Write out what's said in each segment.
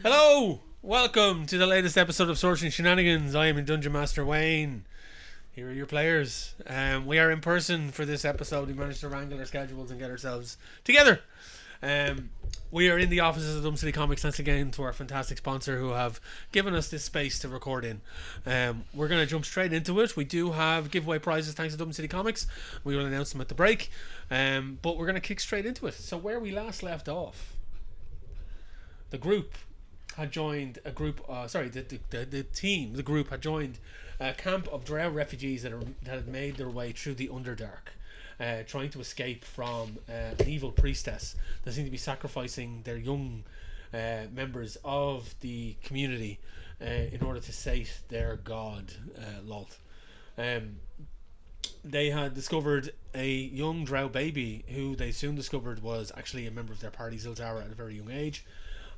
Hello! Welcome to the latest episode of Sorcery Shenanigans. I am your Dungeon Master Wayne. Here are your players. We are in person for this episode. We managed to wrangle our schedules and get ourselves together. We are in the offices of Dempsey Comics thanks again to our fantastic sponsor who have given us this space to record in. We're going to jump straight into it. We do have giveaway prizes thanks to Dempsey Comics. We will announce them at the break. But we're going to kick straight into it. So where we last left off, the group had joined a group. The group had joined a camp of Drow refugees that had made their way through the Underdark, trying to escape from an evil priestess that seemed to be sacrificing their young members of the community in order to sate their god, Lot. They had discovered a young Drow baby who they soon discovered was actually a member of their party, Zilzara, at a very young age.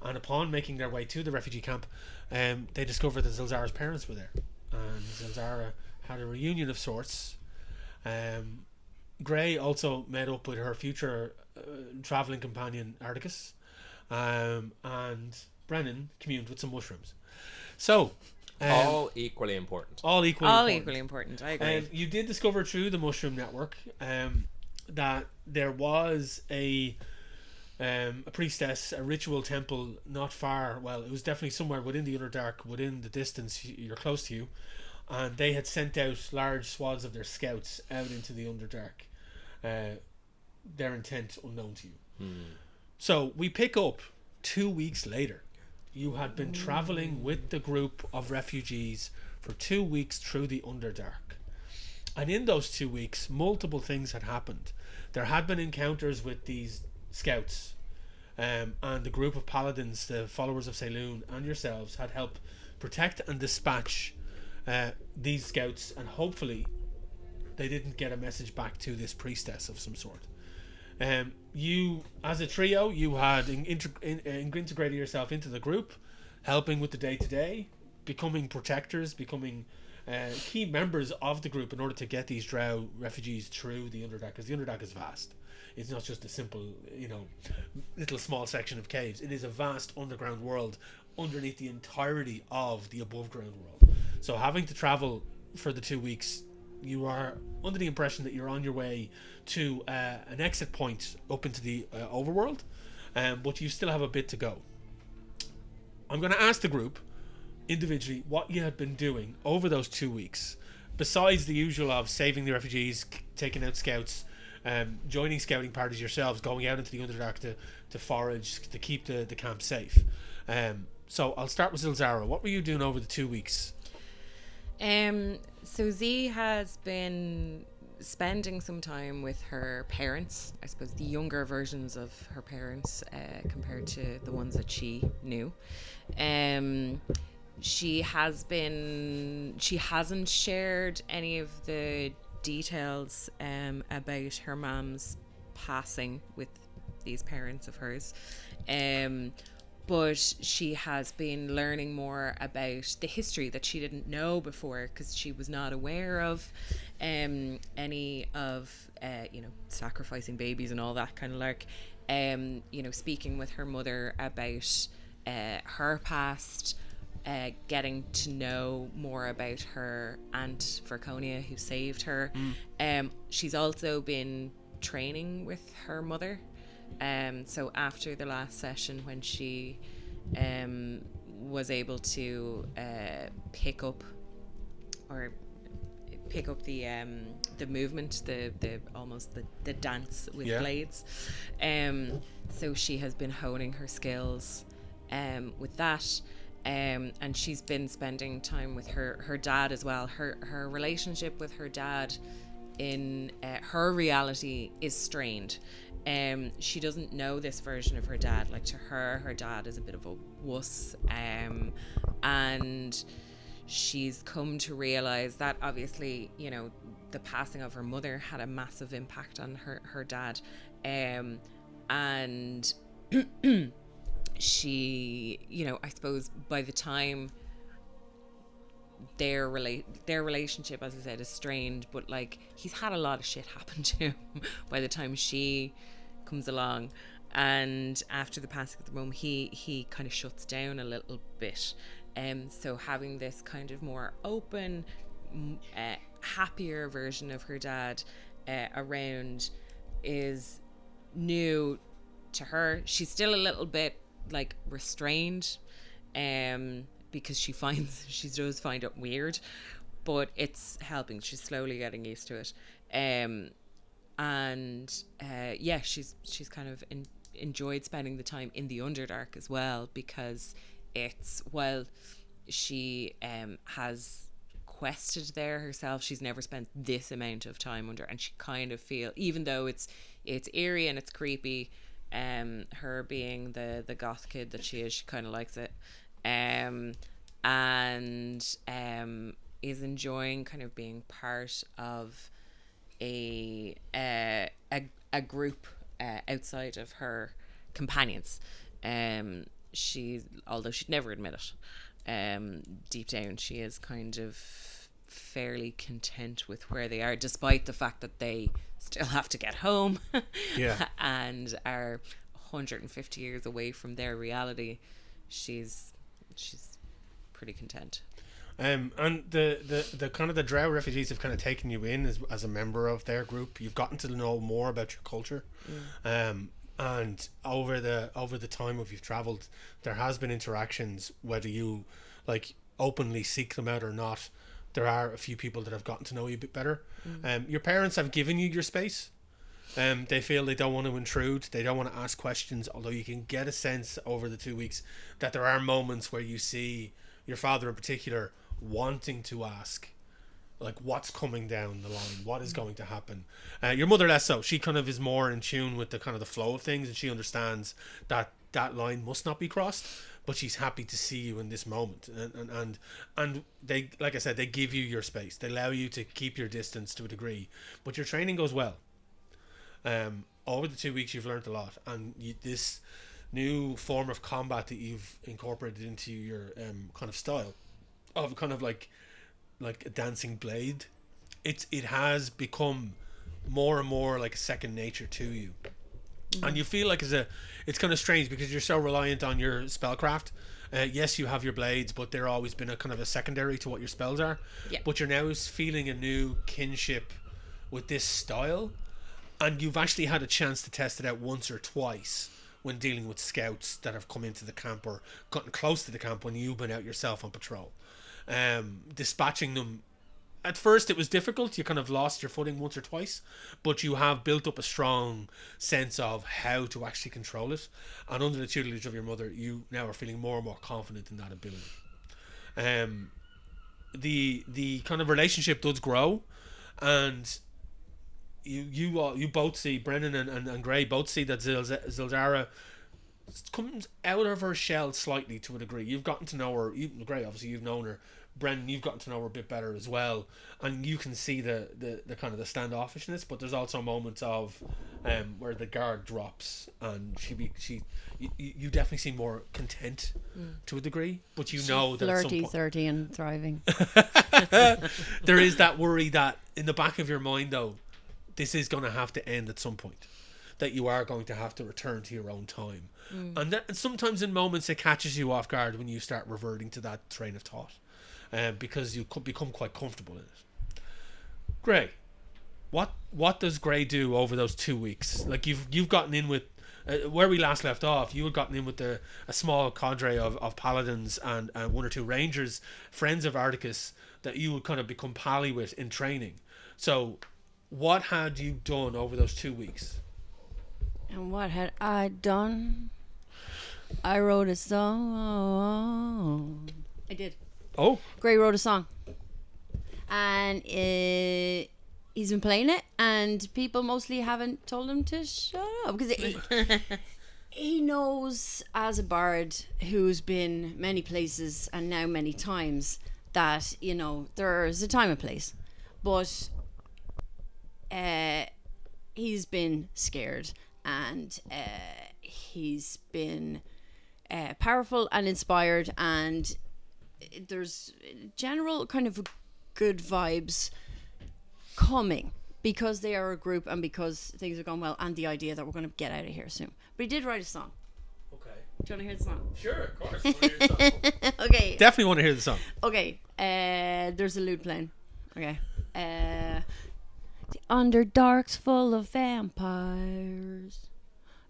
And upon making their way to the refugee camp, they discovered that Zilzara's parents were there. And Zilzara had a reunion of sorts. Gray also met up with her future travelling companion, Articus. And Brennan communed with some mushrooms. So... all equally important. All equally important, I agree. You did discover through the mushroom network that there was a priestess, a ritual temple not far, well, it was definitely somewhere within the Underdark, within the distance you're close to you, and they had sent out large swaths of their scouts out into the Underdark, their intent unknown to you. So we pick up 2 weeks later. You had been travelling with the group of refugees for 2 weeks through the Underdark, and in those 2 weeks multiple things had happened. There had been encounters with these scouts, and the group of paladins, the followers of Saloon, and yourselves had helped protect and dispatch these scouts, and hopefully they didn't get a message back to this priestess of some sort. You, as a trio, you had integrated yourself into the group, helping with the day-to-day, becoming protectors, becoming key members of the group in order to get these Drow refugees through the Underdark, because the Underdark is vast. It's not just a simple, little small section of caves. It is a vast underground world underneath the entirety of the above ground world. So having to travel for the 2 weeks, you are under the impression that you're on your way to an exit point up into the overworld, but you still have a bit to go. I'm going to ask the group individually what you had been doing over those 2 weeks, besides the usual of saving the refugees, taking out scouts, joining scouting parties yourselves, going out into the Underdark to forage, to keep the camp safe. So I'll start with Zilzara. What were you doing over the 2 weeks? So Z has been spending some time with her parents, I suppose the younger versions of her parents compared to the ones that she knew. She hasn't shared any of the details about her mom's passing with these parents of hers, but she has been learning more about the history that she didn't know before, because she was not aware of any of sacrificing babies and all that kind of lark. Speaking with her mother about her past, getting to know more about her aunt Verconia who saved her. She's also been training with her mother. So after the last session, when she was able to pick up the movement, the dance with blades, so she has been honing her skills with that. And she's been spending time with her dad as well. Her relationship with her dad in her reality is strained. She doesn't know this version of her dad. Like, to her dad is a bit of a wuss. And she's come to realize that obviously, the passing of her mother had a massive impact on her dad. And she, I suppose by the time their relationship, as I said, is strained, but like, he's had a lot of shit happen to him by the time she comes along. and after the passing of the mum, he kind of shuts down a little bit. So having this kind of more open, happier version of her dad around is new to her. She's still a little bit like restrained, because she does find it weird, but it's helping. She's slowly getting used to it. She's kind of enjoyed spending the time in the Underdark as well, because it's, while she has quested there herself, she's never spent this amount of time under, and she kind of feel, even though it's eerie and it's creepy, her being the goth kid that she is, she kind of likes it, and is enjoying kind of being part of a group outside of her companions. Although she'd never admit it, deep down she is kind of fairly content with where they are, despite the fact that they still have to get home and are 150 years away from their reality. She's pretty content. And the kind of the Drow refugees have kind of taken you in as a member of their group. You've gotten to know more about your culture, and over the time of you've travelled, there has been interactions, whether you like openly seek them out or not. There are a few people that have gotten to know you a bit better. Your parents have given you your space. They feel they don't want to intrude. They don't want to ask questions, although you can get a sense over the 2 weeks that there are moments where you see your father in particular wanting to ask, like, what's coming down the line, what is going to happen. Your mother less so. She kind of is more in tune with the kind of the flow of things, and she understands that line must not be crossed, but she's happy to see you in this moment, and they, like I said, they give you your space. They allow you to keep your distance to a degree, but your training goes well. Over the 2 weeks you've learned a lot, and this new form of combat that you've incorporated into your kind of style of kind of like a dancing blade, it has become more and more like a second nature to you. And you feel like it's kind of strange because you're so reliant on your spellcraft. Yes, you have your blades, but they're always been a kind of a secondary to what your spells are. But you're now feeling a new kinship with this style, and you've actually had a chance to test it out once or twice when dealing with scouts that have come into the camp or gotten close to the camp when you've been out yourself on patrol. Dispatching them, at first it was difficult. You kind of lost your footing once or twice, but you have built up a strong sense of how to actually control it, and under the tutelage of your mother, you now are feeling more and more confident in that ability. The kind of relationship does grow, and you both see, Brennan and Gray both see that Zildara comes out of her shell slightly to a degree. You've gotten to know her. Gray, obviously you've known her. Brennan, you've gotten to know her a bit better as well, and you can see the kind of the standoffishness, but there's also moments of where the guard drops, and you definitely seem more content to a degree, but you know that flirty, 30 and thriving. There is that worry that in the back of your mind, though, this is going to have to end at some point, that you are going to have to return to your own time, and sometimes in moments it catches you off guard when you start reverting to that train of thought, because you could become quite comfortable in it. Gray, what does Gray do over those 2 weeks? Like you've gotten in with where we last left off. You had gotten in with a small cadre of paladins and one or two rangers, friends of Articus, that you would kind of become pally with in training. So what had you done over those 2 weeks? And what had I done? I wrote a song. I did. Oh, Gray wrote a song, and he's been playing it, and people mostly haven't told him to shut up because he knows, as a bard who's been many places and now many times, that there's a time and place, but he's been scared, and he's been powerful and inspired, and there's general kind of good vibes coming, because they are a group and because things are going well, and the idea that we're going to get out of here soon. But he did write a song. Okay. Do you want to hear the song? Sure, of course. I wanna hear the song. Okay. Definitely want to hear the song. Okay. There's a lute playing. Okay. The Underdark's full of vampires.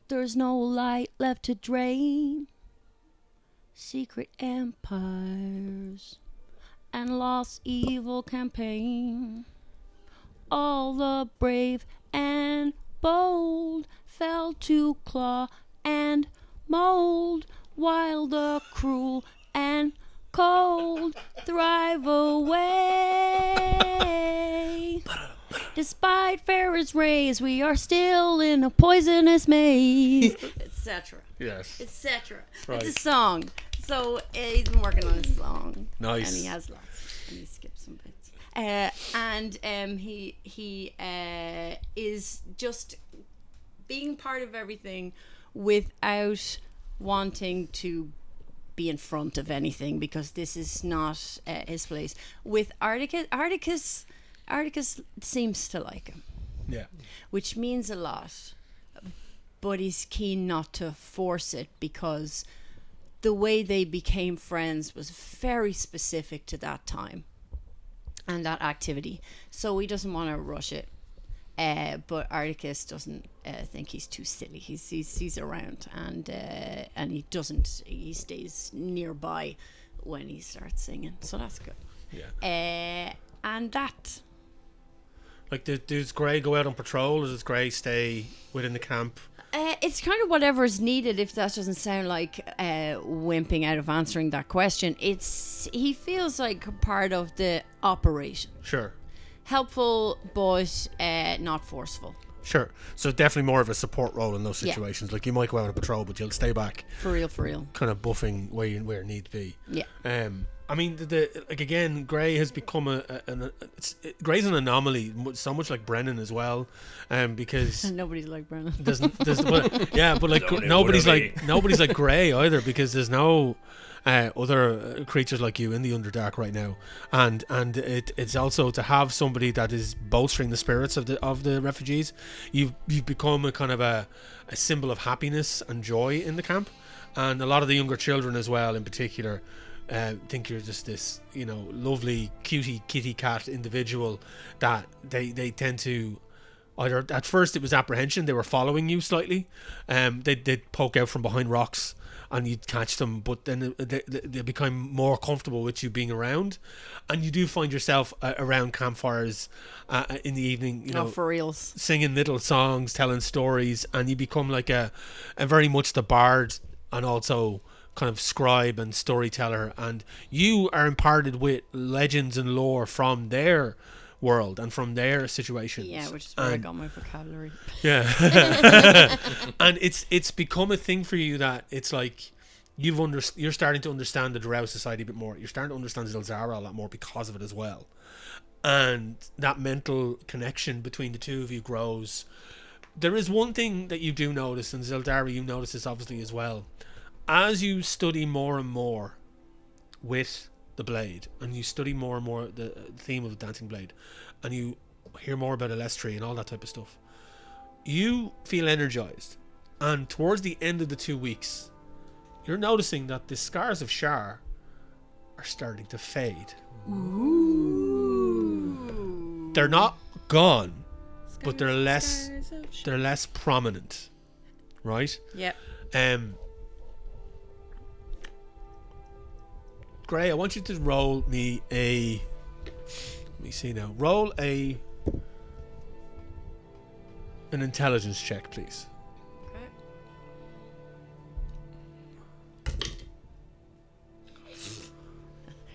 There's no light left to drain. Secret empires and lost evil campaign. All the brave and bold fell to claw and mold, while the cruel and cold thrive away. Despite Farrah's rays, we are still in a poisonous maze, etc. Yes. etc. Right. It's a song. So he's been working on a song. Nice. And he has lots. And he skipped some bits. He is just being part of everything without wanting to be in front of anything, because this is not his place. With Articus seems to like him. Yeah. Which means a lot. But he's keen not to force it, because the way they became friends was very specific to that time and that activity. So he doesn't want to rush it. But Articus doesn't think he's too silly. He's around, and he doesn't. He stays nearby when he starts singing. So that's good. Yeah. And that. Like, does Gray go out on patrol, or does Gray stay within the camp? It's kind of whatever's needed. If that doesn't sound like wimping out of answering that question, he feels like part of the operation. Sure. Helpful, but not forceful. Sure. So definitely more of a support role in those situations. Like, you might go out on patrol, but you'll stay back. For real. Kind of buffing where need be. Yeah. I mean, like, again, Gray has become Gray's an anomaly, so much like Brennan as well, because Nobody's like Brennan. but like nobody's like Gray either, because there's no other creatures like you in the Underdark right now, and it's also to have somebody that is bolstering the spirits of the refugees. You've become a kind of a symbol of happiness and joy in the camp, and a lot of the younger children as well, in particular, think you're just this, lovely cutie kitty cat individual that they tend to either, at first it was apprehension, they were following you slightly, they'd poke out from behind rocks and you'd catch them, but then they become more comfortable with you being around, and you do find yourself around campfires in the evening, for reals, singing little songs, telling stories, and you become like a very much the bard and also kind of scribe and storyteller, and you are imparted with legends and lore from their world and from their situations. Yeah, which is where I got my vocabulary. Yeah. And it's become a thing for you that it's like you're starting to understand the Drow society a bit more. You're starting to understand Zilzara a lot more because of it as well. And that mental connection between the two of you grows. There is one thing that you do notice, and Zildara, you notice this obviously as well. As you study more and more with the blade, and you study more and more the theme of the dancing blade, and you hear more about Elestri and all that type of stuff, you feel energized. And towards the end of the 2 weeks, you're noticing that the scars of Shar are starting to fade. Ooh. They're not gone, but they're less prominent, right? Yep. Gray, I want you to roll me let me see now. Roll an intelligence check, please. Okay.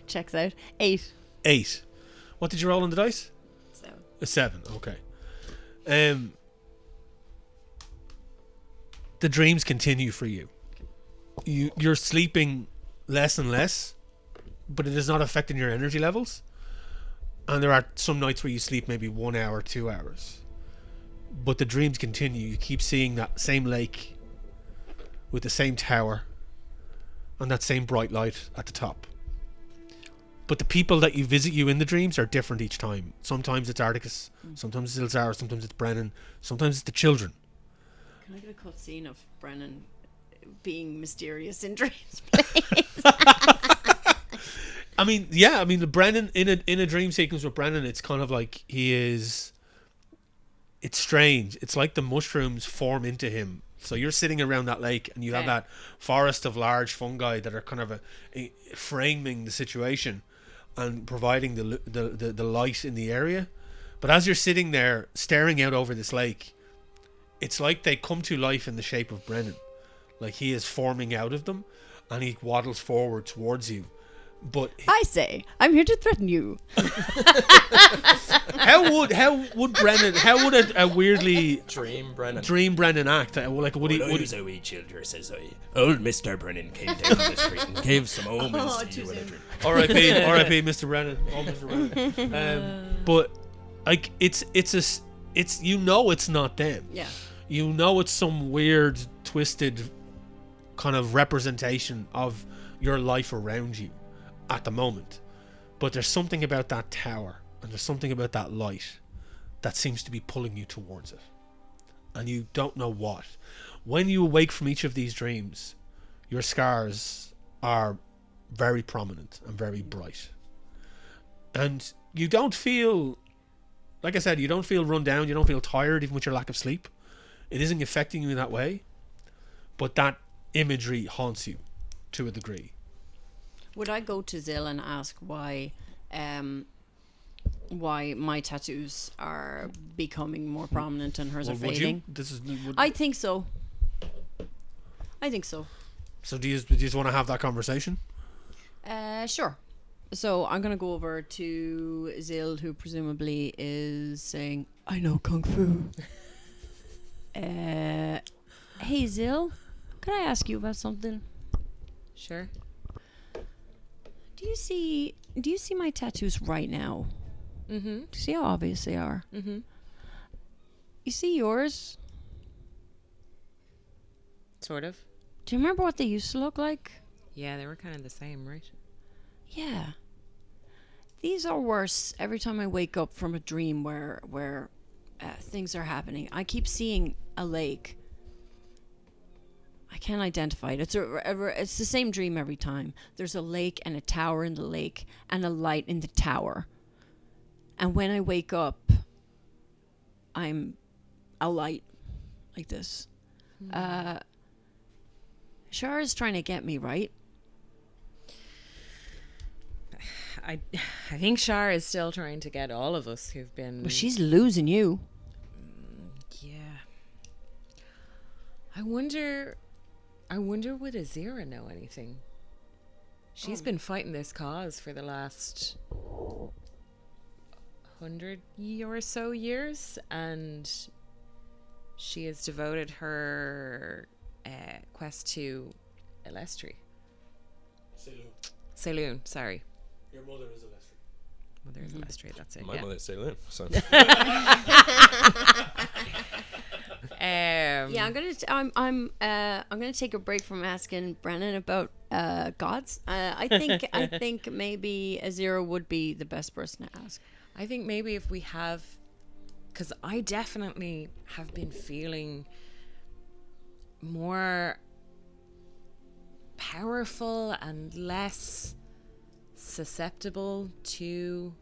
Checks out. 8. 8. What did you roll on the dice? 7. A 7. Okay. The dreams continue for you. You're sleeping less and less, but it is not affecting your energy levels. And there are some nights where you sleep maybe 1 hour, 2 hours, but the dreams continue. You keep seeing that same lake with the same tower and that same bright light at the top. But the people that you visit you in the dreams are different each time. Sometimes it's Articus, sometimes it's Ilzara, sometimes it's Brennan, sometimes it's the children. Can I get a cut scene of Brennan being mysterious in dreams, please? I mean, yeah, I mean, the Brennan in a dream sequence with Brennan, it's kind of like it's strange. It's like the mushrooms form into him. So you're sitting around that lake and you have that forest of large fungi that are kind of framing the situation and providing the light in the area. But as you're sitting there staring out over this lake, it's like they come to life in the shape of Brennan. Like he is forming out of them and he waddles forward towards you. But I say, I'm here to threaten you. how would Brennan? How would a weirdly Dream Brennan. act? Like would he? was a wee childer, says I. Old Mr. Brennan came down the street and gave some omens to you in a dream. R.I.P. Mr. Brennan. Oh, Mr. Brennan. But like it's you know it's not them. Yeah. You know it's some weird, twisted kind of representation of your life around you at the moment. But there's something about that tower and there's something about that light that seems to be pulling you towards it. And you don't know what. When you awake from each of these dreams, your scars are very prominent and very bright. And you don't feel, like I said, you don't feel run down, you don't feel tired even with your lack of sleep. It isn't affecting you in that way. But that imagery haunts you to a degree. Would I go to Zill and ask why my tattoos are becoming more prominent and hers are fading? I think so. So do you just want to have that conversation? Sure. So I'm gonna go over to Zill, who presumably is saying, "I know kung fu." Hey Zill, can I ask you about something? Sure. Do you see my tattoos right now? Mm-hmm. Do you see how obvious they are? Mm-hmm. You see yours? Sort of. Do you remember what they used to look like? Yeah, they were kind of the same, right? Yeah. These are worse every time I wake up from a dream where things are happening. I keep seeing a lake. I can't identify it. It's the same dream every time. There's a lake and a tower in the lake and a light in the tower. And when I wake up, I'm a light like this. Shar is trying to get me, right? I think Shar is still trying to get all of us who've been... Well, she's losing you. Yeah. I wonder would Azira know anything? She's been fighting this cause for the last 100 or so years, and she has devoted her quest to Elestri. Saloon, sorry. Your mother is Elestri. Mother is Elestri, that's it. My mother's Saloon. So. Yeah, I'm gonna take a break from asking Brennan about gods. I think maybe Azira would be the best person to ask. I think maybe if we have, because I definitely have been feeling more powerful and less susceptible to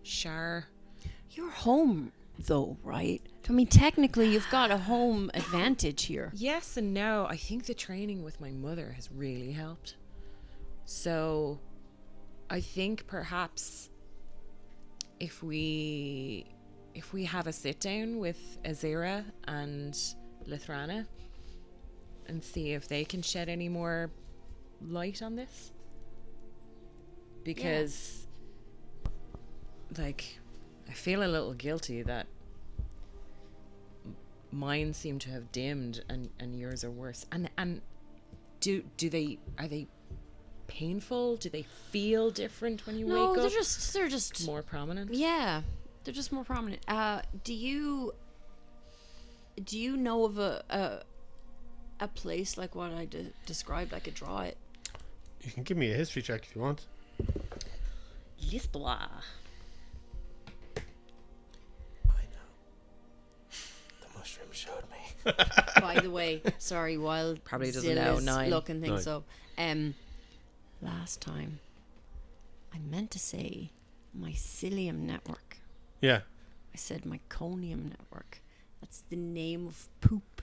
Shar. You're home though, right? I mean, technically you've got a home advantage here. Yes and no. I think the training with my mother has really helped. So I think perhaps if we have a sit down with Azira and Lithrana and see if they can shed any more light on this. Because like I feel a little guilty that mine seem to have dimmed and yours are worse. And are they painful? Do they feel different when you wake up? No, they're just more prominent. Yeah, they're just more prominent. Do you know of a place like what I described? I could draw it. You can give me a history check if you want. L'histoire. I know. The mushroom showed me. By the way, sorry, while Probably doesn't Zill know, is 9. looking things 9. up. Last time, I meant to say mycelium network. Yeah. I said myconium network. That's the name of poop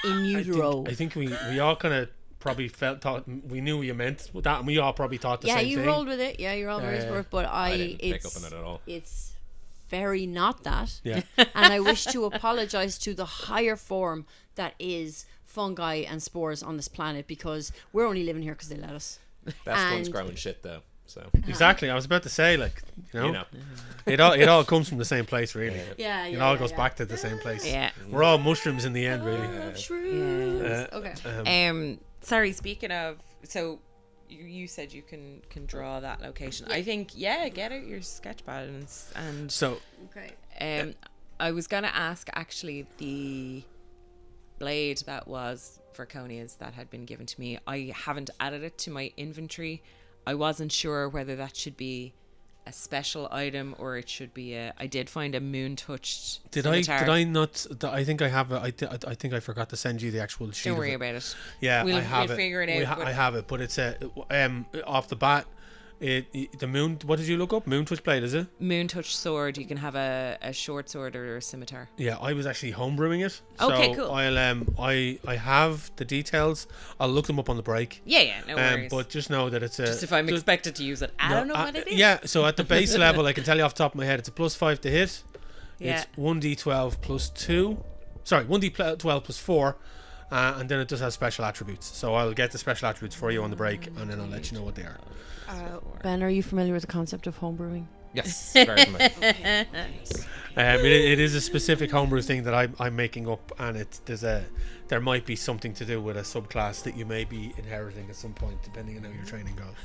in utero. I think we all kind of probably thought we knew what you meant with that, and we all probably thought the Yeah, same you thing. rolled with it. Yeah, you rolled with it. But I didn't pick it's up on it at all. it's very not that. Yeah. And I wish to apologize to the higher form that is fungi and spores on this planet, because we're only living here because they let us. Best one's And- growing shit though. So Exactly. I was about to say, like, you know. it all comes from the same place, really. Yeah, It all goes back to the same place. Yeah. We're all mushrooms in the end, really. Shrooms. Okay. Sorry, speaking of, so you said you can draw that location. I think, get out your sketch pad and So, Okay. I was gonna ask actually the blade that was Verconia's that had been given to me. I haven't added it to my inventory. I wasn't sure whether that should be a special item or it should be I did find a moon touched did I not? I think I have. I think I forgot to send you the actual sheet. Don't worry of it. about it. Yeah, We'll I have we'll it. figure it out. I have it, but it's off the bat. The moon. What did you look up? Moon touch blade, is it? Moon touch sword. You can have a short sword or a scimitar. Yeah, I was actually homebrewing it. Okay, so cool. I have the details. I'll look them up on the break. Yeah, no worries. But just know that it's a. Just if I'm expected to use it, I don't know what it is. Yeah, so at the base level, I can tell you off the top of my head, it's a +5 to hit. Yeah. It's 1d12 plus 2. Sorry, 1d12 plus 4. And then it does have special attributes. So I'll get the special attributes for you on the break, and then I'll let you know what they are. Ben, are you familiar with the concept of homebrewing? Yes, very much. It is a specific homebrew thing that I'm making up, and there might be something to do with a subclass that you may be inheriting at some point, depending on how your training goes.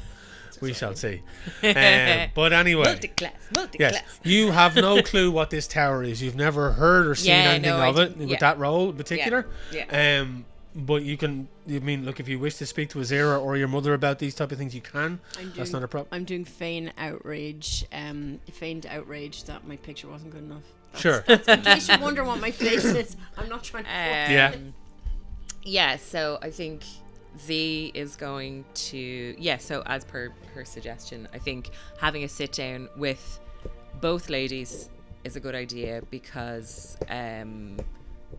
We shall see. But anyway, Multi-class. yes, you have no clue what this tower is. You've never heard or seen anything of it with that role in particular. Yeah. But you can. Look, if you wish to speak to Azira or your mother about these type of things, you can. That's not a problem. I'm doing feigned outrage that my picture wasn't good enough. Sure. In case you wonder what my face is, I'm not trying to. Yeah, so I think Z is going to... Yeah, so as per her suggestion, I think having a sit down with both ladies is a good idea because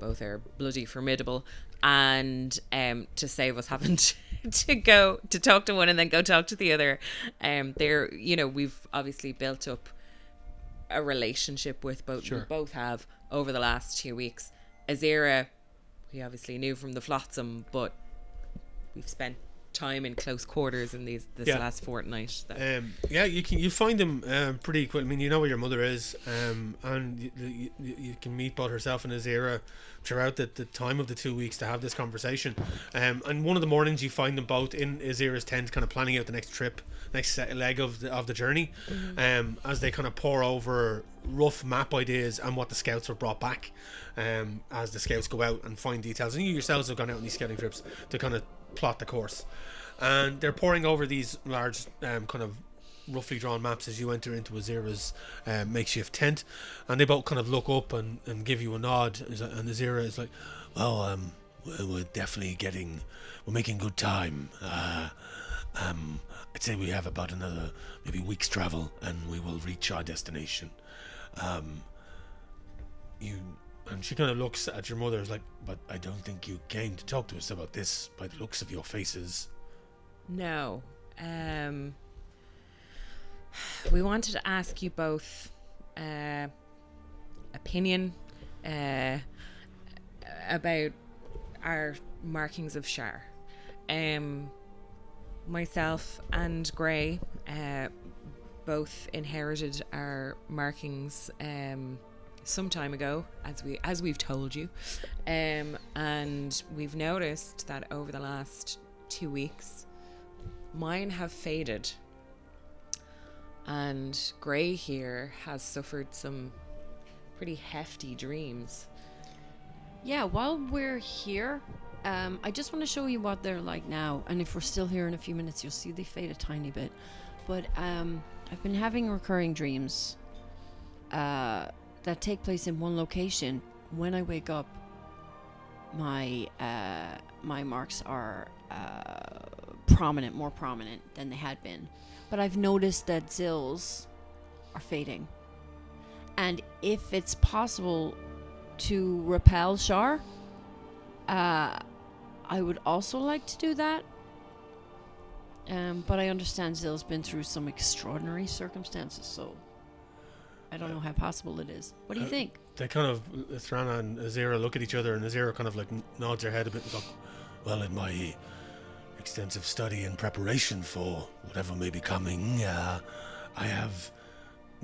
both are bloody formidable, and to save us having to go to talk to one and then go talk to the other, we've obviously built up a relationship with both. Sure. We both have over the last 2 weeks. Azira, we obviously knew from the Flotsam, but we've spent time in close quarters in this last fortnight. You find them pretty quick. I mean, you know where your mother is, and you can meet both herself and Azira throughout the time of the 2 weeks to have this conversation. And one of the mornings you find them both in Azira's tent, kind of planning out the next leg of the journey, as they kind of pore over rough map ideas and what the scouts have brought back, as the scouts go out and find details. And you yourselves have gone out on these scouting trips to kind of plot the course, and they're poring over these large kind of roughly drawn maps as you enter into Azira's makeshift tent, and they both kind of look up and give you a nod, and Azira is like, well, we're definitely we're making good time. I'd say we have about another maybe week's travel and we will reach our destination. And she kind of looks at your mother, is like, but I don't think you came to talk to us about this by the looks of your faces. No. We wanted to ask you both opinion about our markings of Shar. Myself and Gray both inherited our markings some time ago, as we've told you, and we've noticed that over the last 2 weeks mine have faded, and Gray here has suffered some pretty hefty dreams. Yeah, while we're here, I just want to show you what they're like now, and if we're still here in a few minutes, you'll see they fade a tiny bit. but I've been having recurring dreams that take place in one location. When I wake up, my marks are more prominent than they had been. But I've noticed that Zills are fading. And if it's possible to repel Shar, I would also like to do that. But I understand Zill's been through some extraordinary circumstances, so I don't know how possible it is. What do you think? They kind of, Thrana and Azira look at each other, and Azira kind of like nods her head a bit and goes, well, in my extensive study and preparation for whatever may be coming, I have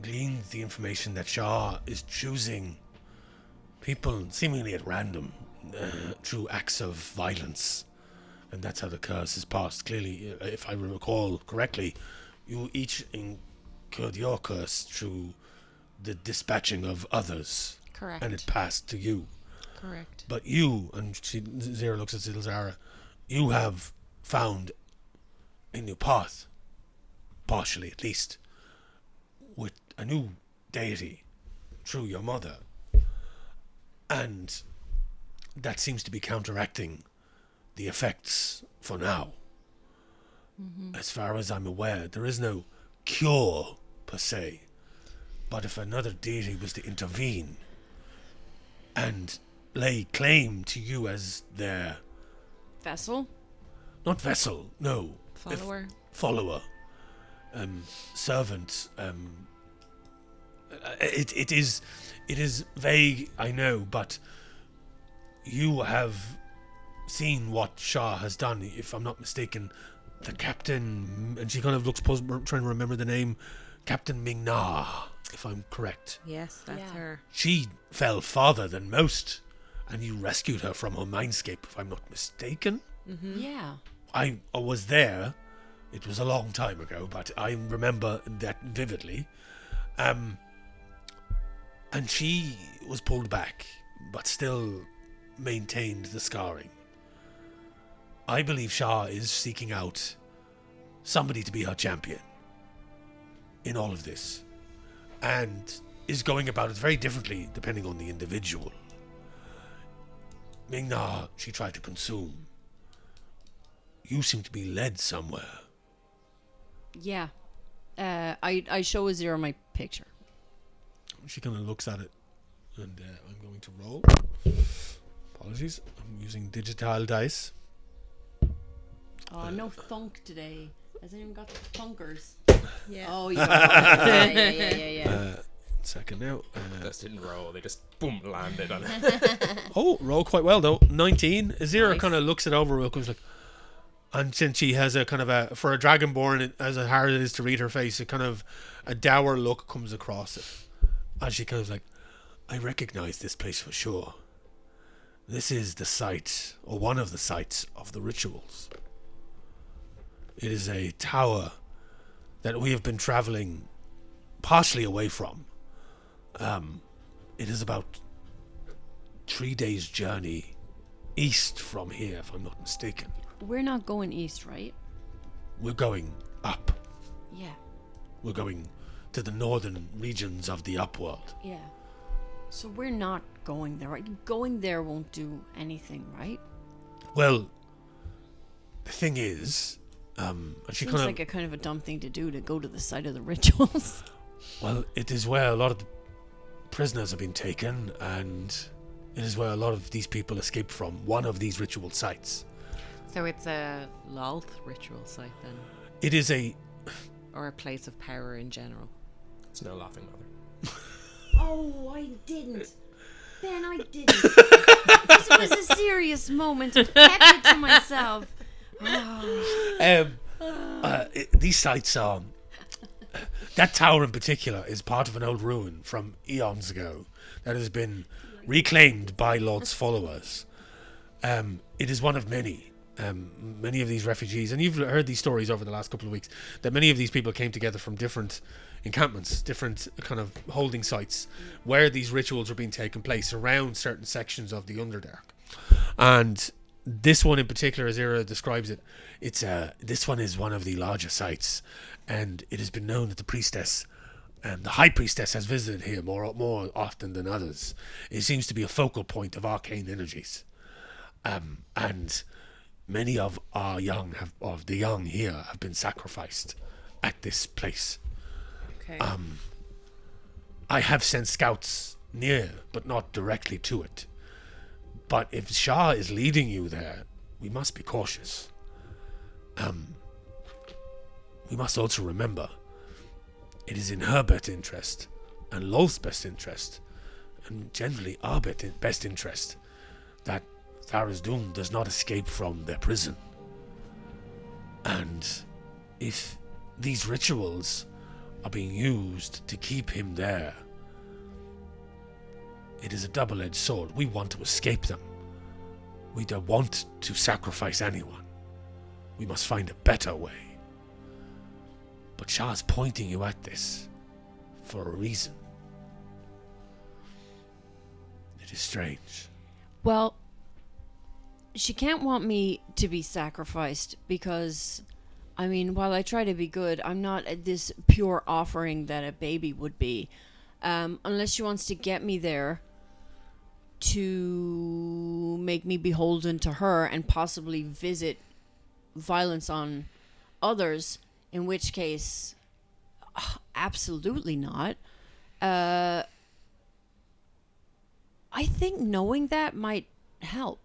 gleaned the information that Shah is choosing people seemingly at random through acts of violence. And that's how the curse is passed. Clearly, if I recall correctly, you each incurred your curse through the dispatching of others. Correct. And it passed to you. Correct. But you, and Zira looks at Zilzara, you have found a new path, partially at least, with a new deity through your mother. And that seems to be counteracting the effects for now. Mm-hmm. As far as I'm aware, there is no cure per se. But if another deity was to intervene and lay claim to you as their Vessel? not vessel, no. Follower. Servant. It is vague, I know, but you have seen what Shah has done, if I'm not mistaken. The captain, and she kind of looks, trying to remember the name, Captain Ming-Na, if I'm correct. Yes, that's her. She fell farther than most, and you rescued her from her mindscape, if I'm not mistaken. Mm-hmm. Yeah. I was there. It was a long time ago, but I remember that vividly. And she was pulled back, but still maintained the scarring. I believe Shah is seeking out somebody to be her champion in all of this, and is going about it very differently depending on the individual. Ming-Na, she tried to consume. You seem to be led somewhere. Yeah. I show Azira my picture. She kind of looks at it, and I'm going to roll. Apologies, I'm using digital dice. Oh, no thunk today. Has anyone got thunkers? Yeah. Oh, yeah. Second now. Just didn't roll. They just boom landed on it. Oh, roll quite well though. 19. Azira Nice. kind of looks it over real quick, like, and since she has a kind of for a dragonborn, as hard it is to read her face, a kind of a dour look comes across it, as she kind of like, I recognize this place for sure. This is the site, or one of the sites of the rituals. It is a tower that we have been traveling partially away from. It is about 3 days' journey east from here, if I'm not mistaken. We're not going east, right? We're going up. Yeah. We're going to the northern regions of the upworld. Yeah. So we're not going there, right? Going there won't do anything, right? Well, the thing is, and she Seems kind of, like a kind of a dumb thing to do, to go to the site of the rituals. well, it is where a lot of the prisoners have been taken, and it is where a lot of these people escaped from, one of these ritual sites. So it's a Lolth ritual site then, It is a, or a place of power in general. It's no laughing matter. Oh, I didn't. Ben, I didn't. This was a serious moment. I kept it to myself. these sites are, that tower in particular is part of an old ruin from eons ago that has been reclaimed by Lord's followers. It is one of many. Many of these refugees, and you've heard these stories over the last couple of weeks, that many of these people came together from different encampments, different kind of holding sites where these rituals were being taken place around certain sections of the Underdark. And this one in particular, as Ira describes it, it's this one is one of the larger sites, and it has been known that the priestess, the high priestess, has visited here more often than others. It seems to be a focal point of arcane energies, and many of the young here have been sacrificed at this place. Okay. I have sent scouts near, but not directly to it. But if Shah is leading you there, we must be cautious. We must also remember, it is in her best interest, and Lolth's best interest, and generally our best interest, that Tharizdun does not escape from their prison. And if these rituals are being used to keep him there, it is a double-edged sword. We want to escape them. We don't want to sacrifice anyone. We must find a better way. But Shah's pointing you at this for a reason. It is strange. Well, she can't want me to be sacrificed because, I mean, while I try to be good, I'm not this pure offering that a baby would be. Unless she wants to get me there to make me beholden to her and possibly visit violence on others, in which case, absolutely not. I think knowing that might help.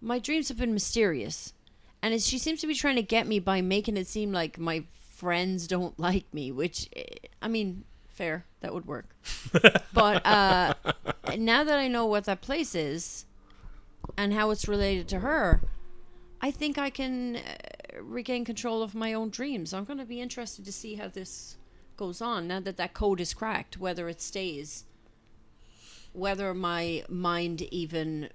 My dreams have been mysterious, and she seems to be trying to get me by making it seem like my friends don't like me, which, I mean, fair, that would work. But now that I know what that place is and how it's related to her, I think I can regain control of my own dreams. I'm going to be interested to see how this goes on now that code is cracked, whether it stays, whether my mind can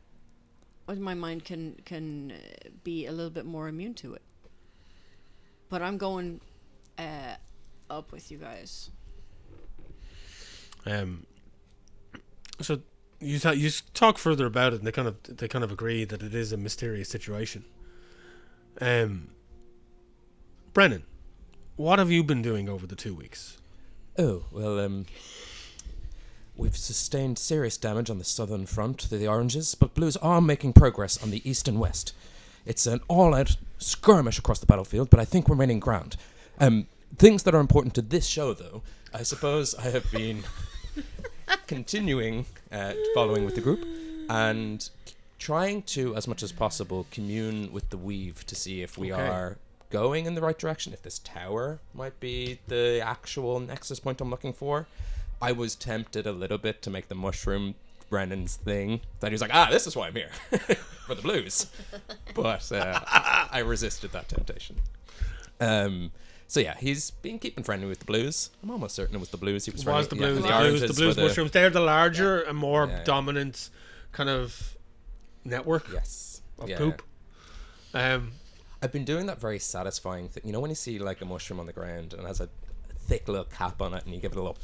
be a little bit more immune to it. But I'm going up with you guys. So you talk further about it, and they kind of agree that it is a mysterious situation. Brennan, what have you been doing over the 2 weeks? Oh, well, we've sustained serious damage on the southern front to the Oranges, but Blues are making progress on the east and west. It's an all-out skirmish across the battlefield, but I think we're winning ground. Things that are important to this show, though, I suppose I have been continuing following with the group and trying to, as much as possible, commune with the weave to see if we are going in the right direction, if this tower might be the actual nexus point I'm looking for. I was tempted a little bit to make the mushroom Brennan's thing. That he was like, this is why I'm here. For the Blues. But I resisted that temptation. So yeah, he's been keeping friendly with the Blues. I'm almost certain it was the Blues he was friendly with. The Blues, the Blues mushrooms. They're the larger and more dominant kind of network of poop. I've been doing that very satisfying thing. You know when you see like a mushroom on the ground and it has a thick little cap on it and you give it a little...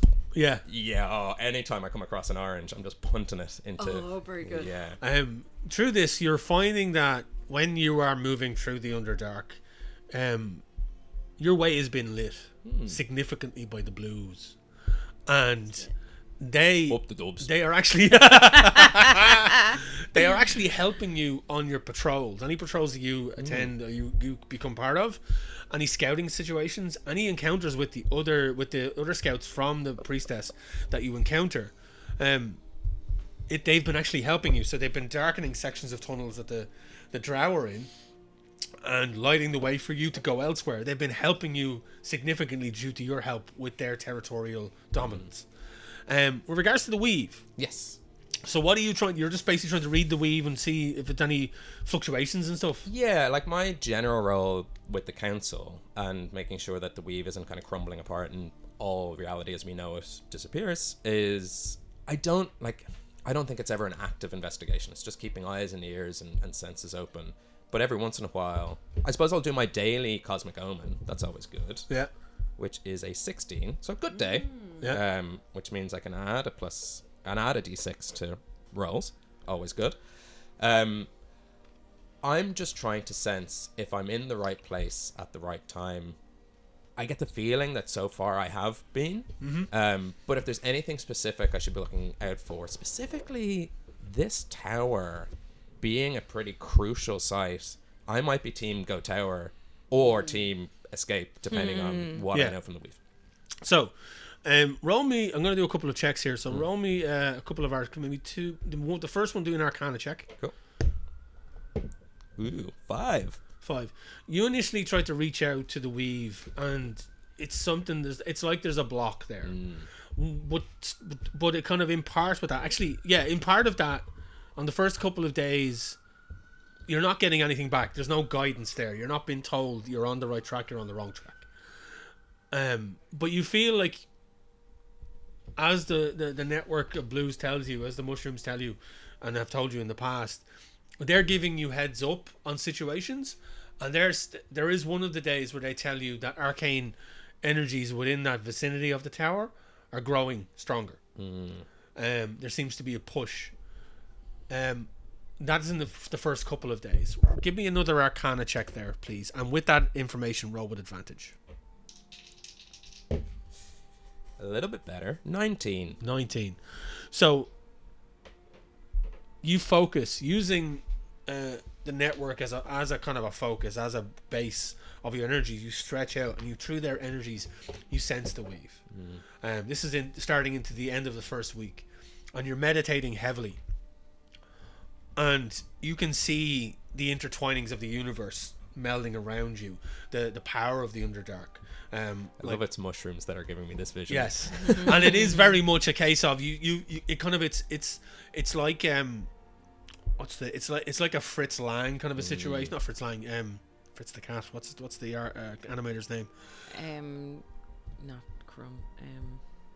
anytime I come across an orange, I'm just punting it into... Oh, very good. Yeah. Through this, you're finding that when you are moving through the Underdark, your way has been lit significantly by the Blues. And they are actually they are actually helping you on your patrols. Any patrols that you attend or you become part of, any scouting situations, any encounters with the other scouts from the priestess that you encounter, they've been actually helping you. So they've been darkening sections of tunnels that the Drow are in and lighting the way for you to go elsewhere. They've been helping you significantly due to your help with their territorial dominance. With regards to the weave, yes. So what are you trying? You're just basically trying to read the weave and see if it's any fluctuations and stuff. Yeah, like my general role with the council and making sure that the weave isn't kind of crumbling apart and all reality as we know it disappears is I don't think it's ever an active investigation. It's just keeping eyes and ears and senses open. But every once in a while, I suppose I'll do my daily cosmic omen. That's always good. Yeah. Which is a 16, so a good day. Yeah. Which means I can add a d6 to rolls. Always good. I I'm just trying to sense if I'm in the right place at the right time. I get the feeling that so far I have been. But if there's anything specific I should be looking out for, specifically this tower being a pretty crucial site, I might be team go tower or team escape, depending on what I know from the weave. So, roll me. I'm going to do a couple of checks here. So roll me a couple of maybe two. The first one, do an Arcana check. Cool. Ooh, 5. 5. You initially tried to reach out to the weave, and it's something. It's like there's a block there, but it kind of in part with that. Actually, in part of that, on the first couple of days, you're not getting anything back. There's no guidance there. You're not being told you're on the right track. You're on the wrong track. But you feel like, as the network of blues tells you, as the mushrooms tell you, and have told you in the past, they're giving you heads up on situations. And there is one of the days where they tell you that arcane energies within that vicinity of the tower are growing stronger. There seems to be a push. That is in the first couple of days. Give me another Arcana check there, please. And with that information, roll with advantage. A little bit better. 19. So you focus using the network as a kind of a focus, as a base of your energies. You stretch out, and through their energies, you sense the weave. This is starting into the end of the first week, and you're meditating heavily, and you can see the intertwinings of the universe melding around you, the power of the Underdark. I love it's mushrooms that are giving me this vision. Yes, and it is very much a case of it kind of it's like it's like a Fritz Lang kind of a situation. Not Fritz Lang, Fritz the cat. What's the animator's name? Not Crumb.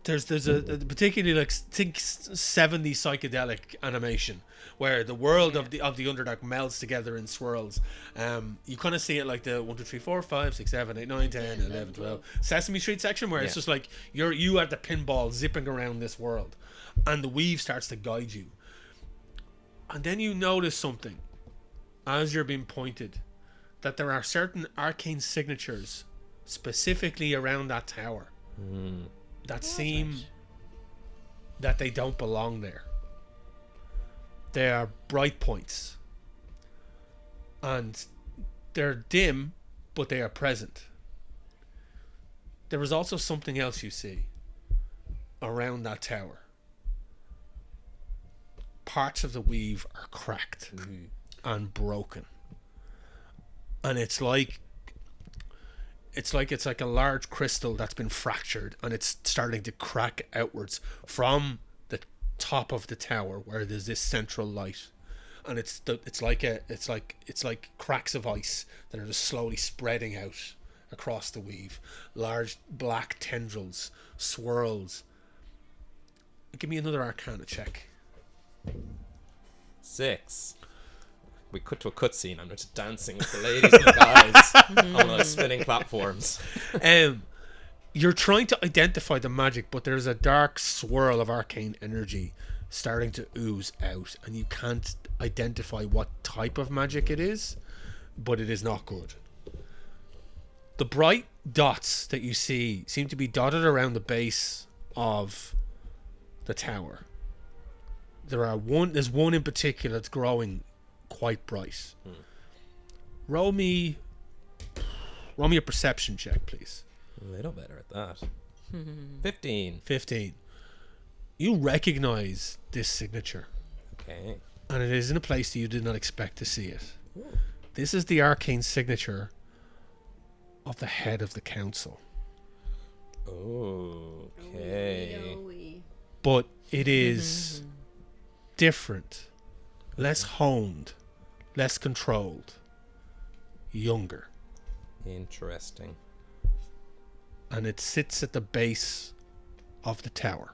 There's a particularly like 70 psychedelic animation where the world of the Underdark melds together and swirls. You kind of see it like the 1, 2, 3, 4, 5, 6, 7, 8, 9, 10, 11, 12 Sesame Street section, where it's just like you are the pinball zipping around this world, and the weave starts to guide you. And then you notice something as you're being pointed, that there are certain arcane signatures specifically around that tower that seem that they don't belong there. They are bright points, and they're dim, but they are present. There is also something else you see around that tower. Parts of the weave are cracked and broken, and it's like a large crystal that's been fractured, and it's starting to crack outwards from the top of the tower where there's this central light, and it's like cracks of ice that are just slowly spreading out across the weave. Large black tendrils, swirls. Give me another Arcana check. 6. We cut to a cutscene. I'm just dancing with the ladies and the guys on those spinning platforms. You're trying to identify the magic, but there's a dark swirl of arcane energy starting to ooze out, and you can't identify what type of magic it is, but it is not good. The bright dots that you see seem to be dotted around the base of the tower. There's one in particular that's growing quite bright. Roll me a perception check, please. A little better at that. 15. You recognize this signature. Okay. And it is in a place that you did not expect to see it. This is the arcane signature of the head of the council. Okay. But it is different, less honed, less controlled, younger. Interesting. And it sits at the base of the tower.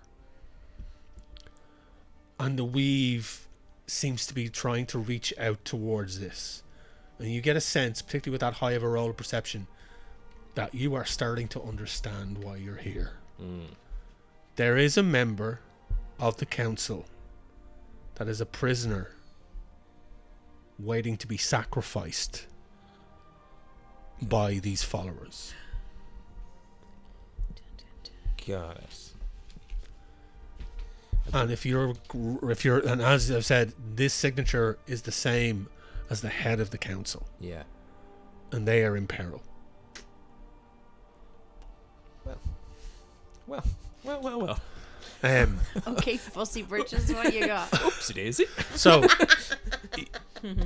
And the weave seems to be trying to reach out towards this. And you get a sense, particularly with that high of a roll of perception, that you are starting to understand why you're here. There is a member of the council that is a prisoner waiting to be sacrificed by these followers. Got it. And if you're, and as I've said, this signature is the same as the head of the council, Yeah. and they are in peril. Well. Okay, fussy britches, what you got? Oopsie daisy. So,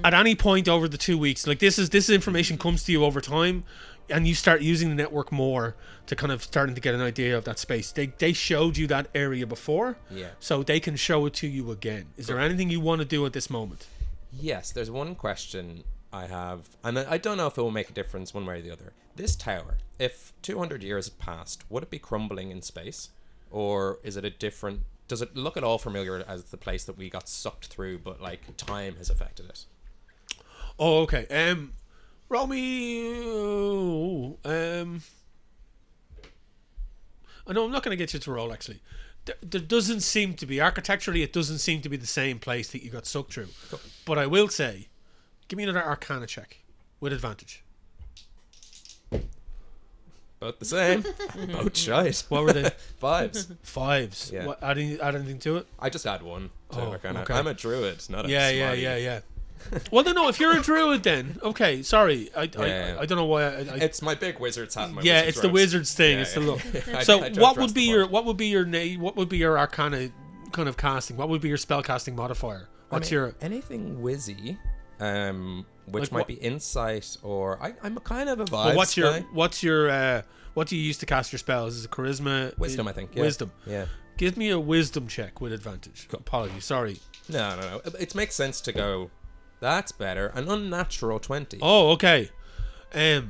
at any point over the 2 weeks, like this information comes to you over time, and you start using the network more to kind of starting to get an idea of that space. They showed you that area before, Yeah. so they can show it to you again. Is there anything you want to do at this moment? Yes, there's one question I have, and I don't know if it will make a difference one way or the other. This tower, if 200 years had passed, would it be crumbling in space? Or is it a different... Does it look at all familiar as the place that we got sucked through, but, like, time has affected it? Oh, okay. Roll me... I know I'm not going to get you to roll, actually. There doesn't seem to be... Architecturally, it doesn't seem to be the same place that you got sucked through. Cool. But I will say, give me another Arcana check with advantage. Both the same. Both shite. What were they? 5s. 5s. Yeah. What, add anything to it? I just add 1 to Oh, Arcana. okay. I'm a druid, not a Yeah. Well, no. If you're a druid, then okay. Sorry, I don't know why. It's my big wizard's hat. And my yeah, wizard's it's the robes. wizard's thing. Yeah, It's the yeah. look. I So don't what dress would be the your part. what would be your what would be your Arcana kind of casting? What would be your spell casting modifier? What's your anything whizzy, which Like might what- be insight or I'm a kind of a vibe. well, what's guy. your what do you use to cast your spells? Is it charisma? Wisdom? I think. Yeah. Wisdom. Yeah. Give me a wisdom check with advantage. Apologies, sorry. No. It makes sense to go. That's better. An unnatural 20. Oh, okay. The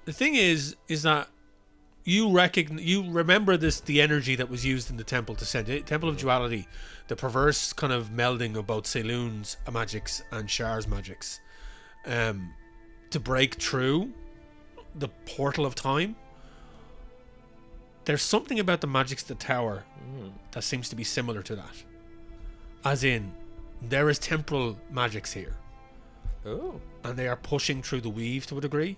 thing is that you remember the energy that was used in the temple to send it, Temple of Duality, the perverse kind of melding of both Saloon's magics and Shar's magics, to break through the portal of time. There's something about the magics of the tower that seems to be similar to that. As in, there is temporal magics here. Oh. And they are pushing through the weave to a degree.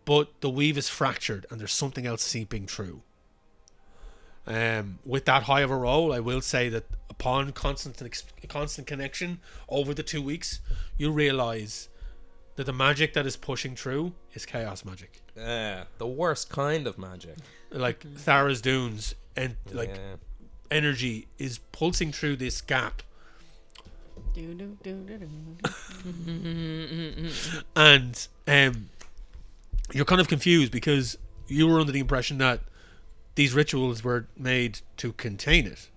But the weave is fractured and there's something else seeping through. With that high of a roll, I will say that upon constant connection over the 2 weeks, you realise that the magic that is pushing through is chaos magic. The worst kind of magic. Like Thara's Dunes, and like Yeah. energy is pulsing through this gap. And you're kind of confused because you were under the impression that these rituals were made to contain it.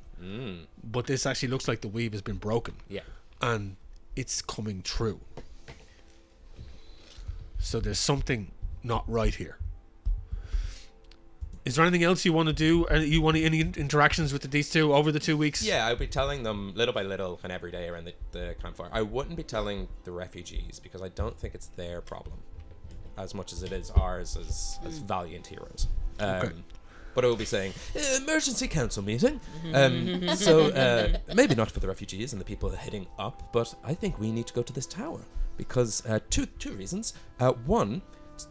But this actually looks like the weave has been broken. Yeah. And it's coming true. So there's something not right here. Is there anything else you want to do? You want any interactions with these two over the 2 weeks? Yeah, I'd be telling them little by little and every day around the campfire. I wouldn't be telling the refugees because I don't think it's their problem as much as it is ours as valiant heroes. Okay. But I will be saying, emergency council meeting. So maybe not for the refugees and the people heading up, but I think we need to go to this tower because two reasons. One,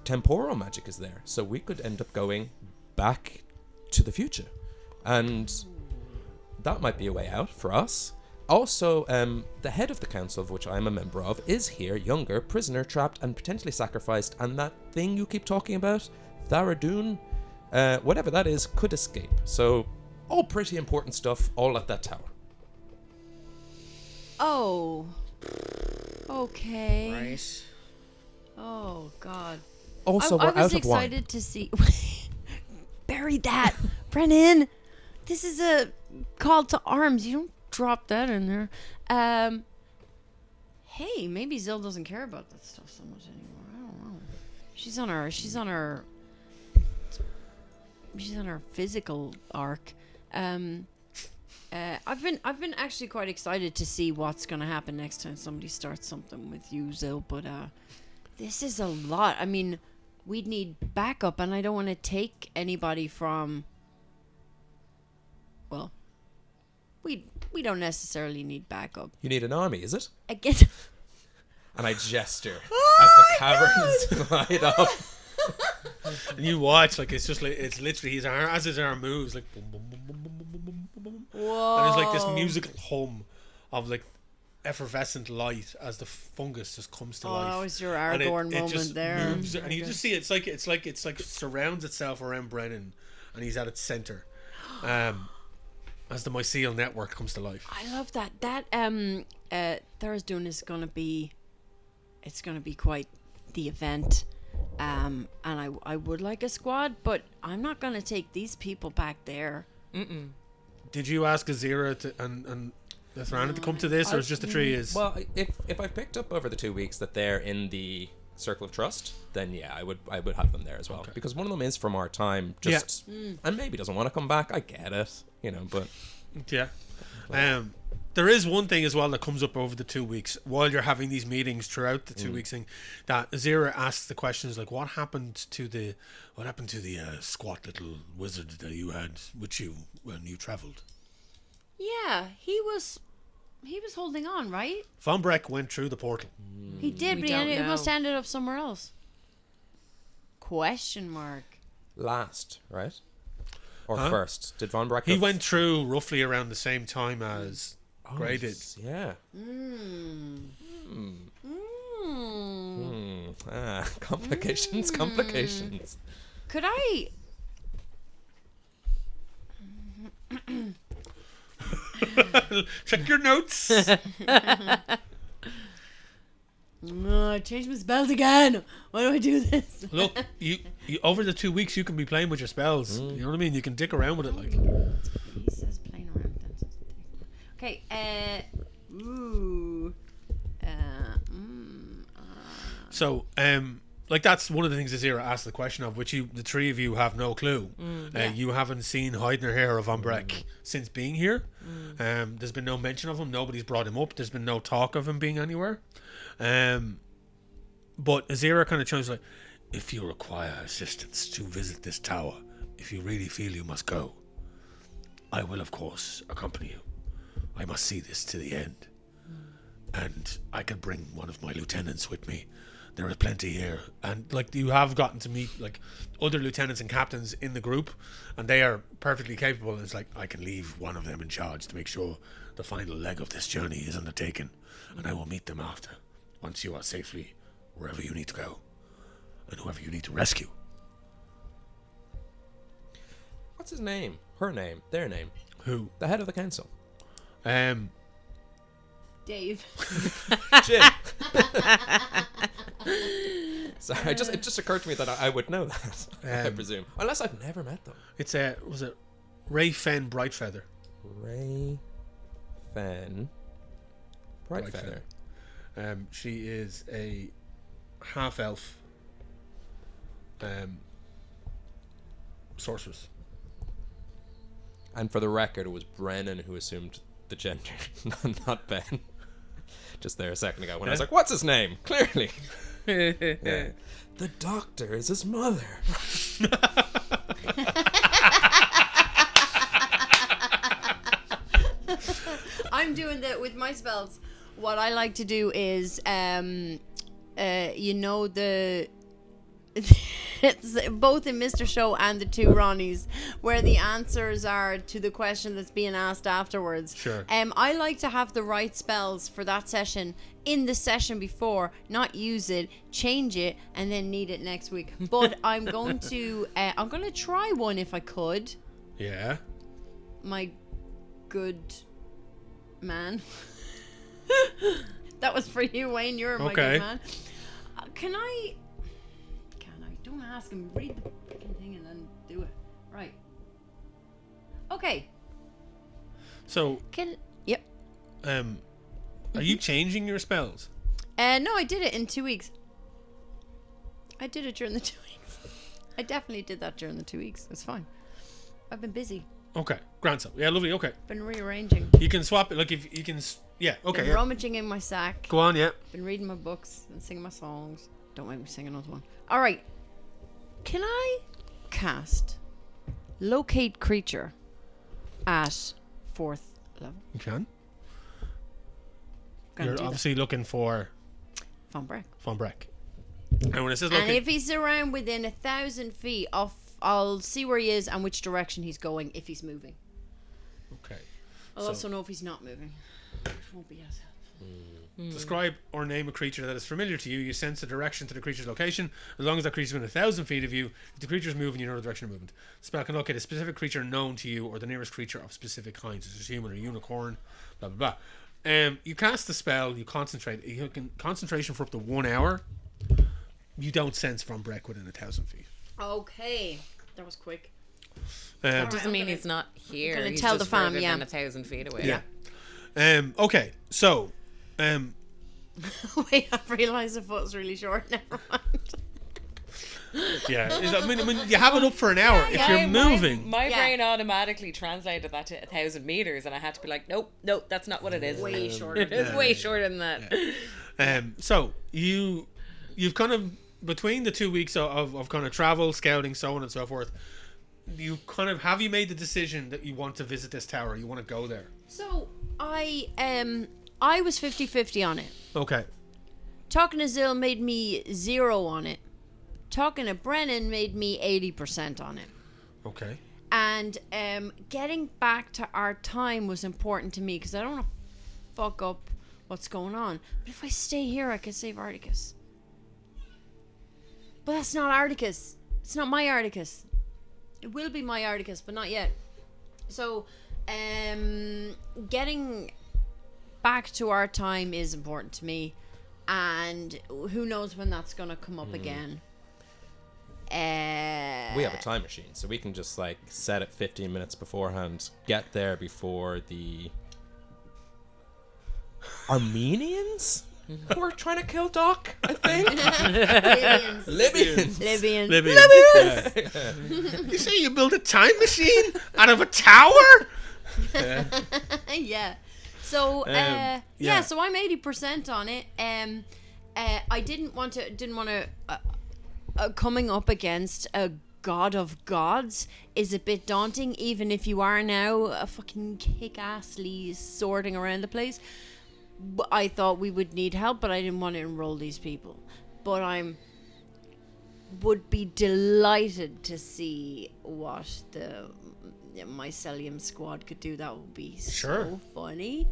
temporal magic is there, so we could end up going back to the future, and that might be a way out for us. Also, the head of the council, of which I'm a member of, is here, younger, prisoner, trapped, and potentially sacrificed, and that thing you keep talking about, Tharadoon, whatever that is, could escape. So, all pretty important stuff, all at that tower. Oh. Okay. Right. Oh, God. Also, I we're was out of wine. excited to see... Bury that, Brennan. This is a call to arms. You don't drop that in there. Hey, maybe Zill doesn't care about that stuff so much anymore. I don't know. She's on her physical arc. I've been actually quite excited to see what's gonna happen next time somebody starts something with you, Zill. But this is a lot. I mean, we'd need backup, and I don't want to take anybody from... Well, we don't necessarily need backup. You need an army, is it? Again, and I gesture as the caverns light up. And you watch, like, it's literally his arm, as his arm moves, like, boom, boom, boom, boom, boom, boom, boom, boom, boom. Whoa. And there's like this musical hum of like effervescent light as the fungus just comes to life. That was your And Aragorn it just moment there. moves, and you just see it's like surrounds itself around Brennan, and he's at its center, as the mycelial network comes to life. I love that. Thursday is gonna be quite the event. And I would like a squad, but I'm not gonna take these people back there. Did you ask Azira and Thrannen to come to this, or is just the three is? Well, if I've picked up over the 2 weeks that they're in the Circle of Trust, then yeah, I would have them there as well. Okay. Because one of them is from our time, just and maybe doesn't want to come back. I get it, but Yeah. There is one thing as well that comes up over the 2 weeks while you're having these meetings throughout the 2 weeks thing, that Azira asks the questions like, what happened to the squat little wizard that you had with you when you travelled? Yeah, he was holding on, right? Von Breck went through the portal. He did, We but don't he know. must have ended up somewhere else. Question mark. last, right? Or Huh? first? Did Von Breck? He went through roughly around the same time as Gray did. Yeah. Complications. Could I? Check your notes. I changed my spells again. Why do I do this? Look, you over the 2 weeks you can be playing with your spells. You know what I mean? You can dick around with it, like. He says playing around. Okay. So, like that's one of the things Azira asked the question of, which the three of you have no clue. You haven't seen hide nor hair of Von Breck since being here. There's been no mention of him. Nobody's brought him up. There's been no talk of him being anywhere. But Azira kind of chose like, if you require assistance to visit this tower, if you really feel you must go, I will of course accompany you. I must see this to the end. And I can bring one of my lieutenants with me. There are plenty here, and like you have gotten to meet like other lieutenants and captains in the group, and they are perfectly capable. And it's like I can leave one of them in charge to make sure the final leg of this journey is undertaken, and I will meet them after, once you are safely wherever you need to go, and whoever you need to rescue. What's his name? Her name? Their name? Who? The head of the council. Dave. Jim. Sorry, it just occurred to me that I would know that. I presume, unless I've never met them. It's was it Ray Fenn Brightfeather? Ray Fenn Brightfeather. She is a half elf sorceress. And for the record, it was Brennan who assumed the gender, not Ben. Just there a second ago when I was like, what's his name? Clearly. Yeah. The doctor is his mother. I'm doing that with my spells. What I like to do is, it's both in Mr. Show and the two Ronnies, where the answers are to the question that's being asked afterwards. Sure. I like to have the right spells for that session in the session before, not use it, change it, and then need it next week. But I'm going to try one if I could. Yeah. My good man. That was for you, Wayne. You're my Okay. good man. Can I? Don't ask him. Read the freaking thing and then do it. Right. Okay. So, Yep. are you changing your spells? No, I did it in 2 weeks. I did it during the 2 weeks. I definitely did that during the 2 weeks. It's fine. I've been busy. Okay, grand so. Yeah, lovely. Okay, Been rearranging. you can swap it. Like if you can. Yeah. Okay. Been Yeah. rummaging in my sack. Go on. Yeah. Been reading my books and singing my songs. Don't make me sing another one. All right. Can I cast Locate Creature at 4th level? You can. Gonna You're do obviously looking for. Von Breck. Von Breck. And when it says And if he's around within 1,000 feet of, I'll see where he is and which direction he's going if he's moving. Okay. I'll also know if he's not moving. It won't be as helpful. Describe or name a creature that is familiar to you. You sense the direction to the creature's location. As long as that creature is within 1,000 feet of you, if the creature is moving, you know the direction of movement. The spell can locate a specific creature known to you or the nearest creature of specific kinds, such as human or unicorn, blah, blah, blah. You cast the spell, you concentrate. You can concentration for up to 1 hour. You don't sense Von Breck within 1,000 feet. Okay. That was quick. Doesn't mean he's not here. gonna He's tell just the fam, further yeah. than 1,000 feet away. Yeah. Okay, so... Wait, I realised the foot's really short. Never mind. yeah, I mean, you have it up for an hour. If you're moving... My Yeah. brain automatically translated that to 1,000 meters, and I had to be like, nope, that's not what it is. Way shorter. It is way shorter than that. So, you've kind of... Between the 2 weeks of kind of travel, scouting, so on and so forth, you kind of... Have you made the decision that you want to visit this tower? You want to go there? So, I was 50-50 on it. Okay. Talking to Zill made me 0 on it. Talking to Brennan made me 80% on it. Okay. And getting back to our time was important to me because I don't want to fuck up what's going on. But if I stay here, I could save Articus. But that's not Articus. It's not my Articus. It will be my Articus, but not yet. So, getting back to our time is important to me. And who knows when that's going to come up again. We have a time machine, so we can just like set it 15 minutes beforehand, get there before the Armenians who are trying to kill Doc, I think. Libyans. You say you build a time machine out of a tower? Yeah. So so I'm 80% on it. I didn't want to coming up against a god of gods is a bit daunting, even if you are now a fucking kick-assly sorting around the place. I thought we would need help, but I didn't want to enroll these people. But would be delighted to see what the mycelium squad could do. That would be so funny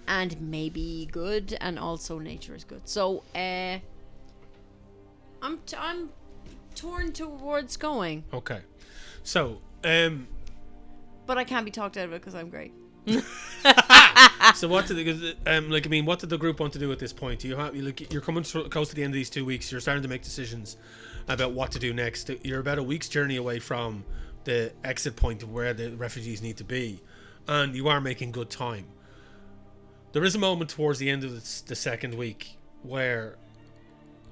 and maybe good, and also nature is good. So I'm torn towards going. Okay. So But I can't be talked out of it because I'm great. So what did what did the group want to do at this point? You're coming close to the end of these 2 weeks. You're starting to make decisions about what to do next. You're about a week's journey away from the exit point of where the refugees need to be, and you are making good time. There is a moment towards the end of the second week where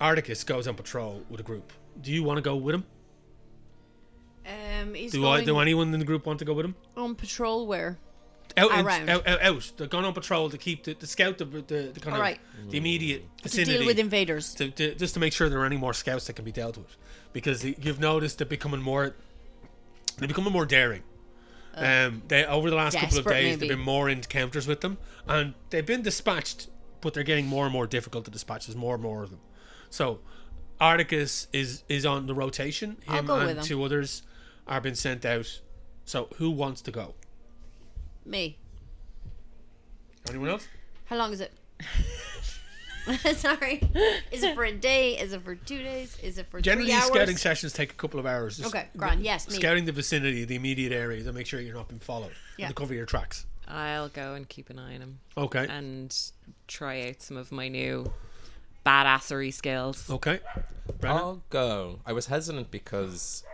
Articus goes on patrol with a group. Do you want to go with him? Do anyone in the group want to go with him? On patrol where? Around. Out. They're going on patrol to keep the scout the kind of the immediate vicinity. To deal with invaders. Just to make sure there are any more scouts that can be dealt with, because you've noticed they're becoming more daring. They over the last couple of days there've been more encounters with them, and they've been dispatched, but they're getting more and more difficult to dispatch. There's more and more of them. So Articus is on the rotation. Him and 2 others are being sent out. So who wants to go? Me. Anyone else? How long is it? Sorry. Is it for a day? Is it for 2 days? Is it for 3 hours? Generally, scouting sessions take a couple of hours. Okay, grand. Yes, me. Scouting the vicinity, the immediate area, to make sure you're not being followed. Yeah. To cover your tracks. I'll go and keep an eye on him. Okay. And try out some of my new badassery skills. Okay. Brennan? I'll go. I was hesitant because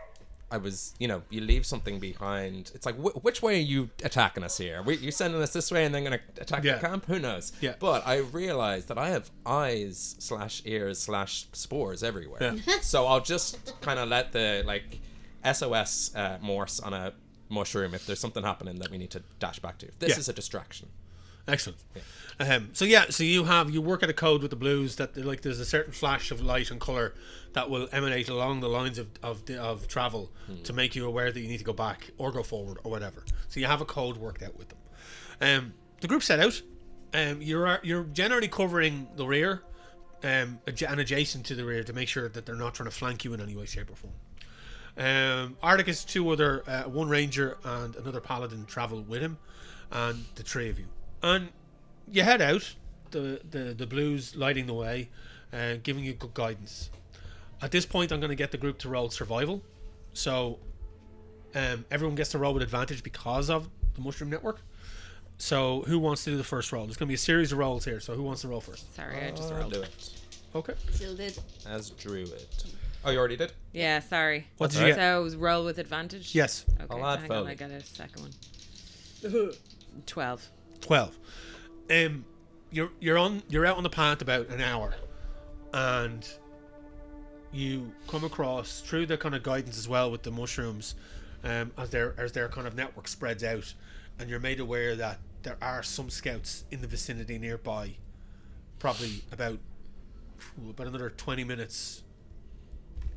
I was, you leave something behind. It's like, which way are you attacking us here? You sending us this way and then going to attack the camp? Who knows? Yeah. But I realized that I have eyes/ears/spores everywhere. Yeah. So I'll just kind of let the, SOS Morse on a mushroom if there's something happening that we need to dash back to. This is a distraction. Excellent. So you work at a code with the blues that there's a certain flash of light and color that will emanate along the lines of travel to make you aware that you need to go back or go forward or whatever. So you have a code worked out with them. The group set out. You're generally covering the rear. and adjacent to the rear to make sure that they're not trying to flank you in any way, shape, or form. Articus, 2 other, one ranger and another paladin travel with him, and the 3 of you. And you head out, the blues lighting the way, giving you good guidance. At this point, I'm going to get the group to roll survival. So, everyone gets to roll with advantage because of the mushroom network. So, who wants to do the first roll? There's going to be a series of rolls here, so who wants to roll first? Sorry, I just I'll rolled. do it. Okay. Still did. As Druid. Oh, you already did? Yeah, sorry. What did you get? So roll with advantage? Yes. Okay, I'll add hang on, Foley. I got a second one. 12. 12. You're out on the path about an hour, and you come across through the kind of guidance as well with the mushrooms, as their kind of network spreads out, and you're made aware that there are some scouts in the vicinity nearby, probably about another 20 minutes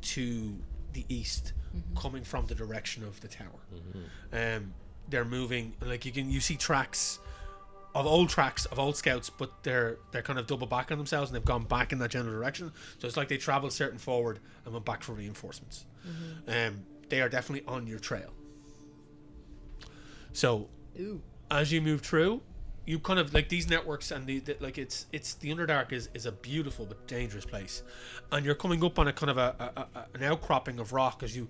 to the east, coming from the direction of the tower. They're moving, and like you see tracks of old scouts, but they're kind of double back on themselves, and they've gone back in that general direction. So it's like they traveled certain forward and went back for reinforcements. They are definitely on your trail. So as you move through, you kind of like these networks, and the Underdark is a beautiful but dangerous place, and you're coming up on a kind of an outcropping of rock as you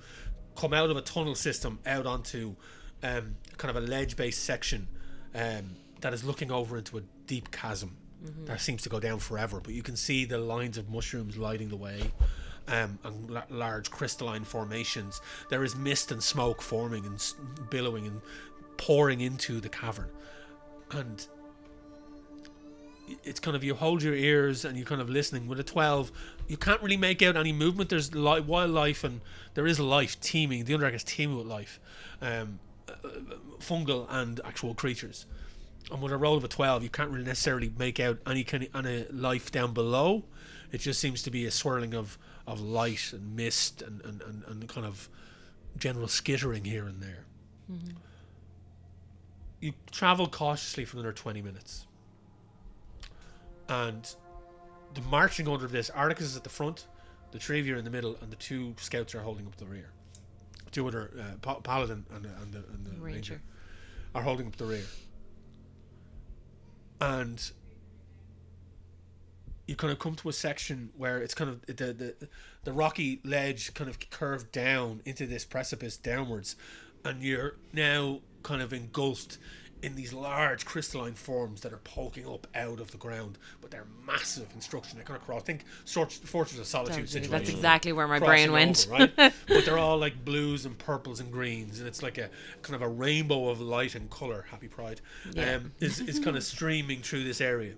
come out of a tunnel system out onto kind of a ledge-based section that is looking over into a deep chasm that seems to go down forever. But you can see the lines of mushrooms lighting the way, and large crystalline formations. There is mist and smoke forming and billowing and pouring into the cavern. And it's kind of, you hold your ears and you're kind of listening. With a 12, you can't really make out any movement. There's wildlife, and there is life teeming. The Underdark is teeming with life, fungal and actual creatures. And with a roll of a 12, you can't really necessarily make out any life down below. It just seems to be a swirling of light and mist and kind of general skittering here and there. You travel cautiously for another 20 minutes. And the marching order of this, Articus is at the front, the 3 of you are in the middle, and the 2 scouts are holding up the rear. 2 other, Paladin and the Ranger are holding up the rear. And you kind of come to a section where it's kind of the rocky ledge kind of curved down into this precipice downwards, and you're now kind of engulfed in these large crystalline forms that are poking up out of the ground, but they're massive in structure. They kind of cross. Think Fortress of Solitude situation. That's exactly where my Crossing brain went. over, right? But they're all like blues and purples and greens, and it's like a kind of a rainbow of light and colour. Happy Pride, is kind of streaming through this area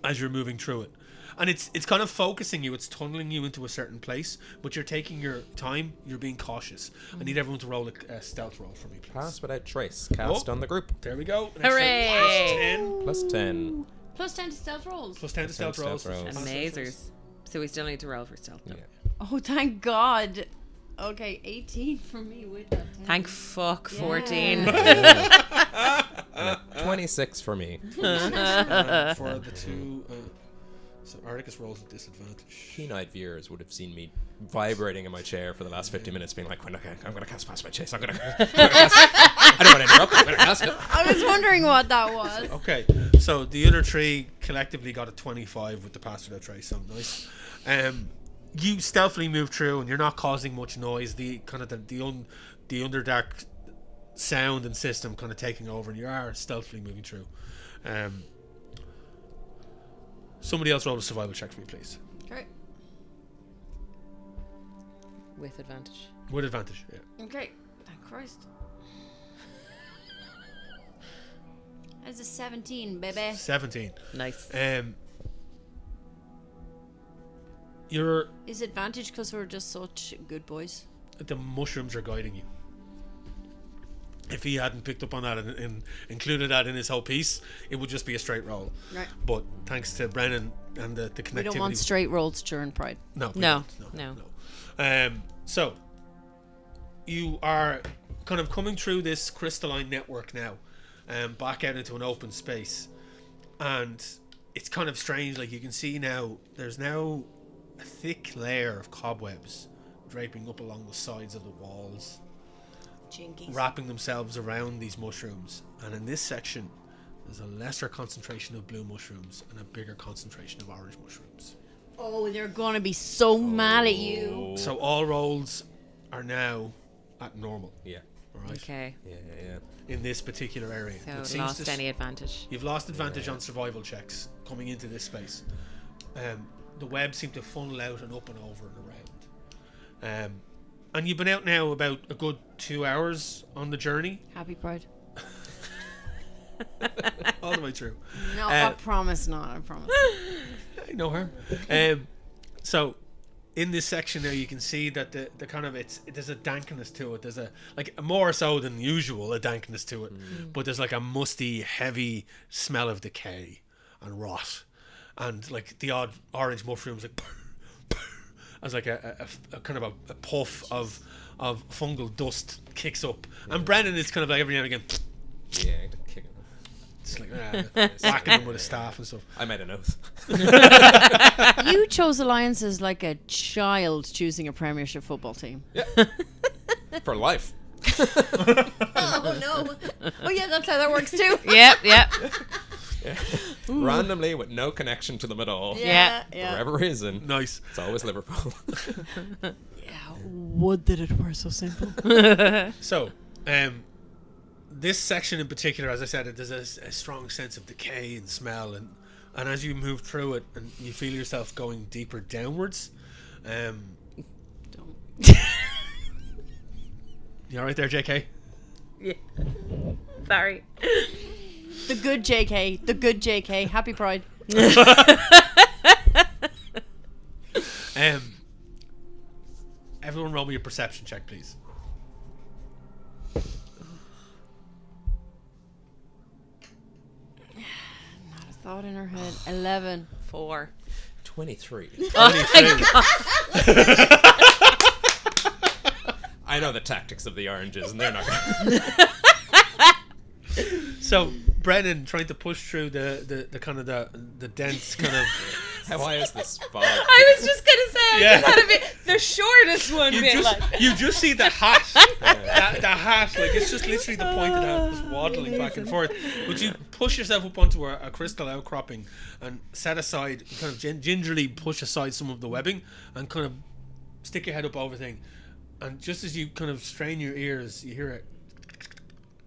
as you're moving through it. And it's kind of focusing you, it's tunneling you into a certain place, but you're taking your time, you're being cautious. I need everyone to roll a stealth roll for me, please. Pass without trace. Cast on the group. There we go. Hooray! Plus 10. Plus 10 to stealth rolls. Plus 10 to stealth rolls. Amazers. So we still need to roll for stealth. Yeah. Oh, thank God. Okay, 18 for me with that 10. Thank fuck, 14. And a 26 for me. For the 2... so Articus rolls at disadvantage. Keen-eyed viewers would have seen me vibrating in my chair for the last 50 minutes, being like, okay, I'm going to cast past my chase. I don't want to interrupt. I'm going to cast it. I was wondering what that was. Okay, so the other 3 collectively got a 25 with the pass without trace. So nice. You stealthily move through, and you're not causing much noise. The kind of the Underdark sound and system kind of taking over, and you are stealthily moving through. Somebody else roll a survival check for me, please. Okay. With advantage. With advantage, yeah. Okay. Thank Christ. That's a 17, baby. 17. Nice. You're... Is advantage because we're just such good boys? The mushrooms are guiding you. If he hadn't picked up on that and included that in his whole piece, it would just be a straight roll. Right. But thanks to Brennan and the connectivity... We don't want straight rolls during Pride. No. No. So, you are kind of coming through this crystalline network now, back out into an open space. And it's kind of strange. Like you can see now, there's now a thick layer of cobwebs draping up along the sides of the walls, Jinkies. wrapping themselves around these mushrooms. And in this section, there's a lesser concentration of blue mushrooms and a bigger concentration of orange mushrooms. Oh, they're gonna be so mad at you. So all rolls are now at normal. Yeah. All right. Okay. Yeah. In this particular area. So It seems lost to any advantage. You've lost advantage on survival checks coming into this space. The webs seem to funnel out and up and over and around. And you've been out now about a good 2 hours on the journey. Happy Pride. All the way through. No, I promise not. I promise. No harm. So in this section now you can see that the kind of there's a dankness to it. There's a more so than usual a dankness to it. But there's like a musty, heavy smell of decay and rot. And like the odd orange mushrooms like as like a kind of a puff of fungal dust kicks up. And Brennan is kind of like every now and again Yeah, kicking. just like whacking them with a staff and stuff. I made an oath. You chose alliances like a child choosing a Premiership football team. Yeah. For life. Oh no! Oh yeah, that's how that works too. Yep. Randomly with no connection to them at all. Yeah. For whatever reason. Nice. It's always Liverpool. Would that it were so simple. So, this section in particular, as I said, there's a strong sense of decay and smell, and as you move through it, and you feel yourself going deeper downwards. Don't. You all right there, JK? Yeah. Sorry. The good JK. The good JK. Happy Pride. Everyone roll me a perception check, please. Not a thought in her head. 11. 4. 23. Oh my god. I know the tactics of the oranges, and they're not gonna... So, Brennan trying to push through the kind of the dense kind of... How high is this fog? I was just gonna say I Yeah. just had a bit the shortest one You just see the hat. The hat, like it's just literally the pointed hat just waddling back and forth. But you push yourself up onto a crystal outcropping and set aside, kind of gingerly push aside some of the webbing and kind of stick your head up over thing. And just as you kind of strain your ears, you hear it.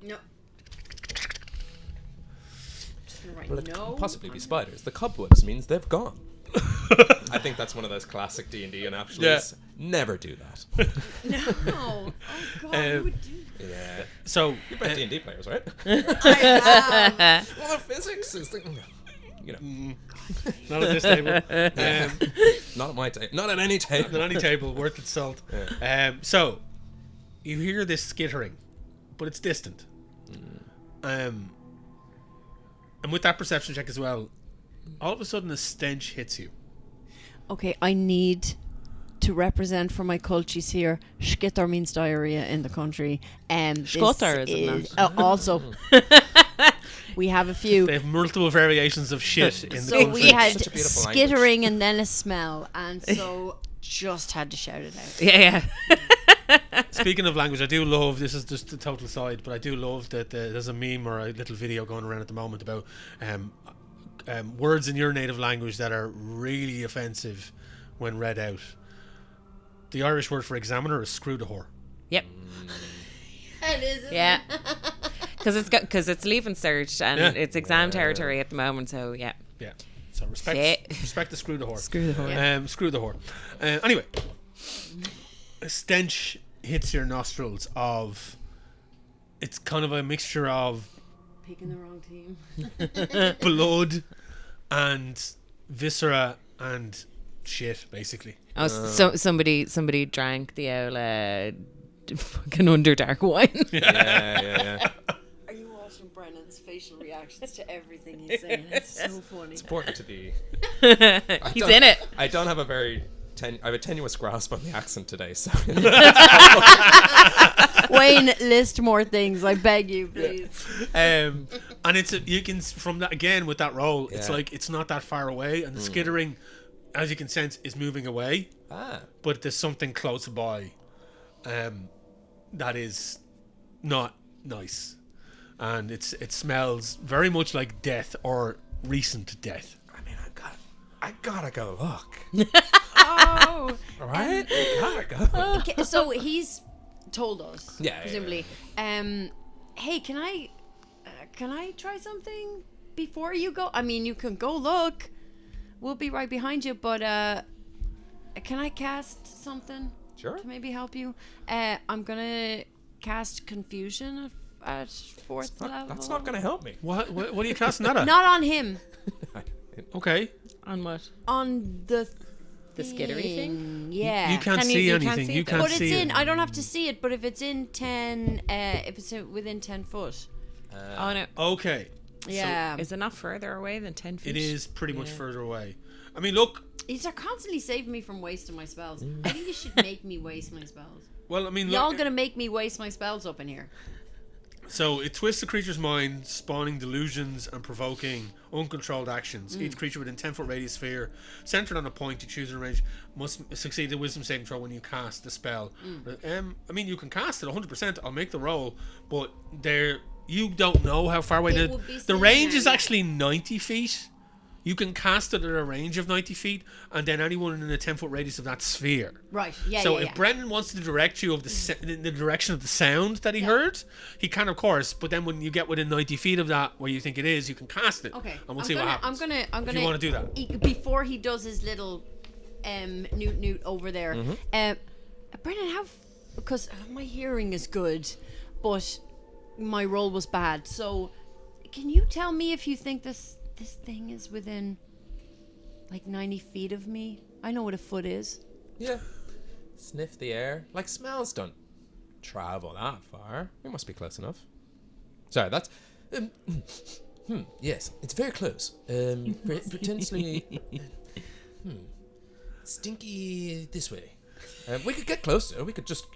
No. Just gonna write Well, it no. could possibly be spiders. The cobwebs means they've gone. I think that's one of those classic D&D analogies. Yeah. Never do that. No. Oh god, who would do that? Yeah. So, You're both D&D players, right? I am. Well, the physics is the... You know. not at this table. Not at my table. Not at any table. Not any table, worth its salt. So, you hear this skittering, but it's distant. And with that perception check as well, all of a sudden a stench hits you. Okay, I need to represent for my cultures here. Skitter means diarrhea in the country. Scotter, is it not? Also, we have a few. They have multiple variations of shit in the So country. we had Such a beautiful skittering and then a smell, and so just had to shout it out. Yeah. Speaking of language, I do love, this is just a total side, but I do love that there's a meme or a little video going around at the moment about words in your native language that are really offensive when read out. The Irish word for examiner is screw the whore. Yep. It is. Yeah. Because it's leaving cert and Yeah. it's exam territory at the moment. So yeah. Yeah. So respect the screw the whore. Screw the whore. Screw the whore. Anyway, a stench hits your nostrils of... It's kind of a mixture of Picking the wrong team. blood and viscera and shit, basically. Oh, so somebody drank the old fucking Underdark wine. Yeah. Are you watching Brennan's facial reactions to everything he's saying? It's so funny. It's important to be... He's in it. I don't have a very... I have a tenuous grasp on the accent today, so... When brain list more things. I beg you, please. And you can from that again with that roll. It's Yeah. like it's not that far away, and the skittering, as you can sense, is moving away. But there's something close by, that is not nice, and it smells very much like death or recent death. I mean, I gotta go look. Oh. All right, I gotta go. Okay, so he's told us, Yeah, presumably. Hey, can I try something before you go? I mean, you can go look. We'll be right behind you, but can I cast something? Sure. To maybe help you? I'm gonna cast confusion at 4th level. That's not gonna help me. What are you casting that at? Not on him. Okay. On what? On the skittery thing? Yeah. You can't Can you- see you can't anything. see You it, though? can't But it's see in. it. I don't have to see it. But if it's in 10, if it's within 10 foot, Oh no. Okay. yeah. Is it not further away than 10 feet? It is pretty much further away. I mean, look. These are constantly saving me from wasting my spells. I think you should make me waste my spells. Well, I mean, Y'all look. gonna make me waste my spells up in here? So it twists the creature's mind, spawning delusions and provoking uncontrolled actions. Each creature within 10-foot radius sphere, centered on a point you choose in range, must succeed the wisdom saving throw when you cast the spell. I mean, you can cast it 100%. I'll make the roll, but you don't know how far away It would be the sitting range there, is yeah. actually 90 feet. You can cast it at a range of 90 feet, and then anyone in a 10-foot radius of that sphere. Right. Yeah. So yeah, if Brendan wants to direct you of in the direction of the sound that he heard, he can, of course. But then when you get within 90 feet of that, where you think it is, you can cast it. Okay. And we'll see what happens. I'm gonna. If you want to do that. Before he does his little, newt over there. Brennan, because my hearing is good, but my roll was bad. So, can you tell me if you think this thing is within like 90 feet of me? I know what a foot is. Yeah. Sniff the air. Like, smells don't travel that far. It must be close enough. Sorry, that's... yes, it's very close. Potentially... stinky this way. We could get closer. We could just,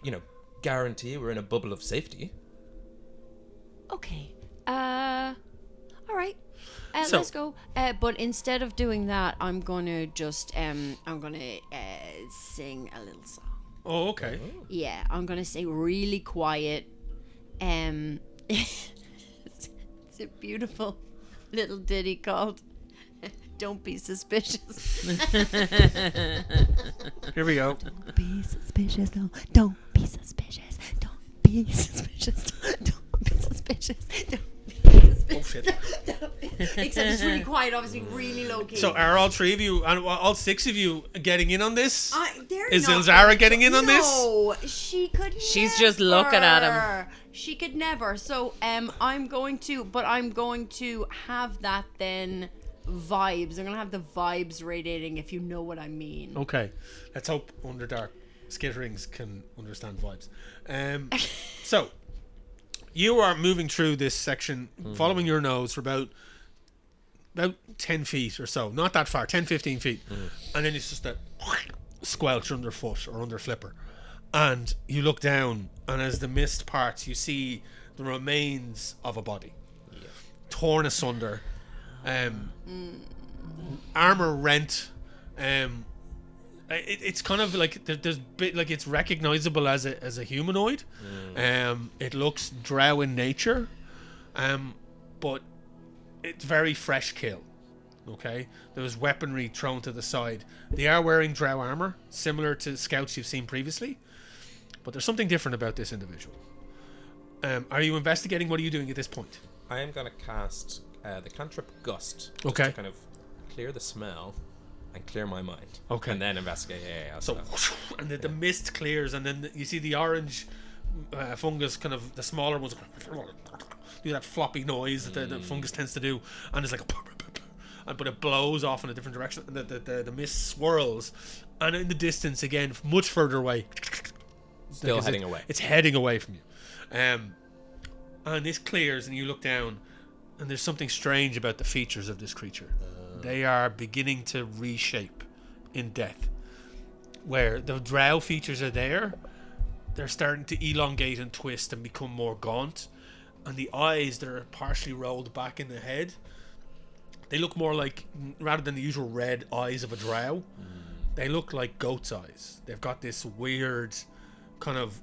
guarantee we're in a bubble of safety. Okay. All right. So- Let's go. But instead of doing that, I'm gonna just sing a little song. Oh, okay. Yeah, I'm gonna say really quiet. It's a beautiful little ditty called "Don't Be Suspicious." Here we go. Don't be suspicious. No, don't be suspicious. Don't be suspicious. Don't be suspicious. Don't be suspicious. Oh, shit. Except it's really quiet, obviously, really low key. So are all three of you, and all six of you, getting in on this? Is not Ilzara going getting in on this? No, she could. She's just looking at him. She could never. So I'm going to have that then vibes. I'm gonna have the vibes radiating, if you know what I mean. Okay. Let's hope Underdark skitterings can understand vibes. So, you are moving through this section, following your nose for about 10 feet or so. Not that far, 10, 15 feet. And then it's just a squelch underfoot or under flipper. And you look down, and as the mist parts, you see the remains of a body. Torn asunder. Armor rent. It's kind of like there's bit like it's recognizable as a humanoid. It looks drow in nature, but it's very fresh kill. Okay, there was weaponry thrown to the side. They are wearing drow armor, similar to scouts you've seen previously, but there's something different about this individual. Are you investigating? What are you doing at this point? I am going to cast the cantrip Gust. Just Okay. to kind of clear the smell and clear my mind. Okay. And then investigate. Yeah. So, and the mist clears, and then you see the orange fungus, kind of the smaller ones, do that floppy noise that the fungus tends to do, and it's like but it blows off in a different direction, and the mist swirls, and in the distance again, much further away, Still heading away. It's heading away from you, and this clears, and you look down, and there's something strange about the features of this creature. They are beginning to reshape in death. Where the drow features are there, they're starting to elongate and twist and become more gaunt, and the eyes that are partially rolled back in the head, they look more like, rather than the usual red eyes of a drow, they look like goat's eyes. They've got this weird kind of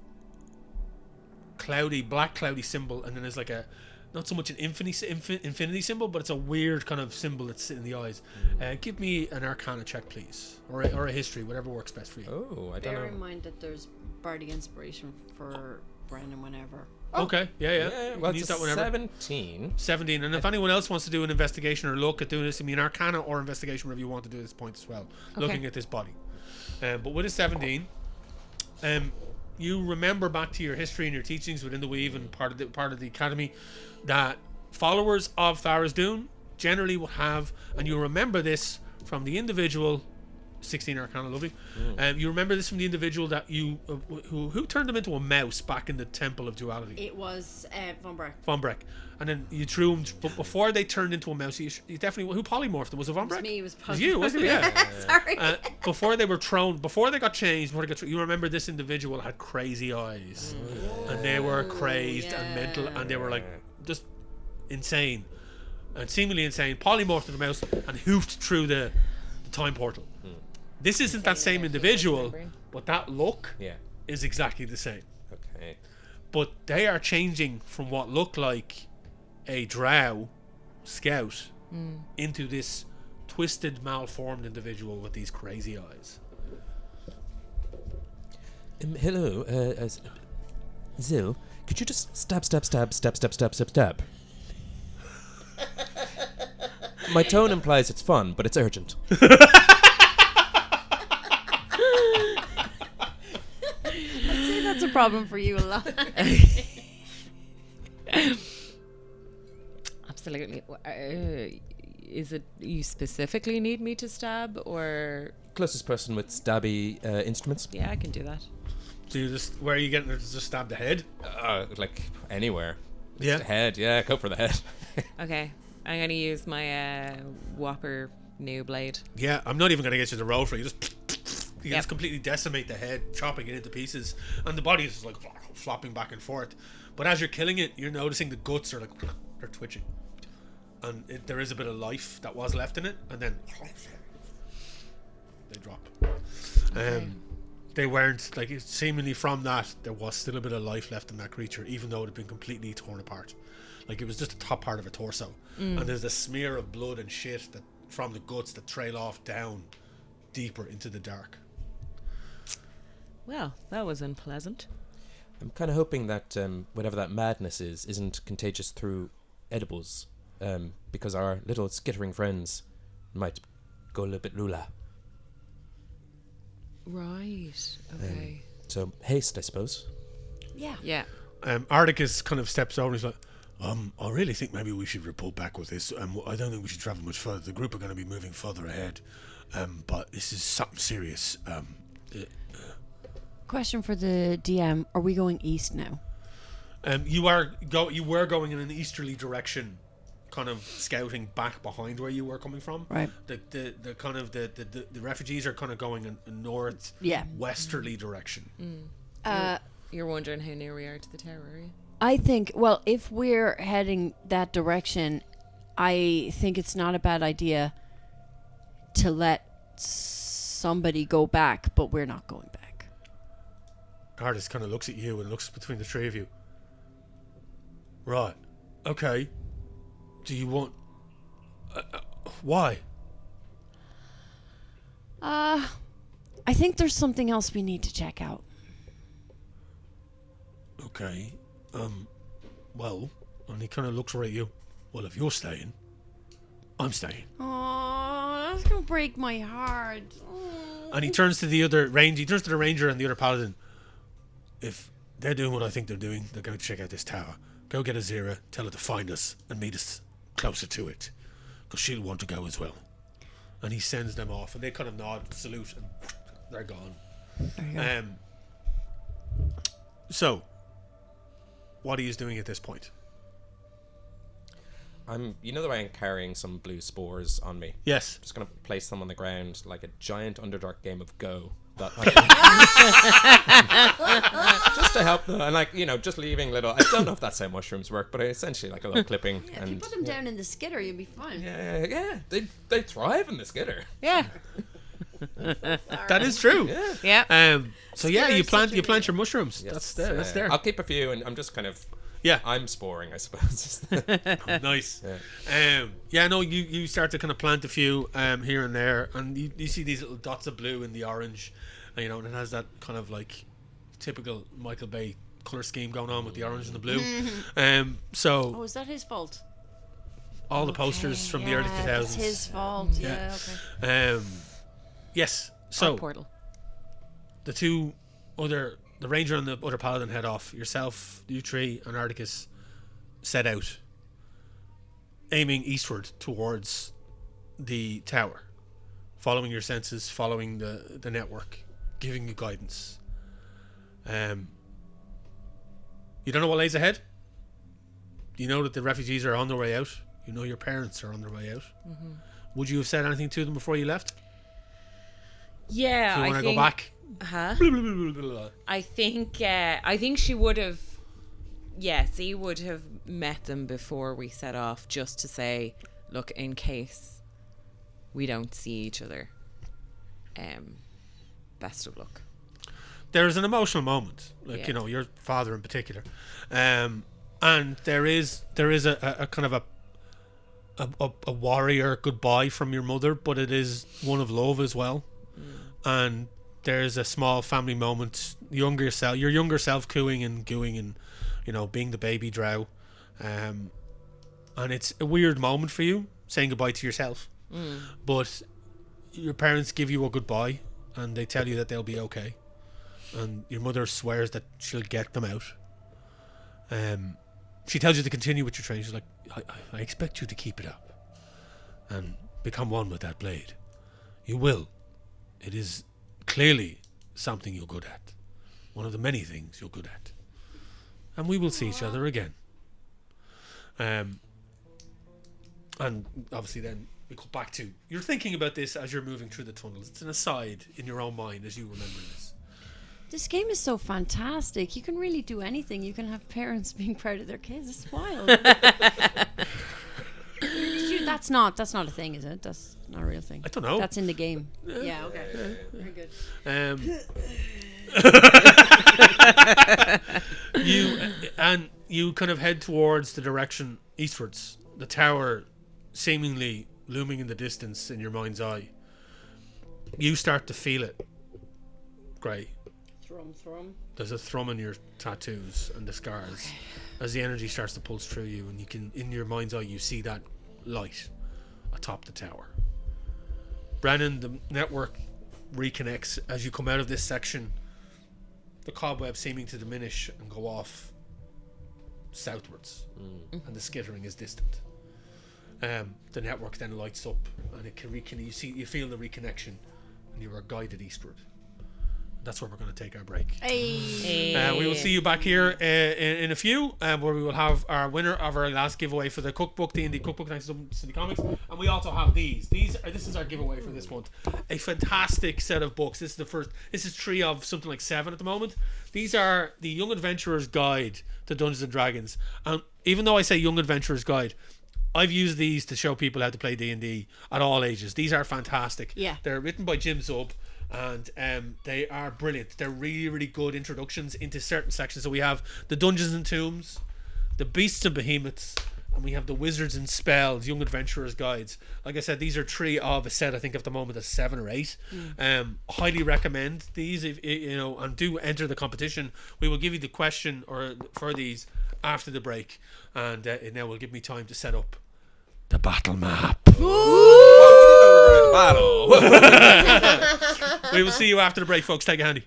black cloudy symbol, and then there's like a, not so much an infinity symbol, but it's a weird kind of symbol that's in the eyes. Give me an Arcana check, please, or a history, whatever works best for you. Oh, I don't Bear know. in mind that there's bardic inspiration for Brennan whenever. Okay, yeah. You Well, can it's use that whenever. 17. 17, and if anyone else wants to do an investigation or look at doing this, I mean Arcana or investigation, whatever you want to do at this point as well, looking at this body. But with a 17, you remember back to your history and your teachings within the Weave and part of the academy that followers of Tharizdun generally will have, and you remember this from the individual. 16 Arcana, lovely. You remember this from the individual that you who turned them into a mouse back in the Temple of Duality. It was Von Breck. Von Breck. And then you threw them, but before they turned into a mouse, you definitely, who polymorphed them? Was it Von Breck? It was me. It was It was you, wasn't it? Yeah. Sorry. Before they were thrown, before they got changed, you remember this individual had crazy eyes, and they were crazed and mental, and they were like just insane, and seemingly insane. Polymorphed into a mouse and hoofed through the time portal. This isn't that same individual, but that look is exactly the same. Okay. But they are changing from what looked like a drow scout into this twisted, malformed individual with these crazy eyes. Hello, Zil, could you just stab? My tone implies it's fun, but it's urgent. That's a problem for you a lot. Absolutely. Is it you specifically need me to stab, or? Closest person with stabby instruments? Yeah, I can do that. So you just, where are you getting it? Just stab the head? Like anywhere. Yeah. Just the head, yeah, go for the head. Okay, I'm gonna use my Whopper new blade. Yeah, I'm not even going to get you to roll for it. You just completely decimate the head, chopping it into pieces, and the body is just like flopping back and forth. But as you're killing it, you're noticing the guts are like, they're twitching, and there is a bit of life that was left in it, and then they drop. They weren't, like, seemingly from that there was still a bit of life left in that creature, even though it had been completely torn apart. Like, it was just the top part of a torso, and there's a smear of blood and shit that from the guts that trail off down deeper into the dark. Well, that was unpleasant. I'm kind of hoping that whatever that madness isn't contagious through edibles, because our little skittering friends might go a little bit lula. Right. Okay. So haste, I suppose. Yeah. Ardicus kind of steps over and he's like, I really think maybe we should report back with this. I don't think we should travel much further. The group are going to be moving further ahead. But this is something serious. Question for the DM: are we going east now? You were going in an easterly direction, kind of scouting back behind where you were coming from. Right. The kind of the refugees are kind of going in a north westerly direction. You're wondering how near we are to the tower, are you? I think, well, if we're heading that direction, I think it's not a bad idea to let somebody go back, but we're not going back. Artist kind of looks at you and looks between the three of you. Right. Okay. Do you want... why? I think there's something else we need to check out. Okay. Well, and he kind of looks right at you. Well, if you're staying, I'm staying. Oh, that's gonna break my heart. And he turns to the other ranger. He turns to the ranger and the other paladin. If they're doing what I think they're doing, they're going to check out this tower. Go get Azira, tell her to find us and meet us closer to it, because she'll want to go as well. And he sends them off, and they kind of nod, salute, and they're gone. There you go. So, what are you doing at this point? You know the way I'm carrying some blue spores on me? Yes. Just gonna place them on the ground like a giant Underdark game of Go, that. Just to help them, and like, you know, just leaving little. I don't know if that's how mushrooms work, but essentially like a little clipping. Yeah, if and you put them down in the skidder, you'll be fine. yeah, they thrive in the skidder. Yeah. That is true. Yeah. So yeah, you Skidder's plant such a your mushrooms. Yes, That's there. I'll keep a few, and I'm just kind of. Yeah. I'm sporing, I suppose. Nice. Yeah. No, you start to kind of plant a few here and there, and you see these little dots of blue in the orange, and, you know, and it has that kind of like typical Michael Bay color scheme going on with the orange and the blue. So Oh, is that his fault? all the posters from the early 2000s. It's his fault. Yeah. Okay. Yes. So Portal. the ranger and the other paladin head off. Yourself, you three, and Articus set out, aiming eastward towards the tower, following your senses, following the network, giving you guidance. You don't know what lays ahead. You know that the refugees are on their way out. You know your parents are on their way out. Mm-hmm. Would you have said anything to them before you left? Yeah, Do you I want to think. go back? Huh? Blah, blah, blah, blah, blah. I think she would have. Yes, he would have met them before we set off, just to say, look, in case we don't see each other. Best of luck. There's an emotional moment, like, Yeah. you know, your father in particular, and there is a kind of a warrior goodbye from your mother, but it is one of love as well. And there's a small family moment, your younger self cooing and gooing and, you know, being the baby drow, and it's a weird moment for you, saying goodbye to yourself, but your parents give you a goodbye and they tell you that they'll be okay, and your mother swears that she'll get them out. She tells you to continue with your training. She's like, I expect you to keep it up and become one with that blade. You will. It is clearly something you're good at. One of the many things you're good at. And we will see each other again. And obviously then we go back to, you're thinking about this as you're moving through the tunnels. It's an aside in your own mind as you remember this. This game is so fantastic. You can really do anything. You can have parents being proud of their kids. It's wild. That's not a thing, is it? That's not a real thing. I don't know. That's in the game. Yeah. Okay. Very good. You kind of head towards the direction eastwards. The tower seemingly looming in the distance in your mind's eye. You start to feel it, Gray. Thrum. There's a thrum in your tattoos and the scars as the energy starts to pulse through you, and you can, in your mind's eye, you see that light atop the tower. Brennan, the network reconnects as you come out of this section, the cobweb seeming to diminish and go off southwards, and the skittering is distant. The network then lights up, and it can you feel the reconnection, and you are guided eastward. That's where we're going to take our break. Hey. We will see you back here in a few, where we will have our winner of our last giveaway for the cookbook, D&D cookbook, thanks to City Comics, and we also have these. This is our giveaway for this month. A fantastic set of books. This is 3 of something like 7 at the moment. These are the Young Adventurer's Guide to Dungeons and Dragons. And even though I say Young Adventurer's Guide, I've used these to show people how to play D&D at all ages. These are fantastic. Yeah. They're written by Jim Zub, and they are brilliant. They're really, really good introductions into certain sections. So we have the Dungeons and Tombs, the Beasts and Behemoths, and we have the Wizards and Spells, Young Adventurers Guides. Like I said, these are 3 of a set, I think, at the moment of 7 or 8. Highly recommend these, if you know, and do enter the competition. We will give you the question for these after the break, and it now will give me time to set up the battle map. Battle. We will see you after the break, folks. Take it handy.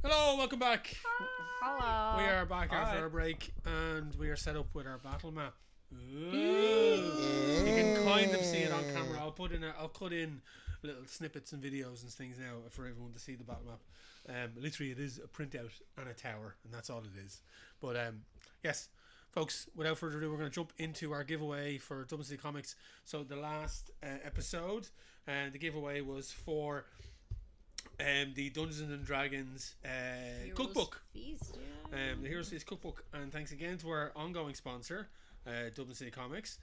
Hello, welcome back. Hello. We are back after our break, and we are set up with our battle map. Ooh. You can kind of see it on camera. I'll cut in little snippets and videos and things now for everyone to see the battle map. Literally, it is a printout and a tower, and that's all it is. But yes, folks, without further ado, we're going to jump into our giveaway for Dublin City Comics. So the last episode, the giveaway was for the Dungeons and Dragons cookbook. Feast, yeah. The Heroes Feast cookbook. And thanks again to our ongoing sponsor, Dublin City Comics,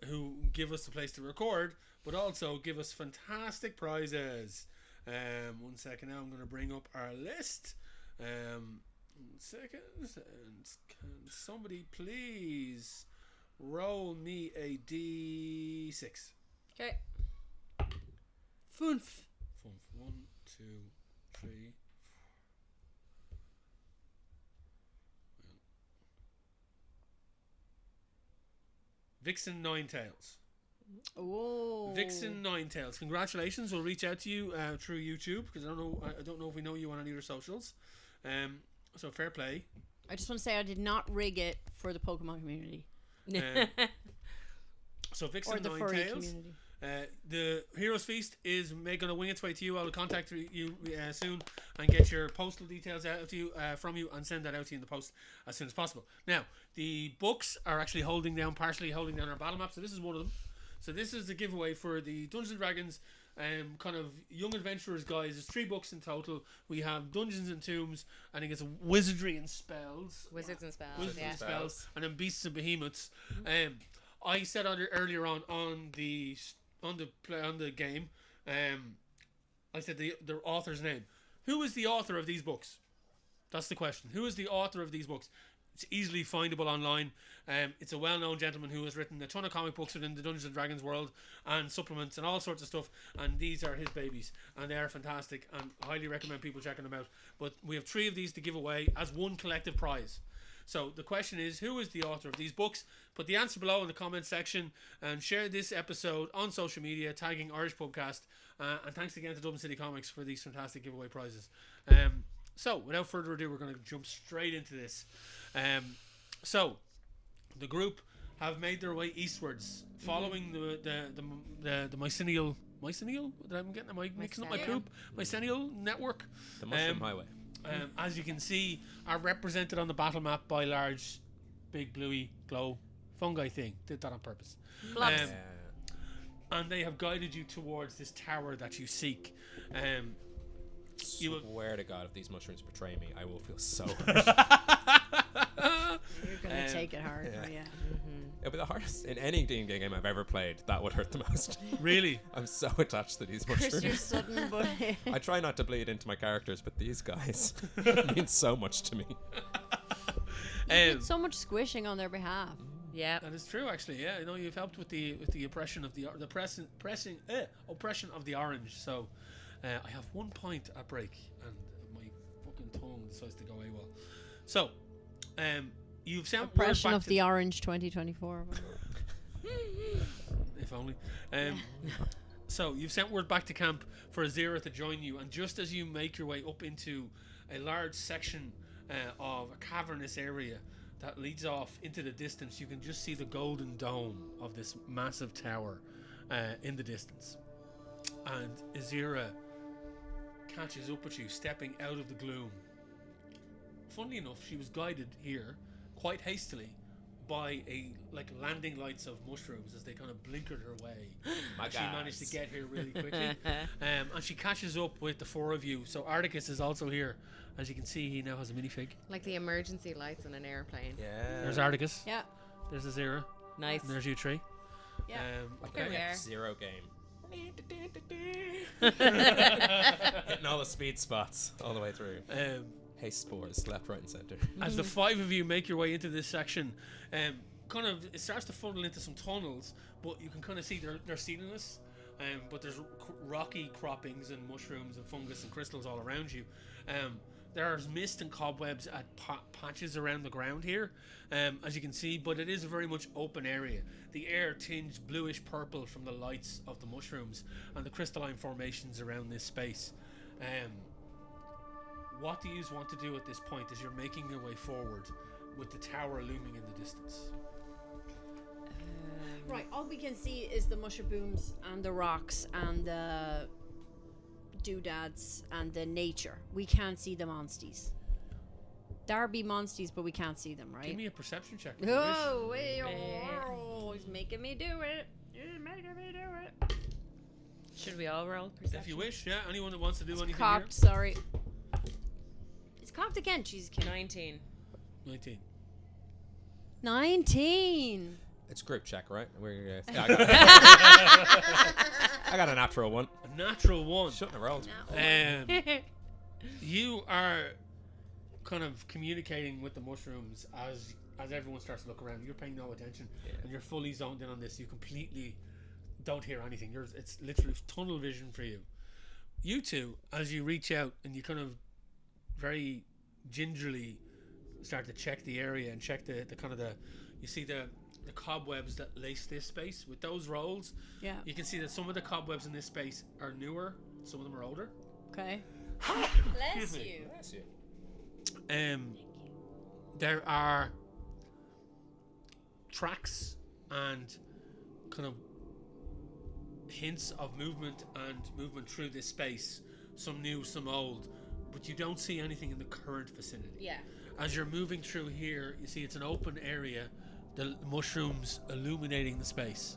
who give us the place to record, but also give us fantastic prizes. 1 second now, I'm going to bring up our list. 1 second. And can somebody please roll me a D6? Okay. Funf. 1, 2, 3. Vixen Ninetails. Oh. Vixen Ninetails. Congratulations. We'll reach out to you through YouTube because I don't know if we know you on any of your socials. So fair play. I just want to say I did not rig it for the Pokemon community. So Vixen Or the furry Ninetails. community. The Heroes Feast is going to wing its way to you. I'll contact you soon and get your postal details out to you from you and send that out to you in the post as soon as possible. Now, the books are actually partially holding down our battle map, so this is one of them. So this is the giveaway for the Dungeons and Dragons kind of young adventurers guys. There's 3 books in total. We have Dungeons and Tombs. I think it's Wizardry and Spells. Wizards and spells. Wizards yeah. and Spells, and then Beasts and Behemoths. I said earlier on the game, I said the author's name. Who is the author of these books? That's the question. Who is the author of these books? It's easily findable online. It's a well-known gentleman who has written a ton of comic books within the Dungeons and Dragons world and supplements and all sorts of stuff, and these are his babies and they are fantastic and I highly recommend people checking them out. But we have 3 of these to give away as one collective prize. So the question is, who is the author of these books? Put the answer below in the comment section and share this episode on social media, tagging Irish Pubcast. And thanks again to Dublin City Comics for these fantastic giveaway prizes. So without further ado, we're going to jump straight into this. So the group have made their way eastwards, following the mycenial. Am I mixing up my poop? Mycenial network. The Mushroom Highway. As you can see, are represented on the battle map by large, big bluey glow fungi thing. Did that on purpose. Blobs. And they have guided you towards this tower that you seek. Swear to God, if these mushrooms betray me, I will feel so hurt. You're going to take it hard. yeah. Oh, yeah. It'll be the hardest in any D&D game I've ever played. That would hurt the most. Really? I'm so attached to these Chris, you're mushrooms. sudden, but I try not to bleed into my characters, but these guys mean so much to me. did so much squishing on their behalf. Yeah. That is true, actually. Yeah, I know you've helped with the oppression of the oppression of the orange. So I have 1 point at break, and my fucking tongue decides to go AWOL. So, you've sent Oppression word back of the Orange 2024. if only. So you've sent word back to camp for Azira to join you, and just as you make your way up into a large section of a cavernous area that leads off into the distance, you can just see the golden dome of this massive tower in the distance. And Azira catches up with you, stepping out of the gloom. Funnily enough, she was guided here quite hastily by landing lights of mushrooms as they kind of blinkered her way. She managed to get here really quickly. And she catches up with the 4 of you. So Articus is also here. As you can see, he now has a minifig. Like the emergency lights on an airplane. Yeah. There's Articus. Yeah. There's Azira. Nice. And there's you 3. Yeah. Okay. Rare. Zero game. Hitting all the speed spots all the way through. Haste spores left, right, and center. As the 5 of you make your way into this section, it starts to funnel into some tunnels, but you can kind of see they're ceilringless. But there's rocky croppings and mushrooms and fungus and crystals all around you. There's mist and cobwebs at patches around the ground here, as you can see, but it is a very much open area. The air tinged bluish purple from the lights of the mushrooms and the crystalline formations around this space. What do you want to do at this point as you're making your way forward with the tower looming in the distance? Right, all we can see is the mushrooms and the rocks and the doodads and the nature. We can't see the monsties. There be monsties, but we can't see them, right? Give me a perception check. If you Oh, wish. he's making me do it. Should we all roll perception? If you wish, yeah. Anyone that wants to do anything Cocked, sorry. It's cocked again, Jesus. 19. here? 19. 19. It's group check, right? We're, I got a natural one. A natural 1. Shouldn't have rolled. You are kind of communicating with the mushrooms as everyone starts to look around. You're paying no attention, and you're fully zoned in on this. You completely don't hear anything. It's literally tunnel vision for you. You two, as you reach out and you kind of very gingerly start to check the area and check the kind of you see the cobwebs that lace this space with those rolls. Yeah. You can see that some of the cobwebs in this space are newer, some of them are older. Okay. Bless you. Bless you. There are tracks and kind of hints of movement through this space, some new, some old, but you don't see anything in the current vicinity. Yeah. As you're moving through here, you see it's an open area, the mushrooms illuminating the space,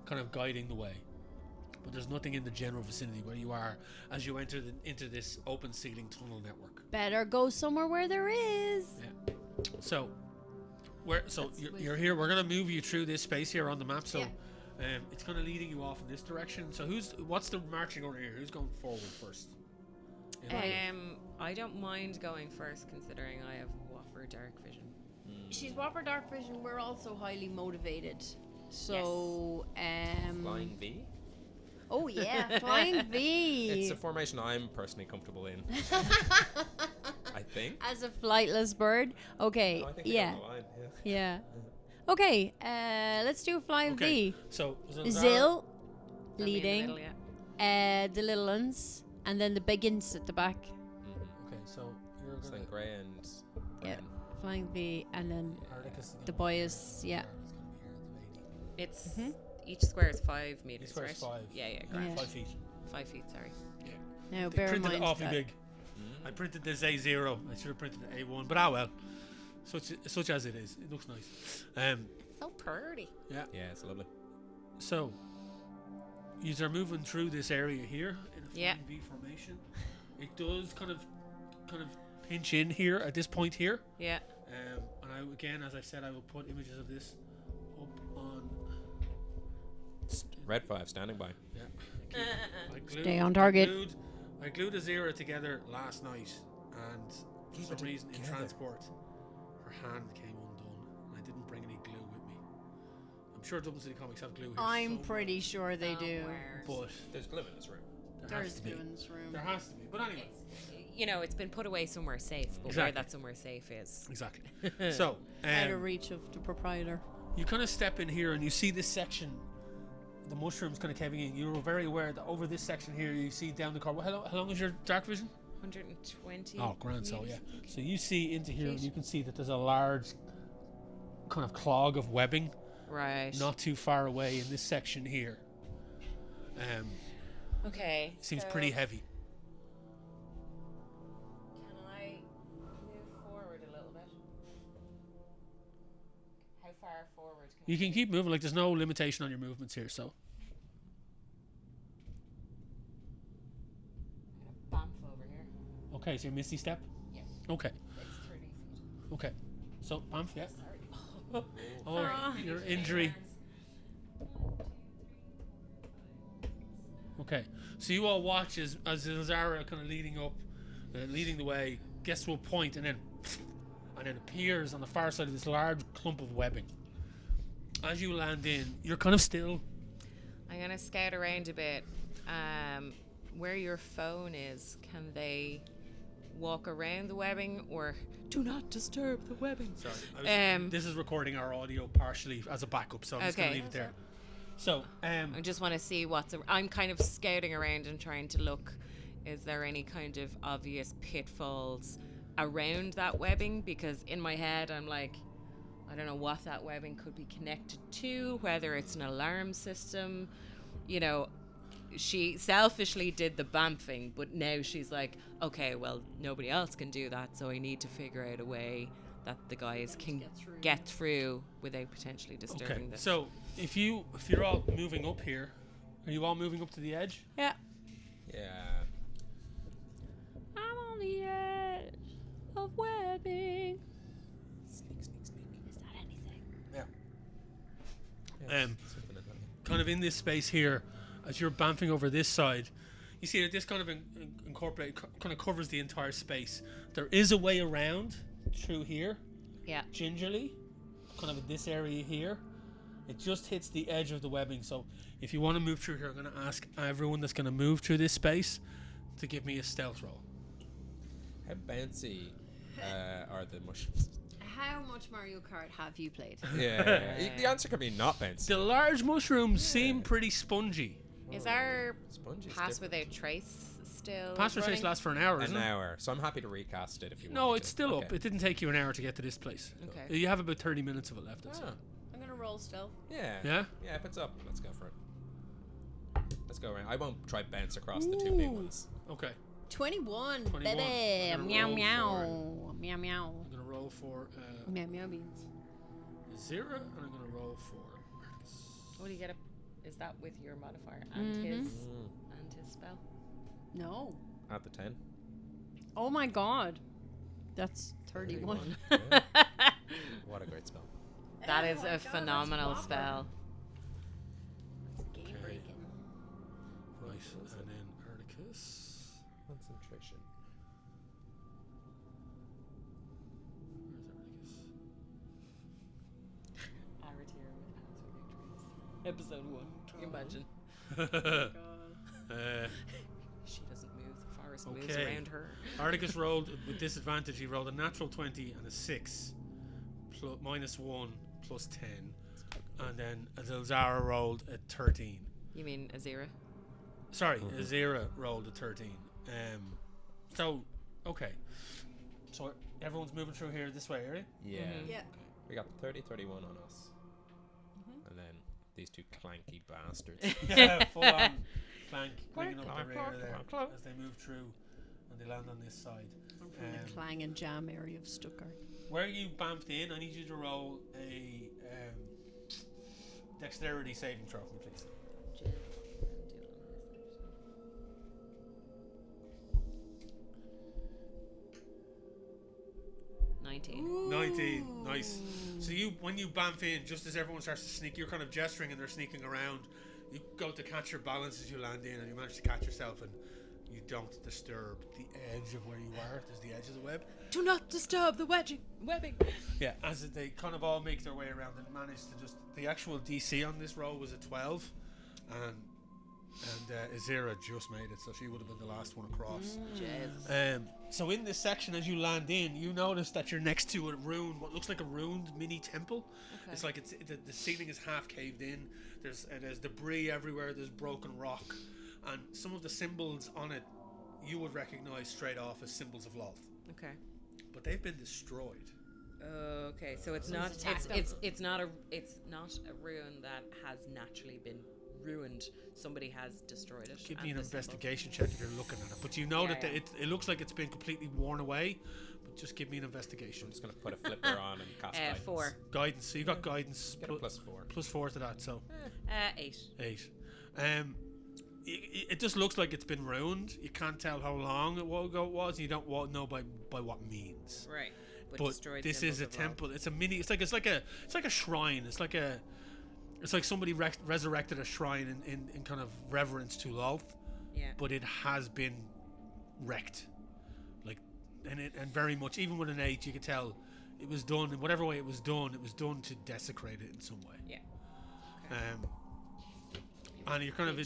kind of guiding the way. But there's nothing in the general vicinity where you are as you enter into this open ceiling tunnel network. Better go somewhere where there is. Yeah. So you're here. We're gonna move you through this space here on the map. So it's kind of leading you off in this direction. So what's the marching order here? Who's going forward first? I don't mind going first, considering I have Whopper Dark Vision. She's Whopper Dark Vision. We're also highly motivated. So, Flying V? Oh yeah, Flying V. It's a formation I'm personally comfortable in. I think. As a flightless bird. Okay. I think we got the line, Yeah. Okay. Let's do Flying V. So Zill I'll be in the leading. middle, yeah. The little ones, and then the big ones at the back. Okay, so you're It's gonna. like Gray and Yeah. Brennan. Flying V, and then Ardicus is the gonna boys. be Yeah. here, it's gonna be here at the lady. It's each square is 5 meters, square right? is 5. Yeah, grand. Yeah. 5 feet. 5 feet, sorry. Yeah. Now They bear in printed it mind awfully that big. I printed this A0. I should have printed the A1, but well. Such as it is. It looks nice. So pretty. Yeah. Yeah, it's lovely. So, you are moving through this area here in a Yeah. flying V formation. It does kind of pinch in here at this point here. Yeah. And again, as I said, I will put images of this up on. Red 5 standing by. Yeah. Stay on target. I glued a 0 together last night, and for some reason in transport, her hand came undone, and I didn't bring any glue with me. I'm sure Dublin City Comics have glue here. I'm somewhere, pretty sure they do. but There's glue in this room. there has There's to be. glue in this room. There has to be. But anyway, You know, it's been put away somewhere safe, but where Exactly. that somewhere safe is. exactly. So, Out of reach of the proprietor. you kind of step in here, and you see this section. The mushrooms kind of caving in. You're very aware that over this section here, you see down the corridor. How long is your dark vision? 120. Oh, grand. So yeah. So you see into here, and you can see that there's a large kind of clog of webbing, Right. not too far away in this section here. Okay. Seems so pretty heavy. Can I move forward a little bit? How far forward can You can keep moving. Like there's no limitation on your movements here. So I bump over here? okay. So your misty step. Yeah. Okay. It's 30 feet. Okay. So bamf. Yeah. Sorry. Oh, your injury. Okay, so you all watch as Zara kind of leading the way, gets to a point, and then appears on the far side of this large clump of webbing. As you land in, you're kind of still. I'm gonna scout around a bit. Where your phone is, can they walk around the webbing, or do not disturb the webbing? Sorry, this is recording our audio partially as a backup, so I'm just gonna Okay. leave it there. So, I just want to see I'm kind of scouting around and trying to look. Is there any kind of obvious pitfalls around that webbing? Because in my head, I'm like, I don't know what that webbing could be connected to, whether it's an alarm system. You know, she selfishly did the bamfing, but now she's like, okay, well, nobody else can do that, so I need to figure out a way that the guys can get through without potentially disturbing Okay, this. so if you're all moving up here, are you all moving up to the edge? Yeah. Yeah. I'm on the edge of webbing. Sneak, sneak, sneak. Is that anything? Yeah. Yeah, Um, something like that. Kind of in this space here, as you're bamfing over this side, you see that this kind of kind of covers the entire space. There is a way around through here, Yeah. gingerly, kind of in this area here. It just hits the edge of the webbing. So if you want to move through here, I'm going to ask everyone that's going to move through this space to give me a stealth roll. How bouncy are the mushrooms? How much Mario Kart have you played? Yeah. The answer could be not bouncy. The large mushrooms seem pretty spongy. Is our Spongy. Pass Without Trace still Pass or running? Trace lasts for an hour, An isn't it? hour. So I'm happy to recast it if you want. No, me it's to. still up. Okay. It didn't take you an hour to get to this place. Okay. You have about 30 minutes of it left. That's Ah, it. I'm gonna roll stealth. yeah. Yeah? Yeah, if it's up, let's go for it. Let's go around. I won't try bounce across the two big ones. Okay. 21, 21. baby. I'm gonna Meow roll meow. Meow meow. I'm going to roll for Meow meow beans. 0, and I'm going to roll for... What do you get? Is that with your modifier and his spell? No. At the 10. Oh my god. That's 31. Yeah. What a great spell. That Oh is my a God, phenomenal that's spell. It's game breaking. Right, and then Erdicus. Concentration. Where's Erdicus? Episode 1. Can you imagine? She doesn't move. The forest moves Okay. around her. Erdicus rolled with disadvantage. He rolled a natural 20 and a 6. -1 plus 10. And then Zara rolled a 13. You mean a 0? Sorry, Azira rolled a 13. So, okay. So everyone's moving through here this way, right? Yeah. Yeah. We got 30, 31 on us. And then these two clanky bastards. Yeah, full on clank, clinging up the rear there as they move through and they land on this side. I'm from the clang and jam area of Stuttgart. Where you bamfed in, I need you to roll a dexterity saving throw, for me, please. 19. 19, nice. So when you bamf in, just as everyone starts to sneak, you're kind of gesturing and they're sneaking around. You go to catch your balance as you land in, and you manage to catch yourself, and you don't disturb the edge of where you are. There's the edge of the web. Do not disturb the webbing. Yeah, as they kind of all make their way around and manage to just... The actual DC on this roll was a 12, and Azira just made it, so she would have been the last one across. Jesus. So in this section, as you land in, you notice that you're next to a ruined, what looks like a ruined mini temple. Okay. It's like the ceiling is half caved in. There's debris everywhere. There's broken rock, and some of the symbols on it you would recognize straight off as symbols of Lolth, Okay. but they've been destroyed. Okay, so it's not it's not a ruin that has naturally been ruined. Somebody has destroyed it. Give and me an the symbol. investigation check if you're looking at it. But you know Yeah, that yeah. it looks like it's been completely worn away. But just give me an investigation. I'm just going to put a flipper on and cast guidance. 4. Guidance. So you got guidance. Get a +4. +4 to that. So 8. 8. It just looks like it's been ruined. You can't tell how long ago it was. And you don't know by what means. Right. But destroyed this is symbols a of love. temple. It's a mini. It's like a shrine. It's like somebody resurrected a shrine in kind of reverence to Lolth. Yeah. But it has been wrecked, and very much, even with an 8, you could tell it was done in whatever way it was done to desecrate it in some way. Yeah. And you're kind of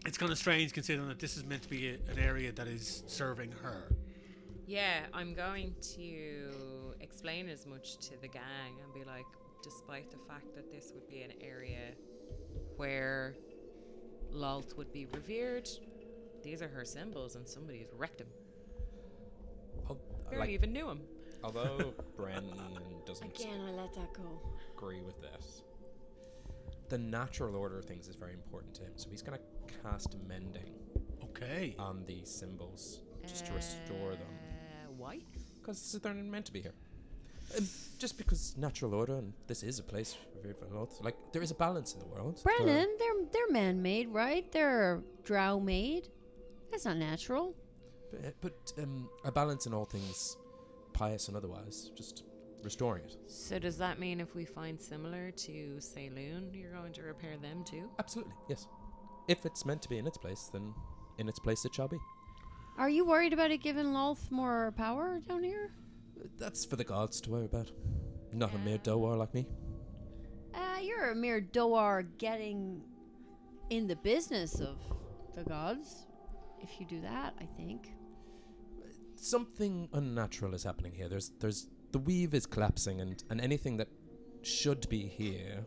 it's kind of strange considering that this is meant to be an area that is serving her. Yeah, I'm going to explain as much to the gang and be like, despite the fact that this would be an area where Lolth would be revered, these are her symbols and somebody's wrecked him. Oh, Barely even knew him. Although Brennan doesn't Again, I let that go. agree with that. The natural order of things is very important to him, so he's going to cast Mending Okay. on these symbols just to restore them. Why? Because they're meant to be here. Just because natural order, and this is a place for lots. Like, there is a balance in the world. Brennan, they're man-made, right? They're drow-made. That's not natural. But a balance in all things, pious and otherwise, just restoring it. So does that mean if we find similar to Saloon, you're going to repair them too? Absolutely, yes. If it's meant to be in its place, then in its place it shall be. Are you worried about it giving Lolth more power down here? That's for the gods to worry about. Not a mere doer like me. You're a mere doer getting in the business of the gods. If you do that, I think. Something unnatural is happening here. There's the weave is collapsing, and anything that should be here,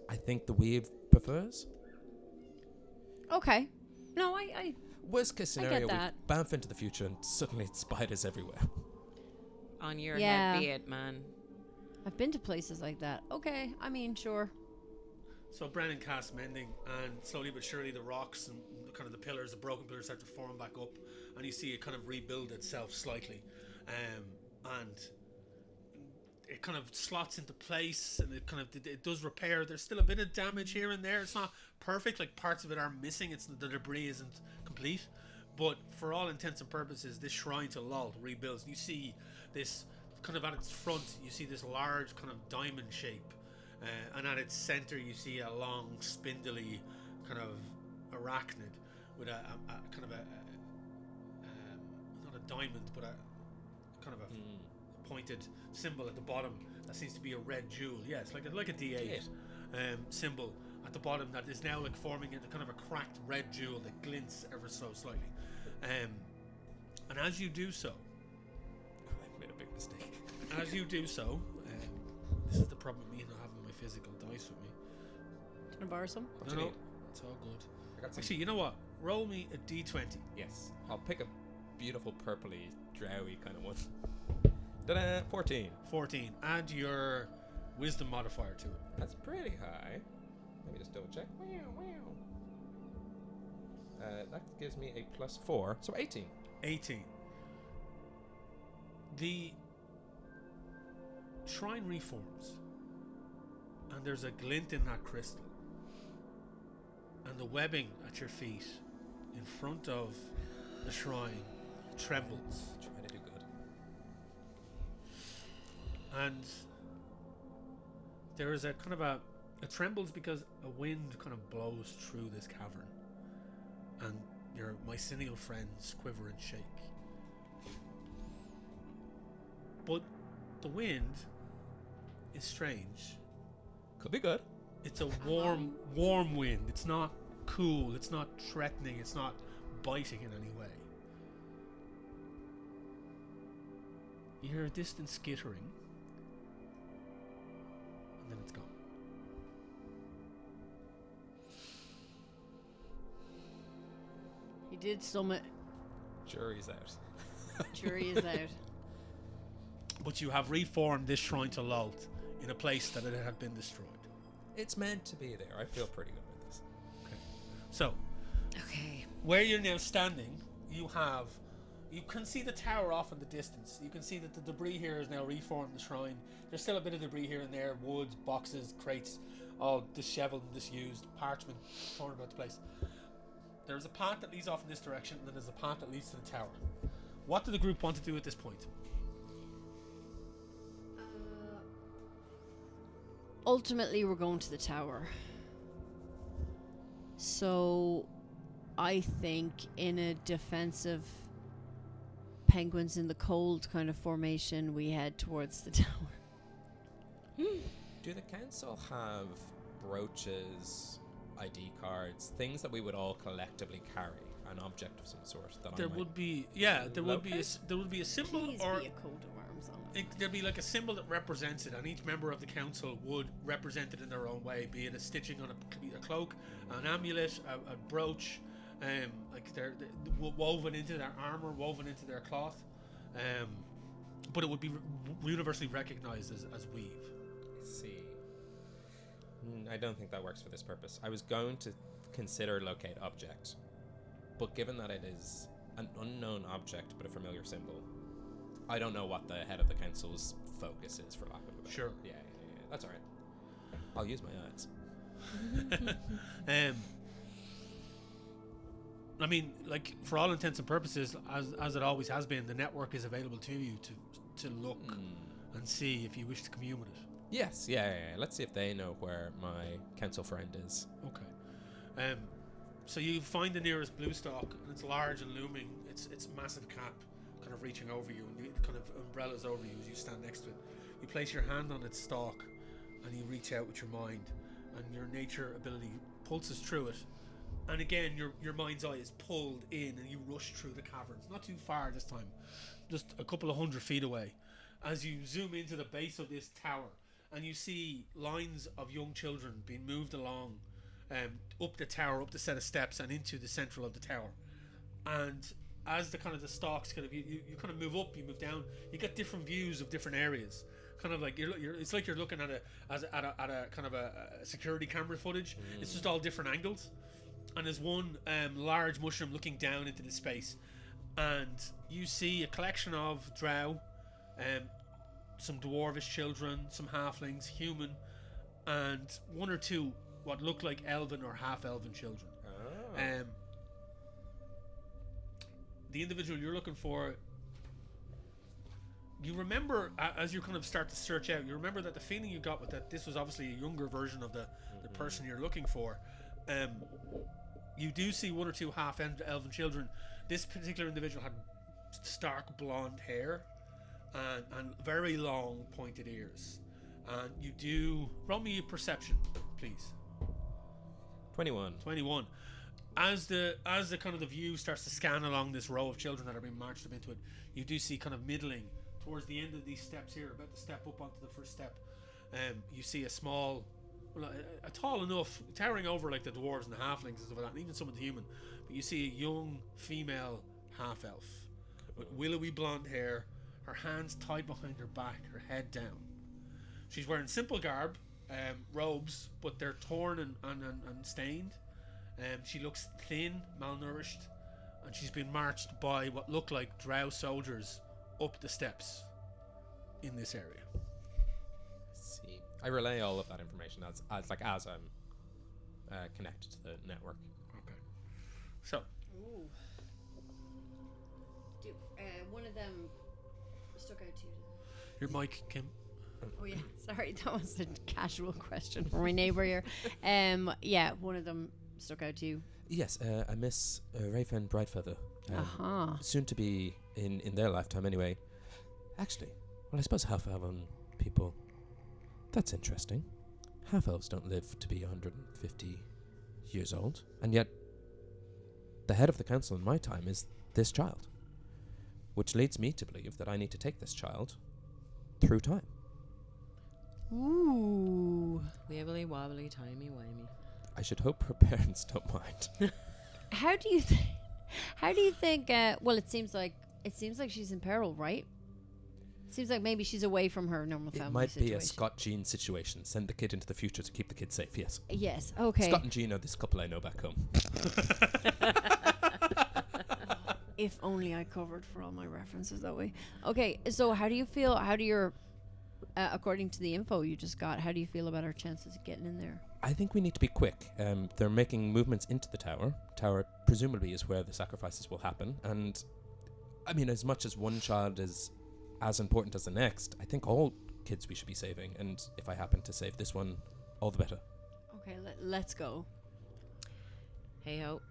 I think the weave prefers. Okay. No, I Worst case scenario, we that. bounce into the future and suddenly it's spiders everywhere. On your Yeah. head be it, man. I've been to places like that. Okay, I mean, sure. So Brennan casts Mending, and slowly but surely the rocks and kind of the pillars, the broken pillars, start to form back up, and you see it kind of rebuild itself slightly, and it kind of slots into place, and it does repair. There's still a bit of damage here and there. It's not perfect; like parts of it are missing. The debris isn't complete, but for all intents and purposes, this shrine to Lolth rebuilds. You see this kind of at its front. You see this large kind of diamond shape. And at its center, you see a long, spindly kind of arachnid with a kind of not a diamond, but a kind of a pointed symbol at the bottom that seems to be a red jewel. Yeah, it's like a D8 symbol at the bottom that is now like forming into kind of a cracked red jewel that glints ever so slightly. And as you do so, I've made a big mistake. as you do so, this is the problem with me not having my physical dice with me. Can I borrow some? What No, do you no, need? it's all good. I got some. Actually, you know what? Roll me a d20. Yes, I'll pick a beautiful purpley, drowy kind of one. Ta-da! 14. 14. Add your wisdom modifier to it. That's pretty high. Let me just double check. That gives me a +4, so 18. 18. The shrine reforms, and there's a glint in that crystal, and the webbing at your feet in front of the shrine trembles, Trying to do good. and there is a kind of it trembles because a wind kind of blows through this cavern, and your mycenial friends quiver and shake. But the wind is strange. Could be good. It's a warm wind. It's not cool. It's not threatening. It's not biting in any way. You hear a distant skittering, and then it's gone. He did summit. Jury's out. Jury is out. But you have reformed this shrine to Lolth in a place that it had been destroyed. It's meant to be there. I feel pretty good with this. Okay. So, Okay. where you're now standing, you can see the tower off in the distance. You can see that the debris here is now reformed the shrine. There's still a bit of debris here and there, woods, boxes, crates, all disheveled and disused, parchment torn about the place. There's a path that leads off in this direction, and then there's a path that leads to the tower. What do the group want to do at this point? Ultimately, we're going to the tower. So, I think in a defensive penguins in the cold kind of formation, we head towards the tower. Do the council have brooches, ID cards, things that we would all collectively carry? An object of some sort that There I might would be, yeah, there would be a symbol, Please or be a coat of arms on it. there'd be like a symbol that represents it, and each member of the council would represent it in their own way, be it a stitching on a cloak, an amulet, a brooch, like they're woven into their armor, woven into their cloth. but it would be universally recognized as weave. See. I don't think that works for this purpose. I was going to consider locate object, but given that it is an unknown object but a familiar symbol, I don't know what the head of the council's focus is, for lack of a better. Sure. Yeah. That's all right. I'll use my eyes. I mean, like, for all intents and purposes, as it always has been, the network is available to you to look and see if you wish to commune with it. Yes, yeah. Let's see if they know where my council friend is. Okay. So you find the nearest blue stalk, and it's large and looming. It's massive cap, kind of reaching over you, and it kind of umbrellas over you as you stand next to it. You place your hand on its stalk, and you reach out with your mind, and your nature ability pulses through it. And again, your mind's eye is pulled in, and you rush through the caverns. Not too far this time, just a couple of 100 feet away. As you zoom into the base of this tower, and you see lines of young children being moved along, up the tower, up the set of steps, and into the central of the tower. And as the stalks you kind of move up, you move down, you get different views of different areas. Kind of like it's like you're looking at a kind of a security camera footage. It's just all different angles. And there's one large mushroom looking down into the space, and you see a collection of drow, some dwarvish children, some halflings, human, and one or two what look like elven or half-elven children. The individual you're looking for, you remember, as you kind of start to search out, you remember that the feeling you got with that this was obviously a younger version of the person you're looking for. You do see one or two half-elven children. This particular individual had stark blonde hair and very long pointed ears. And you do roll me a perception, please. 21. As the kind of the view starts to scan along this row of children that are being marched up into it, you do see kind of middling towards the end of these steps here, about to step up onto the first step. You see a small, a tall enough, towering over like the dwarves and the halflings and stuff like that, and even some of the human. But you see a young female half elf with willowy blonde hair, her hands tied behind her back, her head down. She's wearing simple garb, robes, but they're torn and stained. She looks thin, malnourished, and she's been marched by what look like drow soldiers up the steps in this area. See, I relay all of that information as I'm connected to the network. Okay. So. Ooh. One of them stuck out to you. Your mic, Kim. Oh yeah, sorry, that was a casual question for my neighbour here. One of them stuck out to you. Yes, a Miss Raven Brightfeather. Soon to be in their lifetime anyway. Actually, well, I suppose half-elven people. That's interesting. Half-elves don't live to be 150 years old, and yet the head of the council in my time is this child. Which leads me to believe that I need to take this child through time. Ooh. Wibbly wobbly, timey wimey. I should hope her parents don't mind. How do you think? Well, it seems like she's in peril, right? It seems like maybe she's away from her normal family. It might situation. be a Scott Jean situation. Send the kid into the future to keep the kid safe. Yes. Yes. Okay. Scott and Jean are this couple I know back home. If only I covered for all my references that way. Okay. So how do you feel? How do your according to the info you just got, how do you feel about our chances of getting in there? I think we need to be quick. They're making movements into the tower. Tower presumably is where the sacrifices will happen. And, I mean, as much as one child is as important as the next, I think all kids we should be saving. And if I happen to save this one, all the better. Okay, let's go. Hey ho.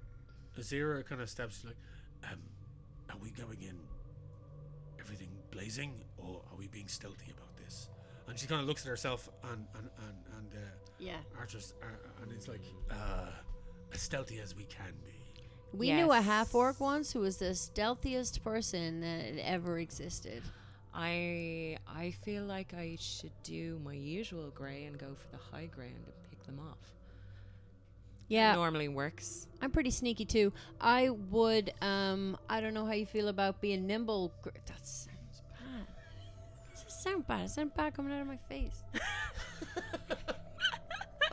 Azira kind of steps like, are we going in everything blazing, or are we being stealthy about this? And she kind of looks at herself and Archer's and it's like as stealthy as we can be. We knew a half orc once who was the stealthiest person that ever existed. I feel like I should do my usual grey and go for the high ground and pick them off. Yeah, it normally works. I'm pretty sneaky too. I would. I don't know how you feel about being nimble. That sounds bad. sound bad. It sounds bad coming out of my face.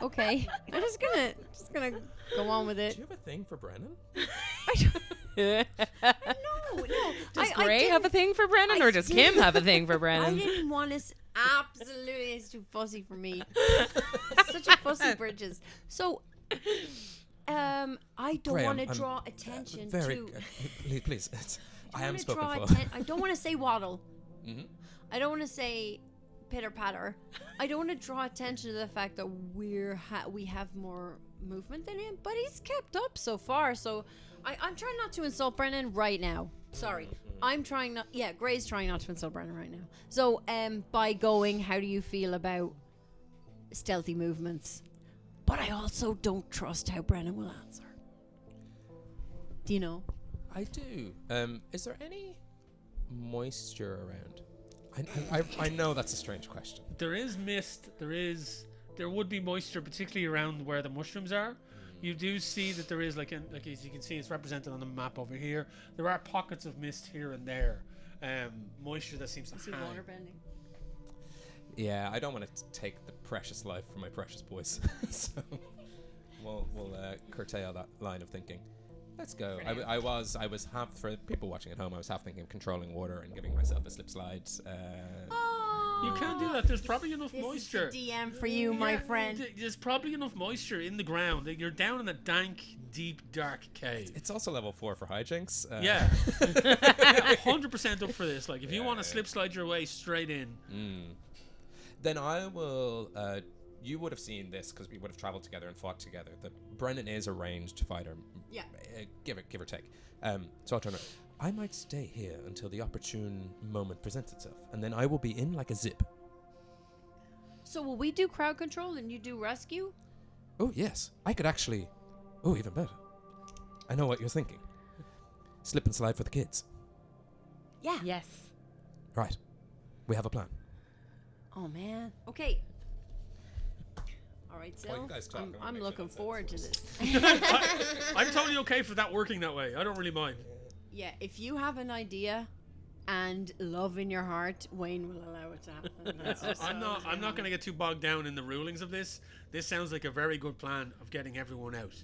Okay, I'm just gonna go on with Do it. you have a thing for Brennan? No. Does Gray have a thing for Brennan, or does Kim have a thing for I Brennan? didn't want to. Absolutely, it's too fussy for me. Such a fussy bridges. So, I don't Graham, want to I'm, draw attention very, to. please. I am wanna spoken draw for. I don't want to say waddle. Mhm. I don't want to say pitter patter. I don't want to draw attention to the fact that we have more movement than him, but he's kept up so far. So I'm trying not to insult Brennan right now. Sorry, I'm trying not. Yeah, Gray's trying not to insult Brennan right now. So by going, how do you feel about stealthy movements? But I also don't trust how Brennan will answer. Do you know? I do. Is there any moisture around? I know that's a strange question. There is mist. There would be moisture, particularly around where the mushrooms are. You do see that there is like as you can see, it's represented on the map over here. There are pockets of mist here and there. Moisture that seems to See hang. water bending. Yeah, I don't want to take the precious life from my precious boys, so we'll curtail that line of thinking. Let's go. I was half, for people watching at home, I was half thinking of controlling water and giving myself a slip slide. You can do that. There's probably enough This moisture. is the DM for you, my friend. There's probably enough moisture in the ground. You're down in a dank, deep, dark cave. It's also level 4 for hijinks. Yeah. 100% up for this. Like, if you want to slip slide your way straight in. Then I will. You would have seen this because we would have traveled together and fought together. That Brennan is a ranged fighter. Yeah. Give or take. So I'll turn around. I might stay here until the opportune moment presents itself, and then I will be in like a zip. So will we do crowd control and you do rescue? Oh yes, I could actually. Oh, even better. I know what you're thinking. Slip and slide for the kids. Yeah. Yes. Right. We have a plan. Oh man. Okay. All right, While Sil. you guys talk, I'm gonna I'm make looking sure that forward to sounds this. I'm totally okay for that working that way. I don't really mind. Yeah, if you have an idea and love in your heart, Wayne will allow it to happen. That's just I'm how it's not going to get too bogged down in the rulings of this. This sounds like a very good plan of getting everyone out.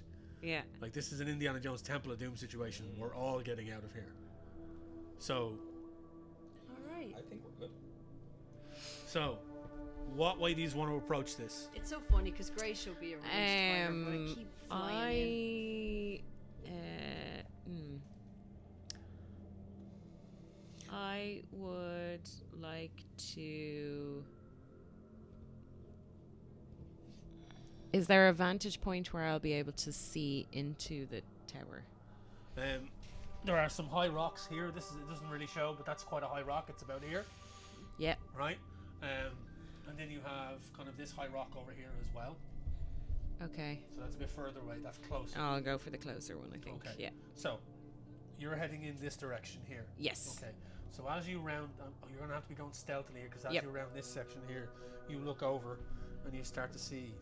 Yeah. Like, this is an Indiana Jones Temple of Doom situation. We're all getting out of here. So, All right. I think we're good. so what way do you want to approach this? It's so funny because Gray should be a ranged fighter, but I keep flying in. I would like to. Is there a vantage point where I'll be able to see into the tower? There are some high rocks here. It doesn't really show, but that's quite a high rock. It's about here, Yeah. right? And then you have kind of this high rock over here as well. Okay. So that's a bit further away. That's closer. I'll go for the closer one, I think. Okay. Yeah. So, you're heading in this direction here. Yes. Okay. So as you round, you're gonna have to be going stealthily here because as Yep. you round this section here, you look over and you start to see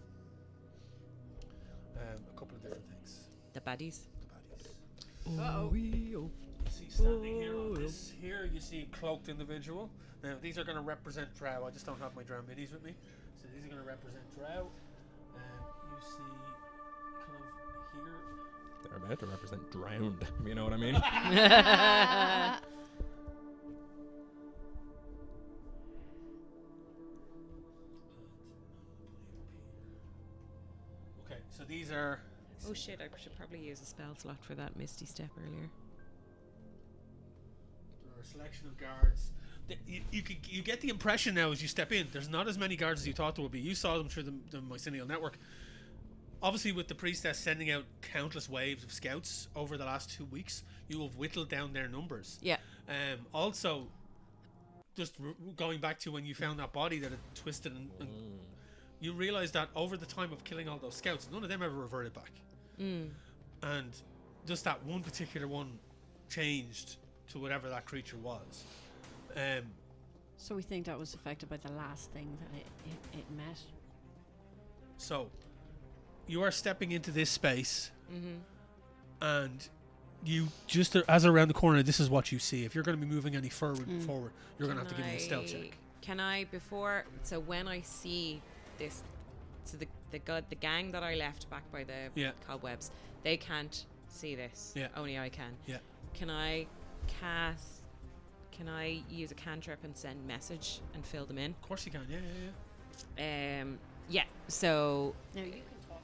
a couple of different things. The baddies. The baddies. You see standing here on this here, you see a cloaked individual. Now these are going to represent Drow. I just don't have my Drow minis with me, so these are going to represent Drow. You see kind of here. They're about to represent drowned. You know what I mean? Okay, so these are. Oh shit, I should probably use a spell slot for that Misty Step earlier. There are a selection of guards. You get the impression now as you step in, there's not as many guards as you thought there would be. You saw them through the mycelial network. Obviously, with the priestess sending out countless waves of scouts over the last 2 weeks, you have whittled down their numbers. Yeah. Also, just going back to when you found that body that had twisted and you realize that over the time of killing all those scouts, none of them ever reverted back. And just that one particular one changed to whatever that creature was. So we think that was affected by the last thing that it met. So, you are stepping into this space, and you just as around the corner, this is what you see. If you're going to be moving any forward, you're going to have to give me a stealth check. Can I so when I see this, so the gang that I left back by the cobwebs, they can't see this. Yeah. Only I can. Yeah. Can I use a cantrip and send message and fill them in? Of course you can. Yeah. Yeah. So No, you can talk.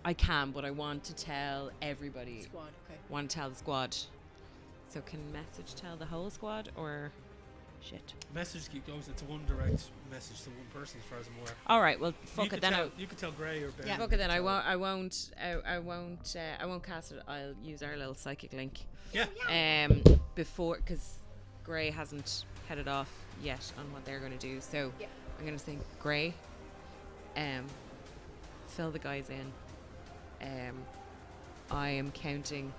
I can, but I want to tell everybody. Squad, okay. Want to tell the squad. So can message tell the whole squad or shit? Message goes. It's a one direct message to one person, as far as I'm aware. All right. Well, fuck it then. You could tell Gray or Ben. Yeah. Fuck it then. I won't cast it. I'll use our little psychic link. Yeah. Before, because Gray hasn't headed off yet on what they're going to do. So I'm going to say, Gray, fill the guys in. I am counting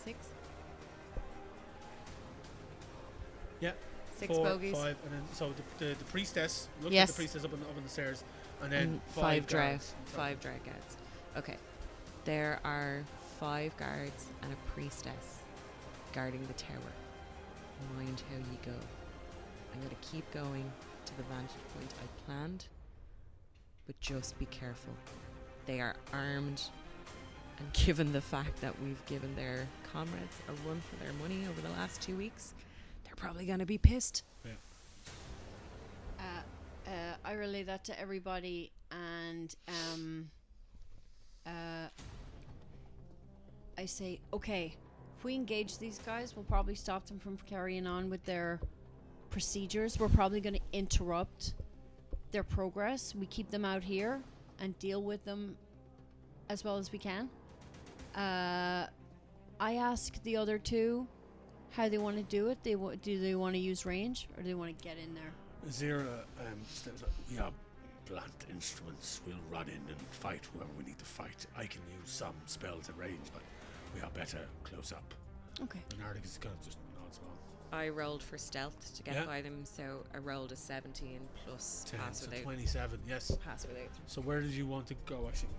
6. Yeah. 6 4, bogeys. 5, and then so the priestess. Look Yes. at the priestess up on the stairs, and then And 5 drow. guards. 5 drow guards. Okay. There are 5 guards and a priestess guarding the tower. Mind how you go. I'm going to keep going to the vantage point I planned, but just be careful. They are armed, and given the fact that we've given their comrades a run for their money over the last 2 weeks, they're probably going to be pissed. Yeah. I relay that to everybody, and I say, okay, if we engage these guys, we'll probably stop them from carrying on with their procedures. We're probably going to interrupt their progress. We keep them out here and deal with them as well as we can. I ask the other two how they want to do it. Do they want to use range, or do they want to get in there? Zira steps up. We are blunt instruments. We'll run in and fight whoever we need to fight. I can use some spells at range, but we are better close up. Okay. And Arctic is kind of just nods along. I rolled for stealth to get Yeah. by them, so I rolled a 17 plus 10, pass so without. 27. Yes. Pass without. So where did you want to go, actually?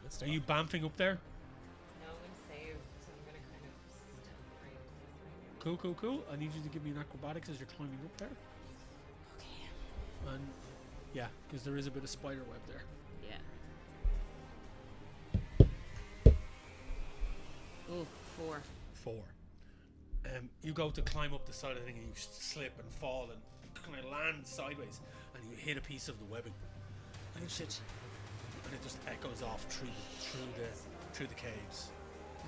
So, are you bamfing up there? No, I'm going to save, so I'm going to kind of stealth Cool. I need you to give me an acrobatics as you're climbing up there. Okay. And yeah, because there is a bit of spider web there. Yeah. Oh, 4. 4. You go to climb up the side of the thing and you slip and fall and kind of land sideways and you hit a piece of the webbing. And and it just echoes off through the caves.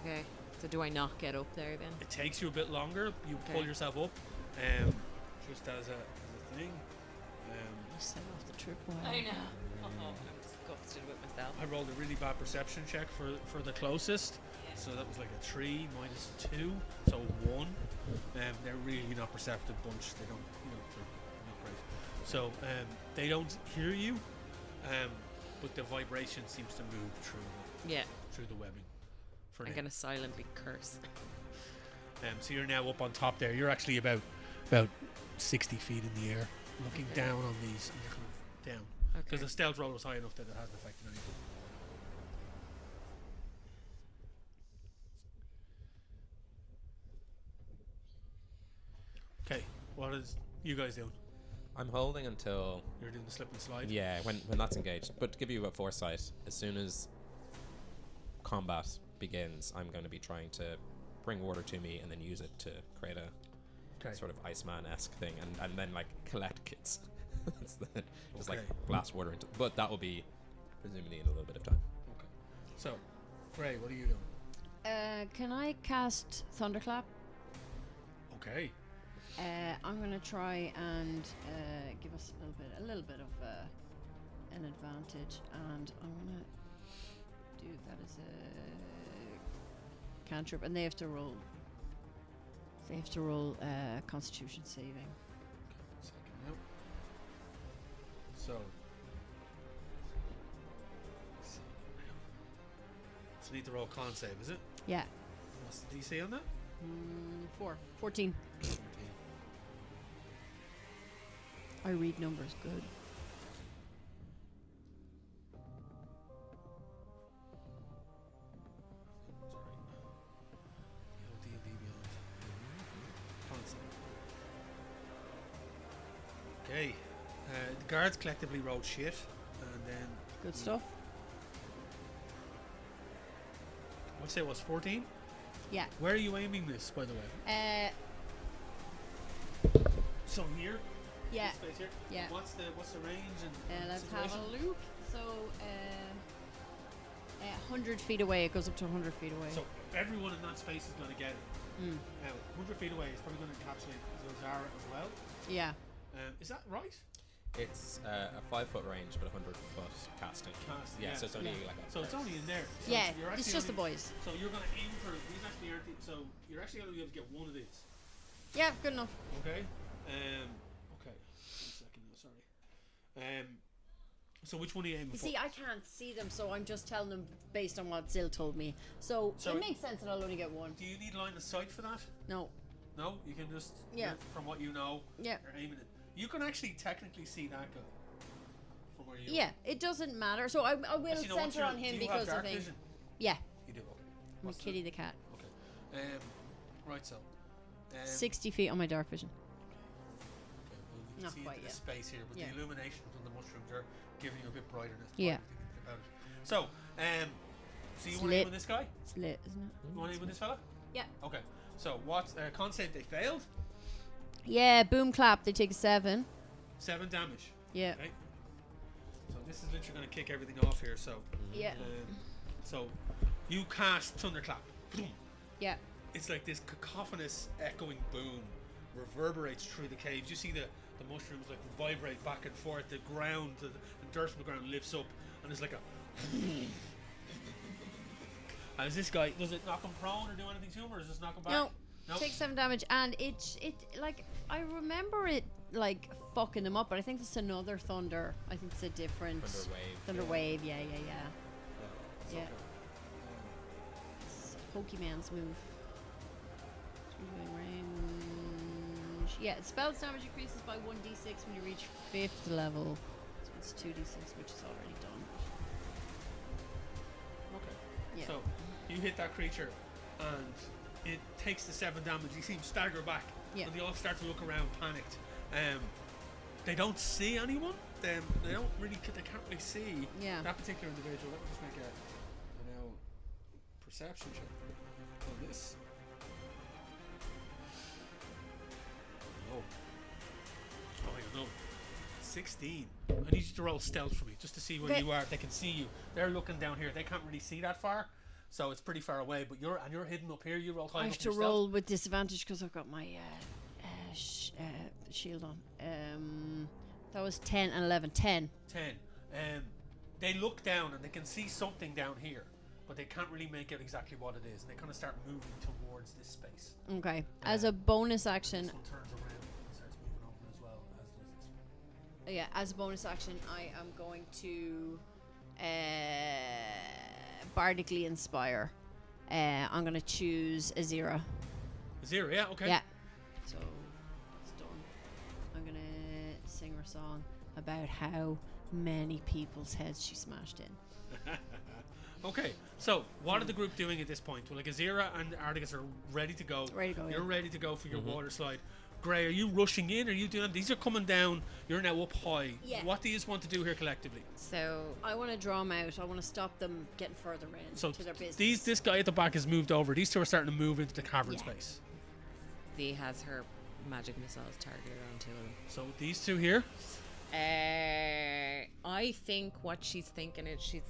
Okay. So do I not get up there then? It takes you a bit longer. You Okay. pull yourself up, just as a thing. You set off the tripwire. I know. I'm disgusted with myself. I rolled a really bad perception check for the closest, so that was like a 3 minus 2, so 1. They're really not perceptive bunch. They don't, they're not great. So they don't hear you, but the vibration seems to move through the webbing. I'm going to silently curse. So you're now up on top there. You're actually about 60 feet in the air, looking down on these. And you're kind of down. Because the stealth roll was high enough that it hasn't affected anything. Okay, what is you guys doing? I'm holding until You're doing the slip and slide? when that's engaged. But to give you a foresight, as soon as combat begins, I'm going to be trying to bring water to me and then use it to create a sort of Iceman-esque thing, and then like collect kits. That's just like blast water into. But that will be presumably in a little bit of time. Okay. So, Gray, what are you doing? Can I cast Thunderclap? Okay. I'm gonna try and give us a little bit of an advantage, and I'm gonna do that as a cantrip, and they have to roll. They have to roll Constitution saving. Second, nope. So need to roll con save, is it? Yeah. What's the DC on that? 14. 14. I read numbers good. D&D Beyond. Con save. Okay. The guards collectively rolled shit, and then Good stuff. I'd say it was 14. Yeah. Where are you aiming this, by the way? So here. Yeah. This space here. Yeah. What's the range and Let's have situation? a look. So, 100 feet away. It goes up to 100 feet away. So everyone in that space is going to get it. Mm. Now, 100 feet away is probably going to encapsulate Zilzara as well. Yeah. Is that right? It's a 5-foot range, but 100-foot casting. Casting, Yeah, yeah. so it's only Yeah. like a So it's only in there. So Yeah, you're it's actually just the only- boys. So you're going to aim for these actually aren't. So you're actually going to be able to get one of these. Yeah, good enough. Okay. Okay. 1 second. No, sorry. So which one are you aiming You for? see, I can't see them, so I'm just telling them based on what Zill told me. So So- it makes sense that I'll only get one. Do you need line of sight for that? No. No, you can just Yeah. from what you know. Yeah. You're aiming it. You can actually technically see that guy from where you. Yeah, it doesn't matter. So I will Actually, no, what's center your- on him do you because have I dark think. vision? Yeah, You do. Okay. I'm What's Kitty the cat. Okay. Right. So. 60 feet on my dark vision. Okay, well, you can Not see quite into the yet. space here, but Yeah. the illumination from the mushrooms are giving you a bit brighterness. Yeah. About it. So, so you It's want to aim lit. with this guy? It's lit, isn't it? You want to aim with this fella? Yeah. Okay. So what? Con save they failed. Yeah, boom clap. They take 7. 7 damage. Yeah. Okay. So this is literally going to kick everything off here. So. Yeah. So you cast thunderclap. Boom. Yeah. It's like this cacophonous echoing boom reverberates through the caves. You see the mushrooms like vibrate back and forth. The ground, the dirt from the ground lifts up, and it's like a. And is this guy? Does it knock him prone or do anything to him, or does it just knock him back? No. Nope. Take 7 damage, and it like I remember it like fucking them up, but I think it's another thunder. I think it's a different Thunder wave. Thunder Yeah. wave. Yeah. Yeah. Okay. It's Pokemon's move. Moving range. Yeah, spell's damage increases by 1d6 when you reach 5th level. So it's 2d6, which is already done. Okay. Yeah. So you hit that creature, and it takes the 7 damage. You see him stagger back, Yeah. and they all start to look around, panicked. They don't see anyone. They don't really. They can't really see Yeah. that particular individual. Let me just make a perception check on this. Oh. Oh, I don't know. 16. I need you to roll stealth for me, just to see where Okay. you are. They can see you. They're looking down here. They can't really see that far, so it's pretty far away. But you're hidden up here. You roll high I enough have for to your roll with disadvantage because I've got my shield on. That was 10 and 11. 10. stealth. 10. They look down and they can see something down here, but they can't really make out exactly what it is. And they kind of start moving towards this space. Okay. As a bonus action, This one turns around and starts moving over as well, as does this one. yeah, as a bonus action, I am going to bardically inspire. I'm going to choose Azira. 0, yeah, okay. Yeah. So it's done. I'm going to sing her song about how many people's heads she smashed in. Okay, so what are the group doing at this point? Well, like Azira and Articus are ready to go. Ready to go, You're yeah. ready to go for your water slide. Gray, are you rushing in? Are you doing? These are coming down. You're now up high. Yeah. What do you just want to do here collectively? So I want to draw them out. I want to stop them getting further in So to their business. this guy at the back has moved over. These two are starting to move into the cavern Yeah. space. V has her magic missiles targeted on 2 of them. So these two here. I think what she's thinking is she's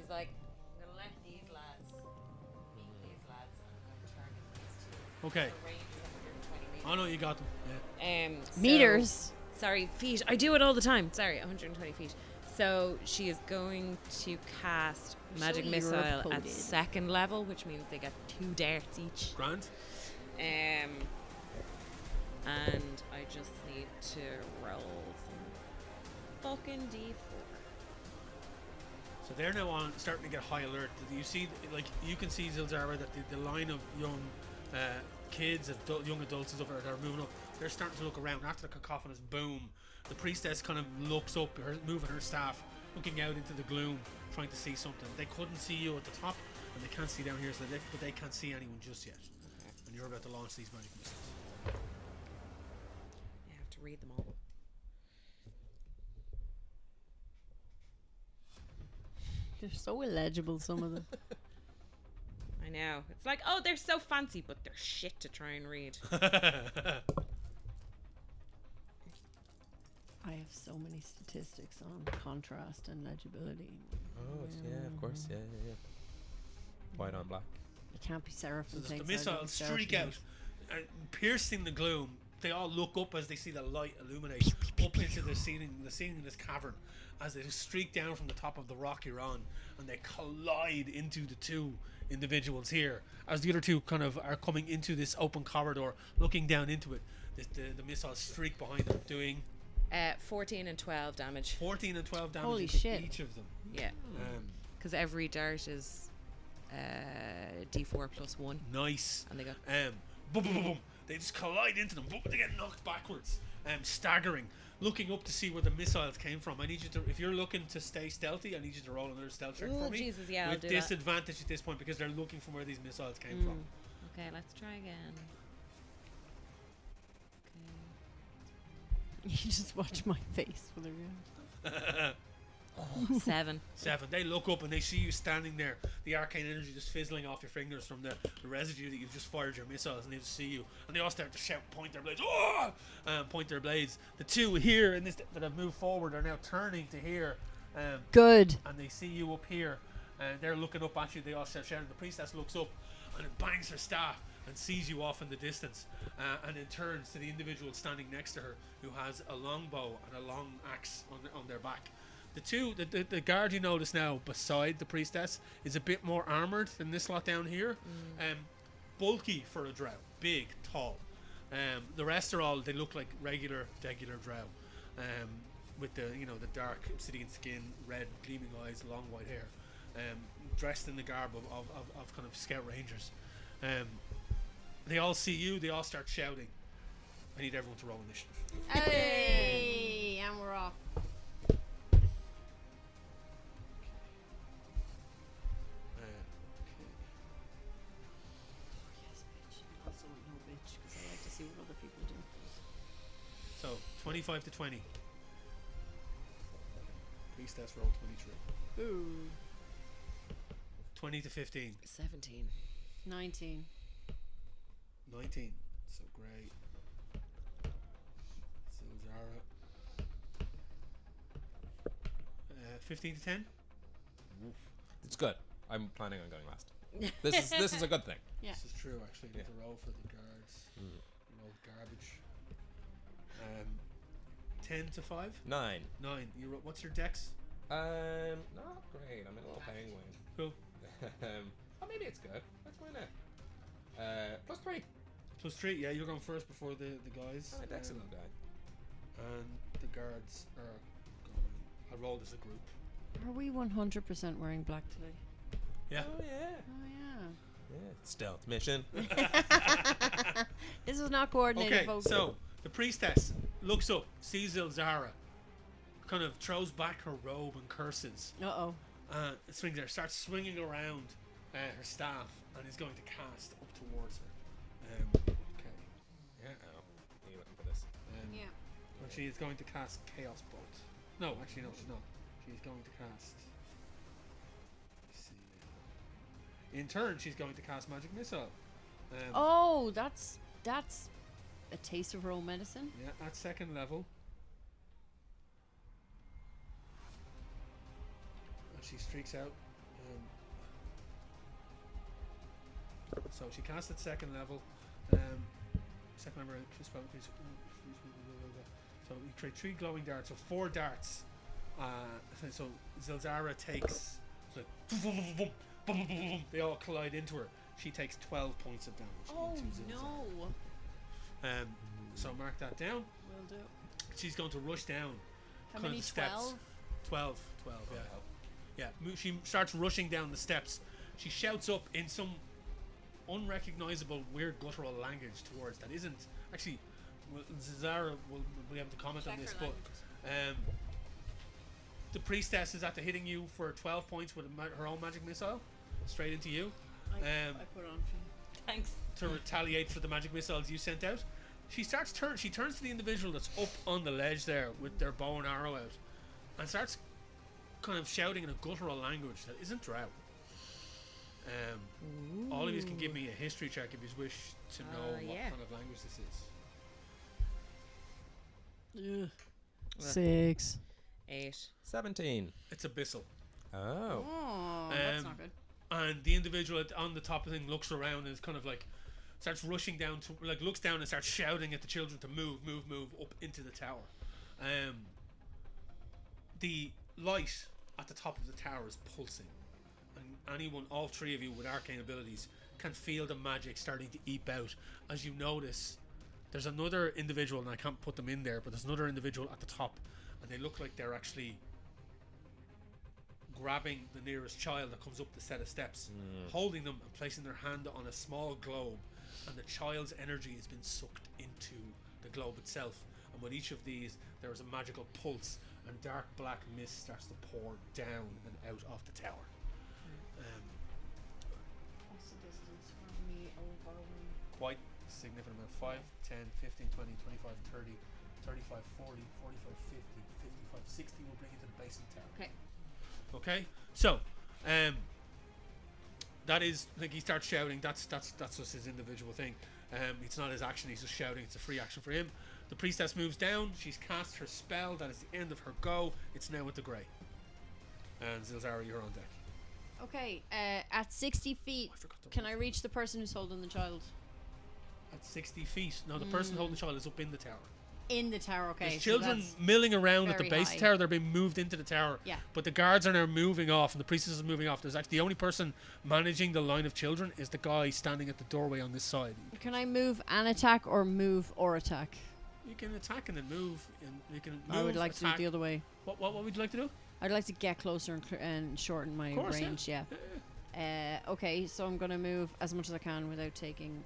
like, I'm gonna let these lads beat these lads and I'm gonna target these two. Okay. The range is 120 meters. Oh no, you got them. Yeah. So- Meters. Sorry, feet. I do it all the time. Sorry, 120 feet. So she is going to cast magic you're missile at opponent. 2nd level, which means they get 2 darts each. Grand. And I just need to roll some fucking d4. So they're now on, starting to get high alert. You see, like you can see Zilzara that the line of young kids, young adults is over that are moving up. They're starting to look around after the cacophonous boom. The priestess kind of looks up, moving her staff, looking out into the gloom, trying to see something. They couldn't see you at the top, and they can't see down here, but they can't see anyone just yet. And you're about to launch these magic missiles. I have to read them all. They're so illegible, some of them. I know. It's like, oh, they're so fancy, but they're shit to try and read. I have so many statistics on contrast and legibility. Oh, yeah, of course. Yeah. White on black. You can't be serif. So the missiles streak out, piercing the gloom. They all look up as they see the light illuminate up into the ceiling in this cavern, as they streak down from the top of the rock you're on, and they collide into the two individuals here. As the other two kind of are coming into this open corridor, looking down into it, the missiles streak behind them, doing 14 and 12 damage. 14 and 12 damage Holy to shit. each of them. Yeah. Because every dart is D4 plus 1. Nice. And they go... Boom, boom, boom, boom. They just collide into them. Boom, they get knocked backwards. Staggering. Looking up to see where the missiles came from. I need you to, if you're looking to stay stealthy, I need you to roll another stealth check for me. Jesus, yeah, I'll with do disadvantage at this point because they're looking from where these missiles came from. Okay, let's try again. You just watch my face for the real. 7. 7. They look up and they see you standing there. The arcane energy just fizzling off your fingers from the residue that you've just fired your missiles, and they just see you. And they all start to shout, point their blades. Oh! Point their blades. The two here in this that have moved forward are now turning to here. Good. And they see you up here. And they're looking up at you. They all start shouting. The priestess looks up and it bangs her staff and sees you off in the distance. And then turns to the individual standing next to her who has a longbow and a long axe on their back. The guard you notice now beside the priestess is a bit more armoured than this lot down here. Bulky for a drow. Big, tall. The rest are all, they look like regular drow. With the dark obsidian skin, red gleaming eyes, long white hair. Dressed in the garb of kind of scout rangers. They all see you, they all start shouting. I need everyone to roll initiative. Hey, and we're off. Also, no bitch, because I like to see what other people do. So 25 to 20. Priestess roll 23. Ooh. 20 to 15. 17. 19. 19. So great. So Zara. 15 to 10. It's good. I'm planning on going last. This is a good thing. Yeah. This is true. Actually, need to roll for the guards. Roll garbage. 10 to 5. 9. 9. What's your dex? Not great. I'm in a little penguin. Cool. Maybe it's good. Let's find out. +3. Plus 3. Yeah, you're going first before the guys. My dex a little guy. And the guards are going. I rolled as a group. Are we 100% wearing black today? Yeah. Oh yeah. Oh, yeah. Yeah. Stealth mission. This was not coordinated, Okay, folks. so the priestess looks up, sees Zara, kind of throws back her robe and curses. Uh-oh. Swings there, starts swinging around her staff, and is going to cast up towards her. Okay. Yeah. Oh. Are you looking for this? Yeah. And she is going to cast Chaos Bolt. No, actually, no, she's not. She's going to cast. Let's see. In turn, she's going to cast Magic Missile. Oh, that's a taste of her own medicine. Yeah, at second level. And she streaks out. So she casts at second level. Second level. So you create 3 glowing darts. So 4 darts. So Zilzara takes. So boom, boom, boom, boom, they all collide into her. She takes 12 points of damage. Oh into Zilzara. no. So mark that down. Will do. She's going to rush down. How kind many? of steps. 12? 12, yeah. Yeah, she starts rushing down the steps. She shouts up in some unrecognizable, weird guttural language towards that isn't actually. Zara will be able to comment on this, but the priestess is after hitting you for 12 points with her own magic missile straight into you. I put on for you. Thanks. To retaliate for the magic missiles you sent out. She turns to the individual that's up on the ledge there with their bow and arrow out, and starts kind of shouting in a guttural language that isn't Drow. All of you can give me a history check if you wish to know what kind of language this is. 6. 8. 17. It's abyssal. Oh. Oh, that's not good. And the individual on the top of the thing looks around and is kind of like starts rushing down to looks down and starts shouting at the children to move up into the tower. The light at the top of the tower is pulsing, and all three of you with arcane abilities can feel the magic starting to eep out as you notice there's another individual, and I can't put them in there, but there's another individual at the top, and they look like they're actually grabbing the nearest child that comes up the set of steps, holding them and placing their hand on a small globe, and the child's energy has been sucked into the globe itself, and with each of these there is a magical pulse, and dark black mist starts to pour down and out of the tower. What's the distance from me over? Quite significant amount. 5, 10, 15, 20, 25, 30, 35, 40, 45, 50, 55, 60 will bring you to the base of the tower. Okay, so that is like he starts shouting. That's just his individual thing. It's not his action. He's just shouting. It's a free action for him. The priestess moves down. She's cast her spell. That is the end of her go. It's now with the Grey. And Zilzara, you're on deck. Okay, at 60 feet, can I reach the person who's holding the child? At 60 feet. Now the person holding the child is up in the tower. In the tower, okay. There's children milling around at the very base of high. the tower. They're being moved into the tower. Yeah. But the guards are now moving off, and the priestess is moving off. There's actually the only person managing the line of children is the guy standing at the doorway on this side. Can I move and attack or move or attack? You can attack and then move. And you can move, I would like to do it attack. the other way. What would you like to do? I'd like to get closer and shorten my course, range, yeah. Okay, so I'm going to move as much as I can without taking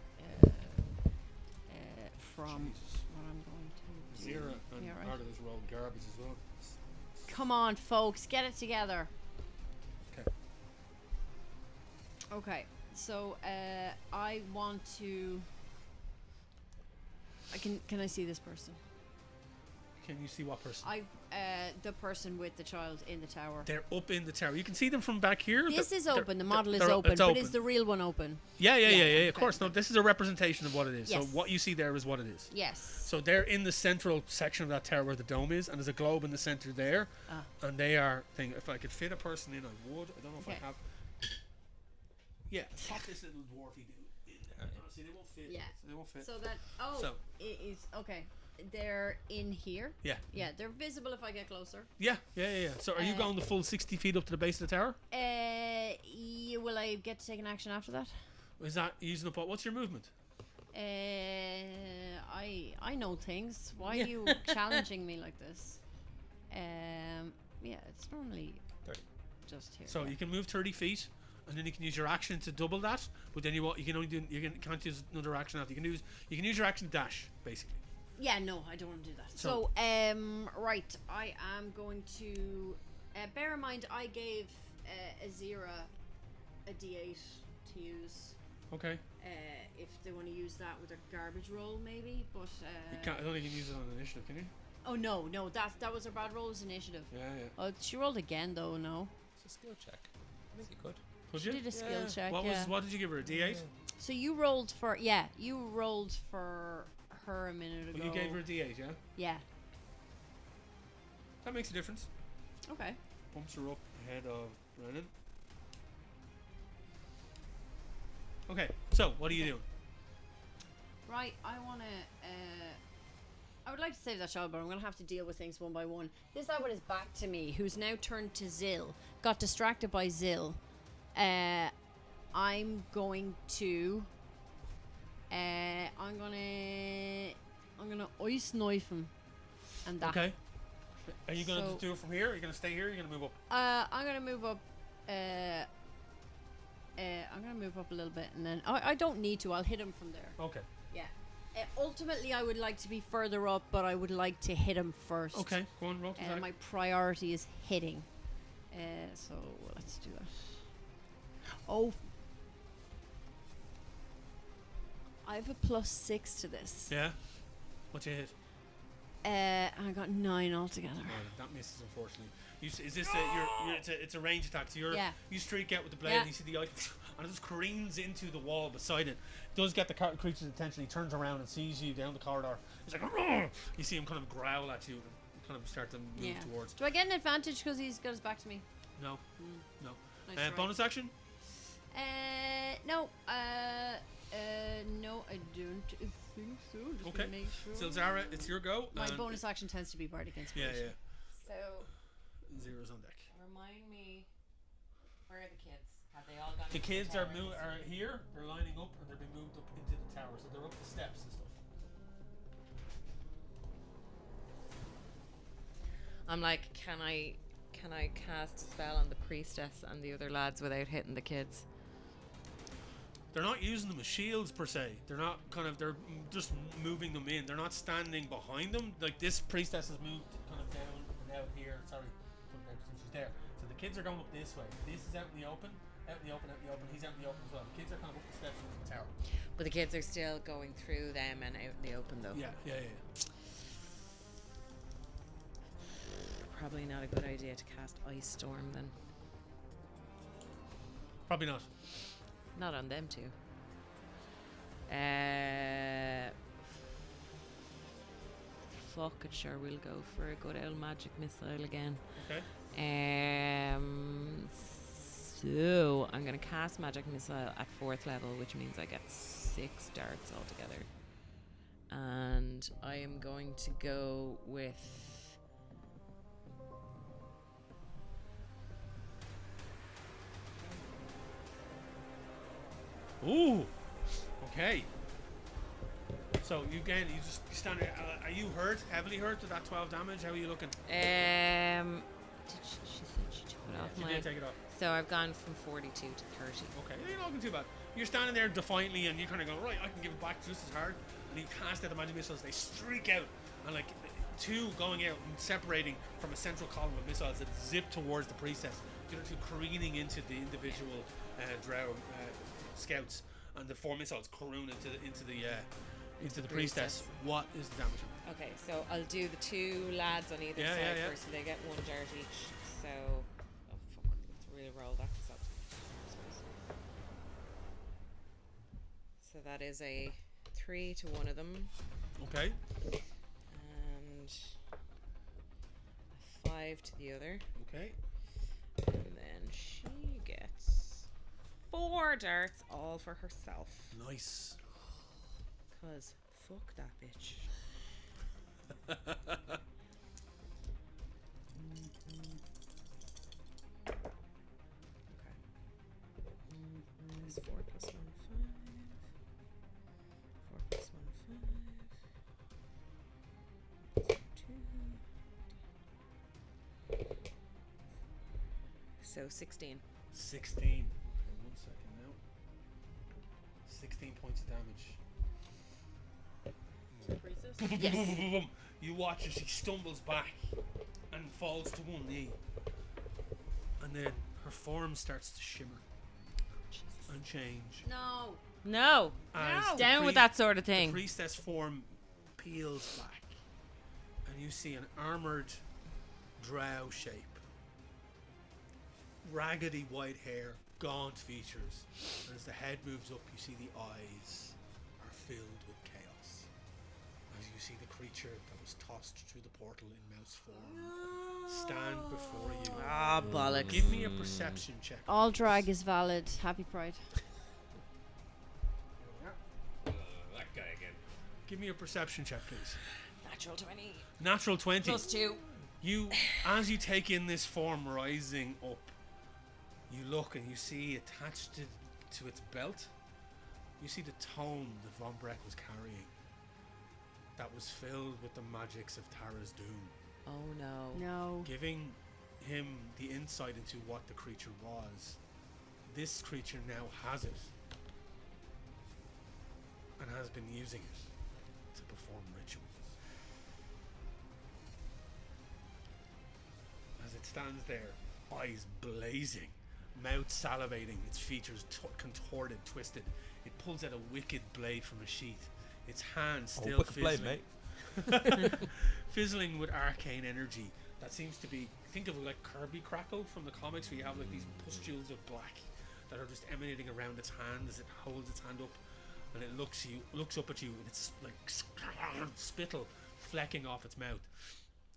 from Jesus. what I'm going to do. Zira and Yeah, right. part of this roll garbage as well. Come on, folks, get it together. Okay. Okay, so I want to... Can I see this person? Can you see what person? The person with the child in the tower. They're up in the tower. You can see them from back here. This is open. The model is they're- open, it's but open. is the real one open? Yeah. Of okay, course. No, this is a representation of what it is. Yes. So what you see there is what it is. Yes. So they're in the central section of that tower where the dome is, and there's a globe in the center there. And they are if I could fit a person in, I would. I don't know if I Okay. have. Yeah, pop this little dwarfy dude in there. See, they won't fit. Yeah. So they won't fit. So that it is okay. They're in here. Yeah. Yeah, they're visible if I get closer. Yeah. So are you going the full 60 feet up to the base of the tower? Will I get to take an action after that? Is that using the pot? What's your movement? I know things. Why are you challenging me like this? Yeah, it's normally 30. just here. So yeah. you can move 30 feet, and then you can use your action to double that. But then you can only do can't use another action after. You can use your action to dash basically. Yeah, no, I don't want to do that. So- Right, I am going to bear in mind I gave Azira a D8 to use. Okay. If they want to use that with a garbage roll, maybe. But You can't. I don't think you can use it on initiative, can you? oh no, that was her bad roll. Was initiative. Yeah. Oh, she rolled again though. No, It's a skill check. I think you could. Could she you? did a skill check. What yeah. What did you give her? A D8? So you rolled for her a minute ago. Well, you gave her a D8, yeah. Yeah. That makes a difference. Okay. Bumps her up ahead of Brennan. Okay. So what are you doing? Right, I would like to save that child, but I'm going to have to deal with things one by one. This Talbot is back to me, who's now turned to Zill. Got distracted by Zill. I'm going to... I'm gonna ice knife him. And that. Okay. Are you gonna So- just do it from here? Are you gonna stay here? Or are you gonna move up? I'm gonna move up. I'm gonna move up a little bit, and then I don't need to. I'll hit him from there. Okay. Yeah. Ultimately, I would like to be further up, but I would like to hit him first. Okay. Go on, roll. And my priority is hitting. So let's do that. Oh. I have a +6 to this. Yeah. What's your hit? And I got 9 altogether. That misses, unfortunately. Is this it's a range attack? So you streak out with the blade, and you see the item, and it just careens into the wall beside it. Does get the creature's attention. He turns around and sees you down the corridor. He's like, "Argh!" You see him kind of growl at you, and kind of start to move towards. Do I get an advantage because he's got his back to me? No, no. Nice Bonus action? No. No, I don't think so. Just Okay. make sure. So Zara, it's your go. My bonus action tends to be bardic inspiration. Yeah. So, Zero's on deck. remind me, where are the kids? Have they all gone? The into kids tower? are here. They're lining up, and they're being moved up into the tower. So they're up the steps and stuff. I'm like, can I cast a spell on the priestess and the other lads without hitting the kids? They're not using them as shields per se. They're not they're just moving them in. They're not standing behind them. Like this priestess has moved kind of down and out here. Sorry, she's there. So the kids are going up this way. This is out in the open. Out in the open. He's out in the open as well. The kids are kind of up the steps of the tower. But the kids are still going through them and out in the open though. Yeah. Probably not a good idea to cast Ice Storm then. Probably not. Not on them two. Fuck it, sure, we'll go for a good old magic missile again. Okay. So I'm gonna cast magic missile at 4th level, which means I get 6 darts altogether. And I am going to go with Ooh. Okay. So you stand there. Are you hurt? Heavily hurt with that 12 damage? How are you looking? she said she took it off She my. did take it off. So I've gone from 42 to 30. Okay, you're not looking too bad. You're standing there defiantly, and you kind of go, right, I can give it back just as hard. And you cast out the magic missiles. They streak out, and like 2 going out and separating from a central column of missiles that zip towards the priestess. The other 2 careening into the individual Drow scouts, and the 4 missiles caroon into the priestess. What is the damage? Okay, so I'll do the 2 lads on either side first, so they get 1 dart each. So, oh fuck, let's really roll that. So that is a 3 to one of them, Okay. and a 5 to the other, Okay. and then she gets 4 darts, all for herself. Nice. Cause fuck that bitch. Okay. There's 4 plus 1, 5. 4 plus 1, 5. 2. So 16. 16. Okay, 1 second now. 16 points of damage. Yes. You watch as she stumbles back and falls to one knee, and then her form starts to shimmer and change. No. No. As the Down with that sort of thing. The priestess form peels back, and you see an armored drow shape. Raggedy white hair, gaunt features, and as the head moves up, you see the eyes are filled with chaos. As you see the creature that was tossed through the portal in mouse form stand before you. Ah, bollocks. Give me a perception check. All drag is valid. Happy Pride. That guy again. Give me a perception check, please. Natural 20. Natural 20. Plus 2. You, as you take in this form rising up, you look and you see attached to its belt, you see the tome that Von Breck was carrying that was filled with the magics of Tara's Doom, Oh no. No. giving him the insight into what the creature was. This creature now has it and has been using it to perform rituals. As it stands there, eyes blazing, mouth salivating, its features contorted, twisted, it pulls out a wicked blade from a sheath. Its hand still wicked blade, fizzling. mate. fizzling with arcane energy that seems to be, think of it like Kirby Crackle from the comics, where you have like these pustules of black that are just emanating around its hand as it holds its hand up, and it looks up at you, and it's like spittle flecking off its mouth.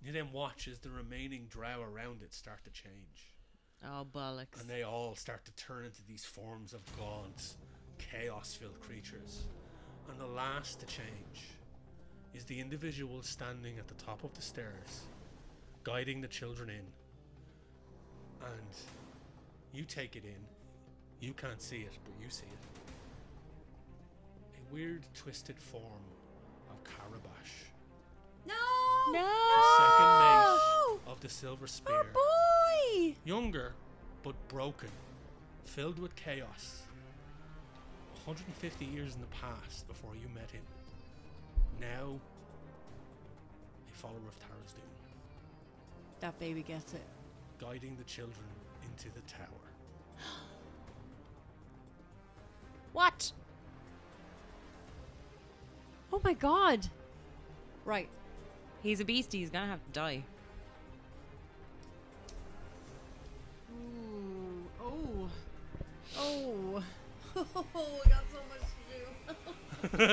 You then watch as the remaining drow around it start to change. Oh, bollocks. And they all start to turn into these forms of gods, chaos-filled creatures. And the last to change is the individual standing at the top of the stairs, guiding the children in. And you take it in. You can't see it, but you see it. A weird, twisted form of Carabash. No! The second mate of the Silver Spear. Boy! Younger, but broken, filled with chaos. 150 years in the past before you met him. Now, a follower of Tara's Doom, That baby gets it. guiding the children into the tower. What? Oh my god. Right. He's a beastie. He's gonna have to die. Ooh. Oh. Oh. Oh, we got so much to do.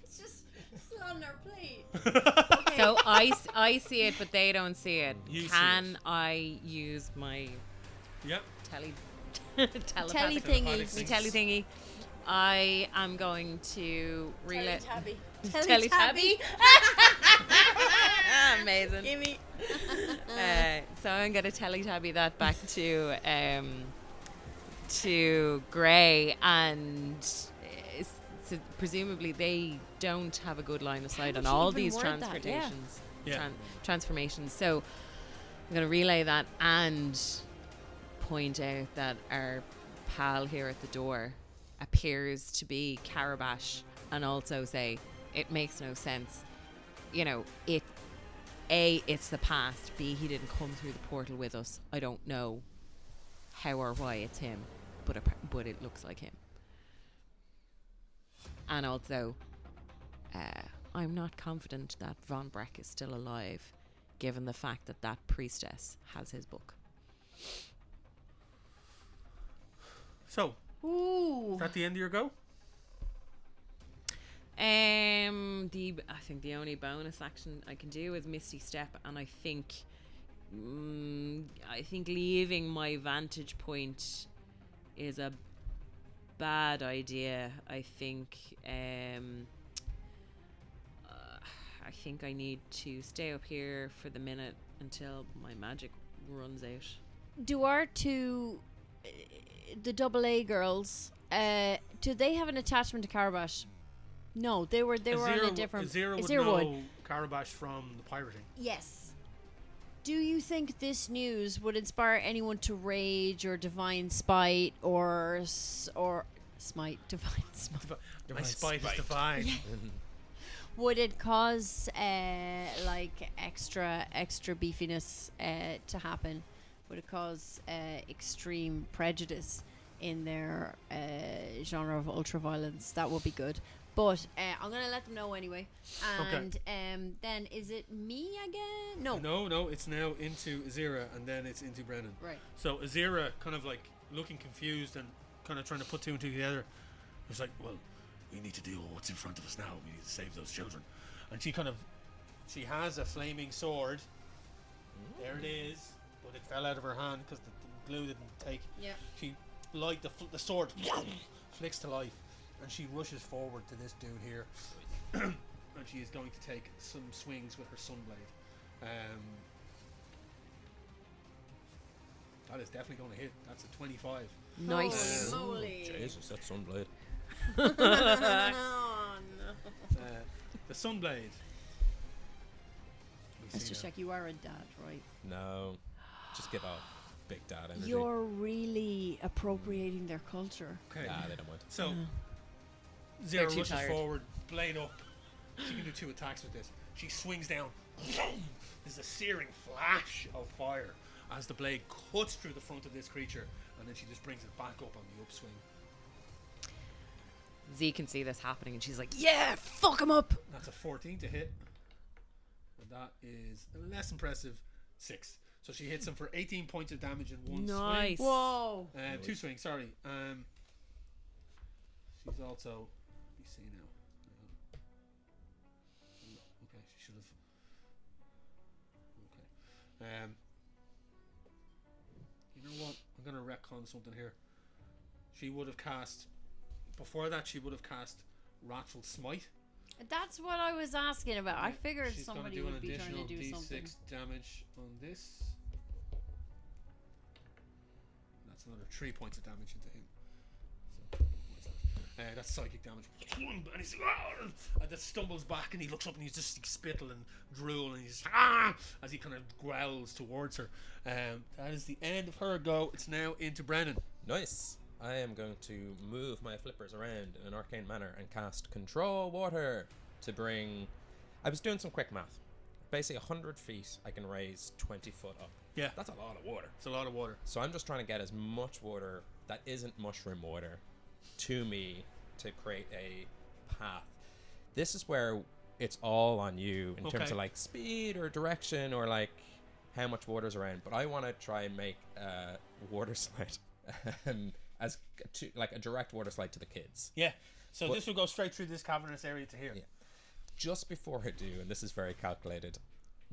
It's just on our plate. Okay. So I see it, but they don't see it. You see Can it. I use my Yep. telepathic thingy. my telly thingy? I am going to relay. Teletubby. Teletubby. Amazing. Gimme. So I'm gonna Teletubby that back to Gray, and so presumably they don't have a good line of sight on would you all even these word that? transportations, Yeah. transformations. So I'm gonna relay that and point out that our pal here at the door appears to be Carabash, and also say it makes no sense. You know, it's the past. B, he didn't come through the portal with us. I don't know how or why it's him, but it looks like him. And also, I'm not confident that Von Breck is still alive, given the fact that that priestess has his book. So, Ooh. is that the end of your go? I think the only bonus action I can do is Misty Step, and I think leaving my vantage point is a bad idea. I think I need to stay up here for the minute until my magic runs out. Do our two, the AA girls, do they have an attachment to Carabash? No, they were on a different. Azira would Azira know Carabash from the pirating. Yes. Do you think this news would inspire anyone to rage or divine spite or smite, divine smite? My spite is divine. Would it cause like extra beefiness to happen? Would it cause extreme prejudice in their genre of ultraviolence? That would be good. But I'm gonna let them know anyway. And then is it me again? No. It's now into Azira, and then it's into Brennan. Right. So Azira, kind of like looking confused and kind of trying to put two and two together, was like, well, we need to deal with what's in front of us now. We need to save those children. And she has a flaming sword. There it is, but it fell out of her hand because the glue didn't take. Yeah. She the sword flicks to life, and she rushes forward to this dude here, and she is going to take some swings with her sunblade. That is definitely going to hit. That's a 25. Nice. Holy moly. Jesus, that's Sunblade. Oh, no. The sunblade. Let's just check. You are a dad, right? No, just give off big dad energy. You're really appropriating their culture. Okay. Nah, they don't mind. So, They're Zero too rushes tired. forward, blade up. She can do 2 attacks with this. She swings down. There's a searing flash of fire as the blade cuts through the front of this creature, and then she just brings it back up on the upswing. Z can see this happening, and she's like, "Yeah, fuck him up." That's a 14 to hit. that is less impressive. 6. So she hits him for 18 points of damage in one Nice. swing. Whoa. 2 swings, sorry. She's also... Let me see now. Okay, she should have... Okay. You know what? I'm going to retcon something here. She would have cast... Before that, she would have cast Wrathful Smite. That's what I was asking about. I figured She's gonna somebody do would an be trying to additional do D6 something. damage on this. That's another 3 points of damage into him. So, what's that? That's psychic damage. And he's and that stumbles back and he looks up and he's just spittle and drool and he's as he kind of growls towards her. That is the end of her go. It's now into Brennan. Nice. I am going to move my flippers around in an arcane manner and cast Control Water to bring... I was doing some quick math. Basically, 100 feet, I can raise 20 foot up. Yeah, That's a lot of water. it's a lot of water. So I'm just trying to get as much water that isn't mushroom water to me to create a path. This is where it's all on you in terms Okay. of like speed or direction or like how much water's around. But I want to try and make a water slide as to, like a direct water slide to the kids. Yeah. So What- this will go straight through this cavernous area to here. Yeah. Just before I do, and this is very calculated,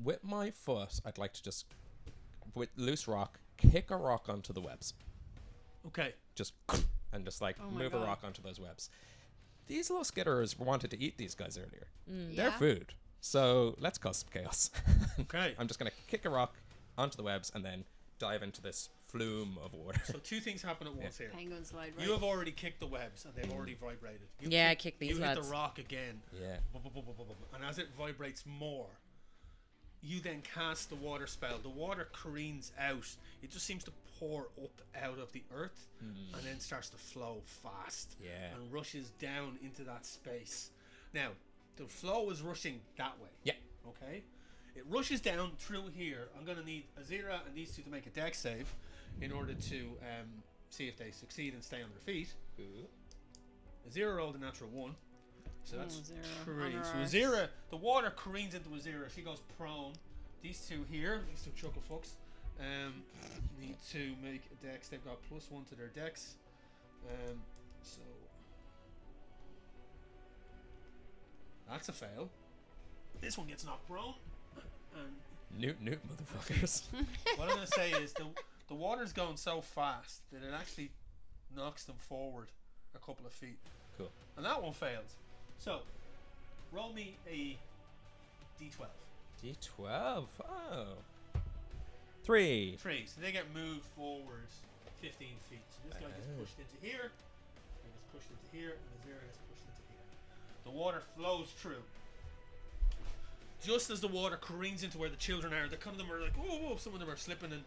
with my foot, I'd like to just, with loose rock, kick a rock onto the webs. Okay. Just, and just like Oh my move a God. rock onto those webs. These little skitterers wanted to eat these guys earlier. They're Yeah. food. So let's cause some chaos. Okay. I'm just going to kick a rock onto the webs and then dive into this flume of water. So 2 things happen at once here. Penguin slide right. You have already kicked the webs and they've already vibrated. You Yeah, I kicked these You hit lads. the rock again. Yeah. And as it vibrates more, you then cast the water spell. The water careens out. It just seems to pour up out of the earth and then starts to flow fast. Yeah. And rushes down into that space. Now, the flow is rushing that way. Yeah. Okay? It rushes down through here. I'm going to need Azira and these two to make a dex save in order to see if they succeed and stay on their feet. Azira rolled a natural 1. So that's Azira 3. on her So arse. Azira, the water careens into Azira. She goes prone. These two here, these two chuckle fucks, need to make a dex. They've got +1 to their dex. So that's a fail. This one gets knocked prone. And Newt, motherfuckers. what I'm going to say is the water's going so fast that it actually knocks them forward a couple of feet. Cool. And that one fails. So, roll me a d12. D12. Oh. 3. 3. So they get moved forward 15 feet. So this guy gets pushed into here, and gets pushed into here, and Azira gets pushed into here. The water flows through. Just as the water careens into where the children are, the kind of them are like, whoa, whoa, some of them are slipping and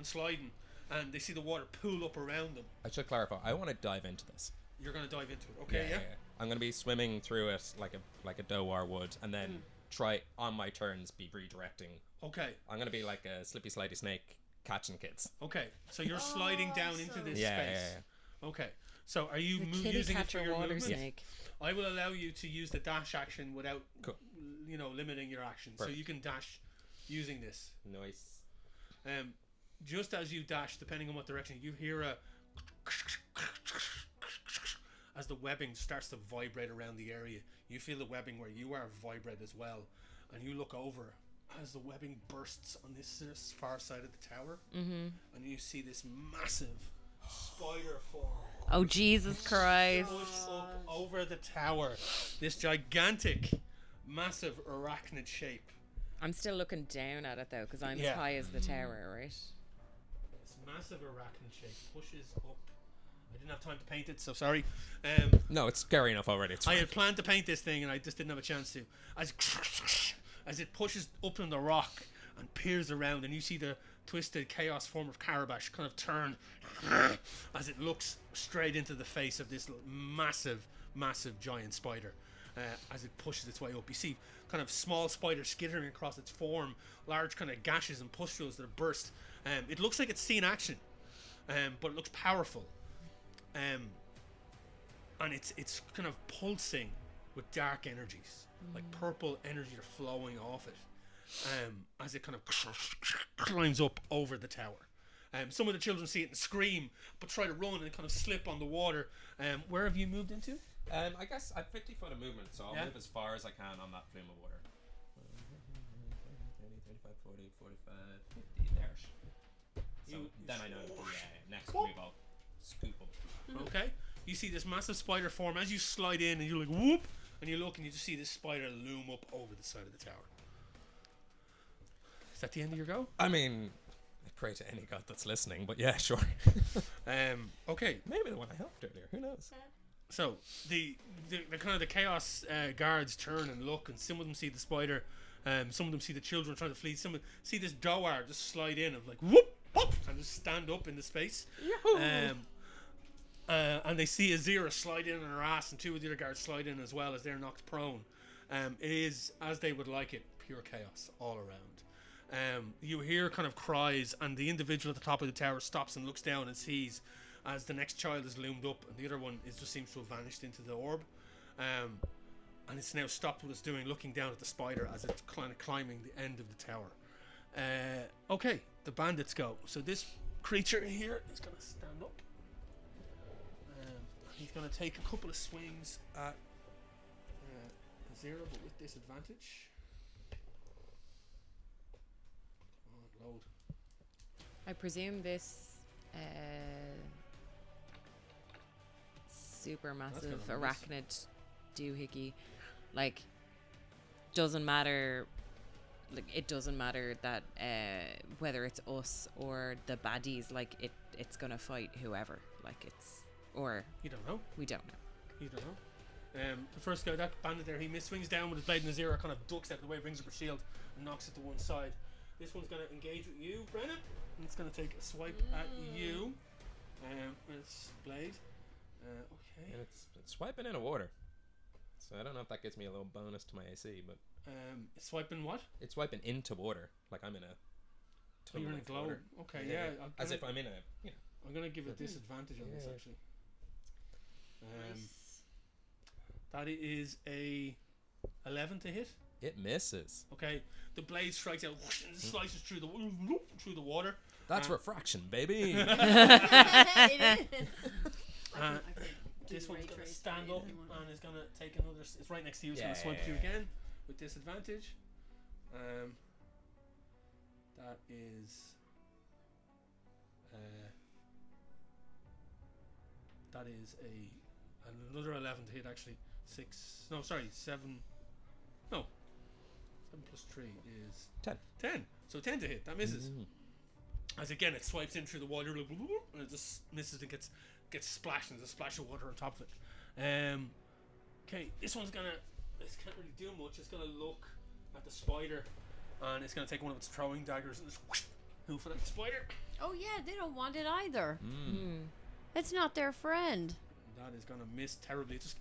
sliding, and they see the water pool up around them. I should clarify. I want to dive into this. You're going to dive into it, okay? Yeah. I'm going to be swimming through it like a Dowar would, and then try on my turns be redirecting. Okay. I'm going to be like a slippy slidey snake catching kids. Okay. So you're sliding down into this Yeah, space. yeah. Okay. So are you The kitty using it for catcher your water movement? snake. I will allow you to use the dash action without, Cool. limiting your action. So Perfect. you can dash using this. Nice. Just as you dash, depending on what direction, you hear a as the webbing starts to vibrate around the area. You feel the webbing where you are vibrate as well, and you look over as the webbing bursts on this far side of the tower, and you see this massive spider form Oh, Jesus Christ. push up over the tower. This gigantic, massive arachnid shape. I'm still looking down at it though, because I'm Yeah. as high as the tower, right? This massive arachnid shape pushes up. I didn't have time to paint it, so sorry. No, it's scary enough already. It's I fine. had planned to paint this thing, and I just didn't have a chance to. As it pushes up on the rock and peers around, and you see the twisted chaos form of Carabash kind of turn as it looks straight into the face of this massive, massive giant spider. As it pushes its way up, you see kind of small spiders skittering across its form, large kind of gashes and pustules that have burst. It looks like it's seen action, but it looks powerful. And it's kind of pulsing with dark energies, like purple energy are flowing off it. as it kind of climbs up over the tower. Some of the children see it and scream, but try to run and kind of slip on the water. Where have you moved into? I guess I have 50 foot of movement, so I'll Yeah. move as far as I can on that flume of water. 30, 35, 40, 45, 50. There. So then I know the next move I'll scoop up. Okay. You see this massive spider form as you slide in, and you're like, whoop! And you look and you just see this spider loom up over the side of the tower. Is that the end of your go? I mean, I pray to any god that's listening, but yeah, sure. Okay. Maybe the one I helped earlier. Who knows? So the kind of the chaos guards turn and look, and some of them see the spider, some of them see the children trying to flee. Some see this Doar just slide in and like whoop, whoop, and just stand up in the space. And they see Azira slide in on her ass, and two of the other guards slide in as well as they're knocked prone. It is, as they would like it, pure chaos all around. You hear kind of cries, and the individual at the top of the tower stops and looks down and sees as the next child is loomed up, and the other one just seems to have vanished into the orb. And it's now stopped what it's doing, looking down at the spider as it's kind of climbing the end of the tower. Okay, the bandits go. So this creature here is going to stand up. He's going to take a couple of swings at Azira, but with disadvantage. Come on, load. I presume this supermassive gonna arachnid doohickey, like, doesn't matter. Like, it doesn't matter that whether it's us or the baddies. Like, it's gonna fight whoever. Like, it's. Or You don't know. we don't know. You don't know. The first guy, that bandit there, he swings down with his blade, and Azira kind of ducks out of the way, brings up her shield, and knocks it to one side. This one's going to engage with you, Brennan, and it's going to take a swipe at you. With its blade. Okay. And it's swiping in a water. So I don't know if that gives me a little bonus to my AC, but It's swiping what? it's swiping into water, like I'm in a. Oh, you're in a of glow. water. Okay, yeah. As if I'm in a. I'm going to give it disadvantage on this, Yeah. actually. That is a 11 to hit. It misses. Okay, the blade strikes out and slices through the water. That's refraction, baby. It is. This one's gonna stand up and is gonna take another. It's right next to you. It's gonna swipe at you again with disadvantage. That is. That is another 11 to hit, actually. 7. No. 7 plus 3 is 10. 10. So 10 to hit. That misses. As again, it swipes in through the water, and it just misses and gets splashed, and there's a splash of water on top of it. Okay, this one's gonna. This can't really do much. It's gonna look at the spider, and it's gonna take one of its throwing daggers and just hoof it at the spider. Oh yeah, they don't want it either. It's not their friend. That is gonna miss terribly. Just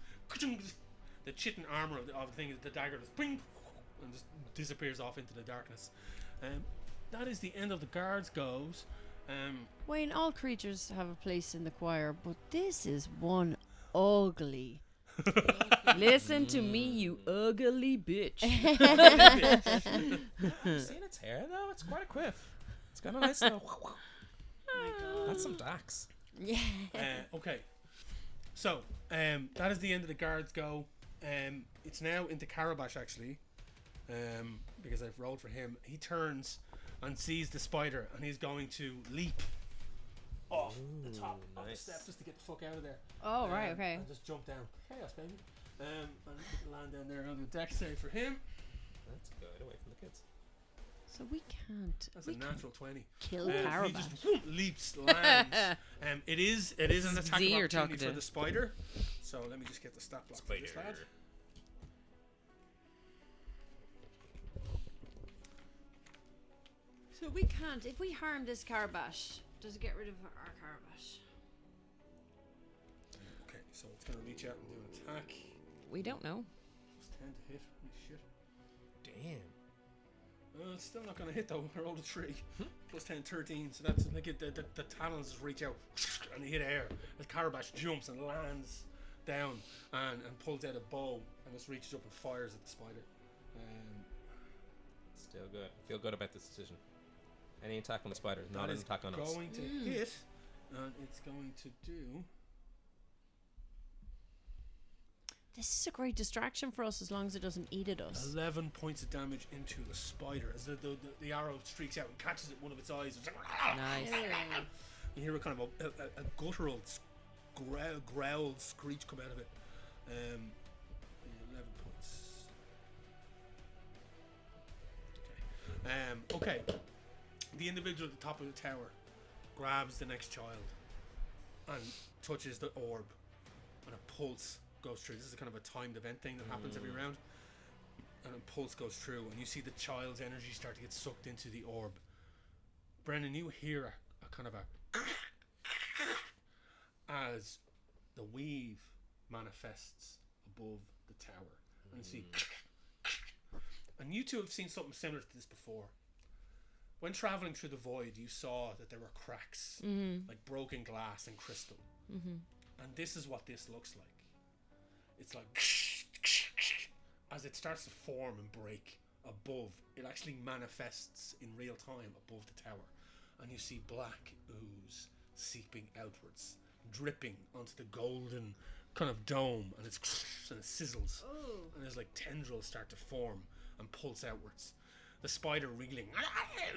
the chitin armor of the thing, the dagger just ping, and just disappears off into the darkness. That is the end of the guards' goes. Wayne, all creatures have a place in the choir, but this is one ugly. Listen to me, you ugly bitch. Seeing its hair though, it's quite a quiff. It's got a nice little. That's some dax. Yeah. Okay. So, that is the end of the guards' go. It's now into Carabash, actually, because I've rolled for him. He turns and sees the spider, and he's going to leap off the top of the step just to get the fuck out of there. Oh, right, okay. And just jump down. Chaos, baby. And land down there. I'll do a dex save for him. That's good. Away from the kids. So we can't. That's a natural 20. Kill He Carabash. just leaps, lands. It is an attack Z of you're opportunity talking for to. the spider. So let me just get the stat block for this lad. So we can't. If we harm this Carabash, does it get rid of our Carabash? Okay, so it's going to reach out and do an attack. We don't know. Plus 10 to hit. Holy shit. Damn. It's still not going to hit though. I rolled a 3. Plus 10, 13. So that's like the talons just reach out and they hit air. The Carabash jumps and lands down and pulls out a bow and just reaches up and fires at the spider. Still good. Feel good about this decision. Any attack on the spiders, not an attack on us. Going to hit, and it's going to do. This is a great distraction for us as long as it doesn't eat at us. 11 points of damage into the spider as the arrow streaks out and catches it one of its eyes. Nice. You hear a kind of a guttural growl screech come out of it. 11 points. Okay. The individual at the top of the tower grabs the next child and touches the orb, and a pulse goes through. This is a kind of a timed event thing that happens every round, and a pulse goes through, and you see the child's energy start to get sucked into the orb. Brennan, you hear a kind of a as the weave manifests above the tower, and you see, and you two have seen something similar to this before. When traveling through the void, you saw that there were cracks, like broken glass and crystal, and this is what this looks like. It's like as it starts to form and break above, it actually manifests in real time above the tower, and you see black ooze seeping outwards, dripping onto the golden kind of dome, and it sizzles, and there's like tendrils start to form and pulse outwards. The spider wriggling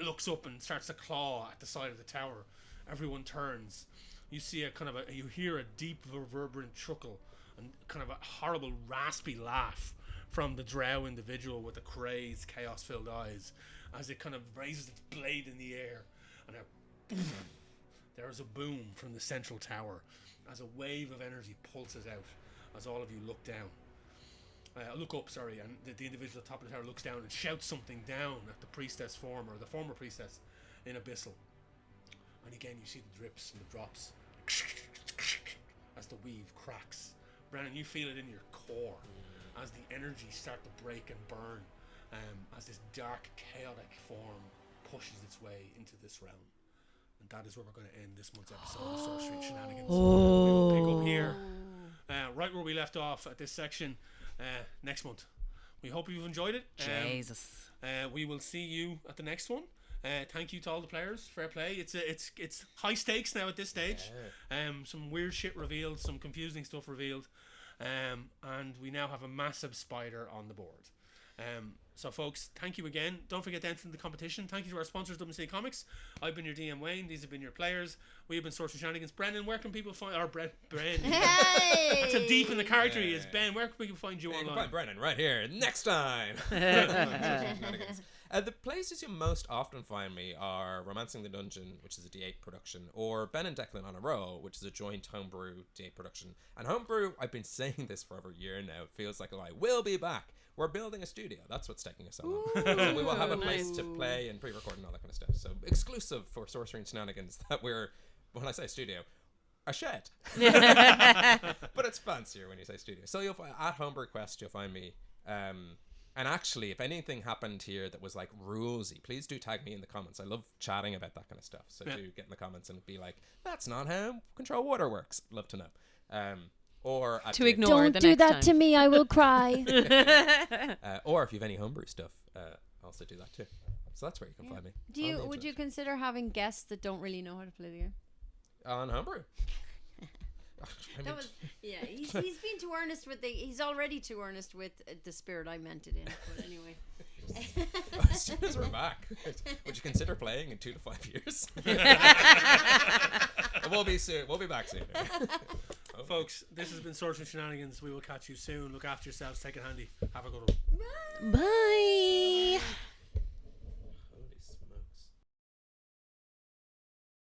looks up and starts to claw at the side of the tower. Everyone turns. You see you hear a deep reverberant chuckle and kind of a horrible raspy laugh from the drow individual with the crazed, chaos-filled eyes as it kind of raises its blade in the air, and there is a boom from the central tower as a wave of energy pulses out as all of you look down. Look up, and the individual at the top of the tower looks down and shouts something down at the priestess former, the former priestess in Abyssal. And again you see the drips and the drops as the weave cracks. Brennan, you feel it in your core as the energy start to break and burn, as this dark, chaotic form pushes its way into this realm. And that is where we're going to end this month's episode of Sorcery Shenanigans. We will pick up here, right where we left off at this section, next month. We hope you've enjoyed it. Jesus. We will see you at the next one. Thank you to all the players. Fair play. It's high stakes now at this stage. Some weird shit revealed, some confusing stuff revealed, and we now have a massive spider on the board. So folks, thank you again. Don't forget to enter the competition. Thank you to our sponsors, WC Comics. I've been your DM Wayne. These have been your players. We have been Sorcery Shenanigans. Brennan, where can people find Bren? Hey! That's how deep in the character he is. Ben, where can people find you You can online? find Brennan right here next time. The places you most often find me are Romancing the Dungeon, which is a D8 production, or Ben and Declan on a Row, which is a joint homebrew D8 production. And homebrew, I've been saying this for over a year now. It feels like a lie. We'll be back. We're building a studio. That's what's taking us so long. So we will have a place to play and pre-record and all that kind of stuff. So exclusive for Sorcery and Shenanigans that we're, when I say studio, a shed. But it's fancier when you say studio. So you'll find at Homebrew Quest, you'll find me. And actually, if anything happened here that was like rulesy, please do tag me in the comments. I love chatting about that kind of stuff. So do get in the comments and be like, that's not how Control Water works. Love to know. Or to ignore Don't the do next that time. to me, I will cry. or if you have any homebrew stuff, also do that too. So that's where you can find me. Would you consider having guests that don't really know how to play the game? On homebrew? He's been too earnest with he's already too earnest with the spirit I meant it in, but anyway. As soon as we're back, would you consider playing in 2 to 5 years? We'll be soon. We'll be back soon. Folks, this has been Sorcery Shenanigans. We will catch you soon. Look after yourselves. Take it handy. Have a good one. Bye.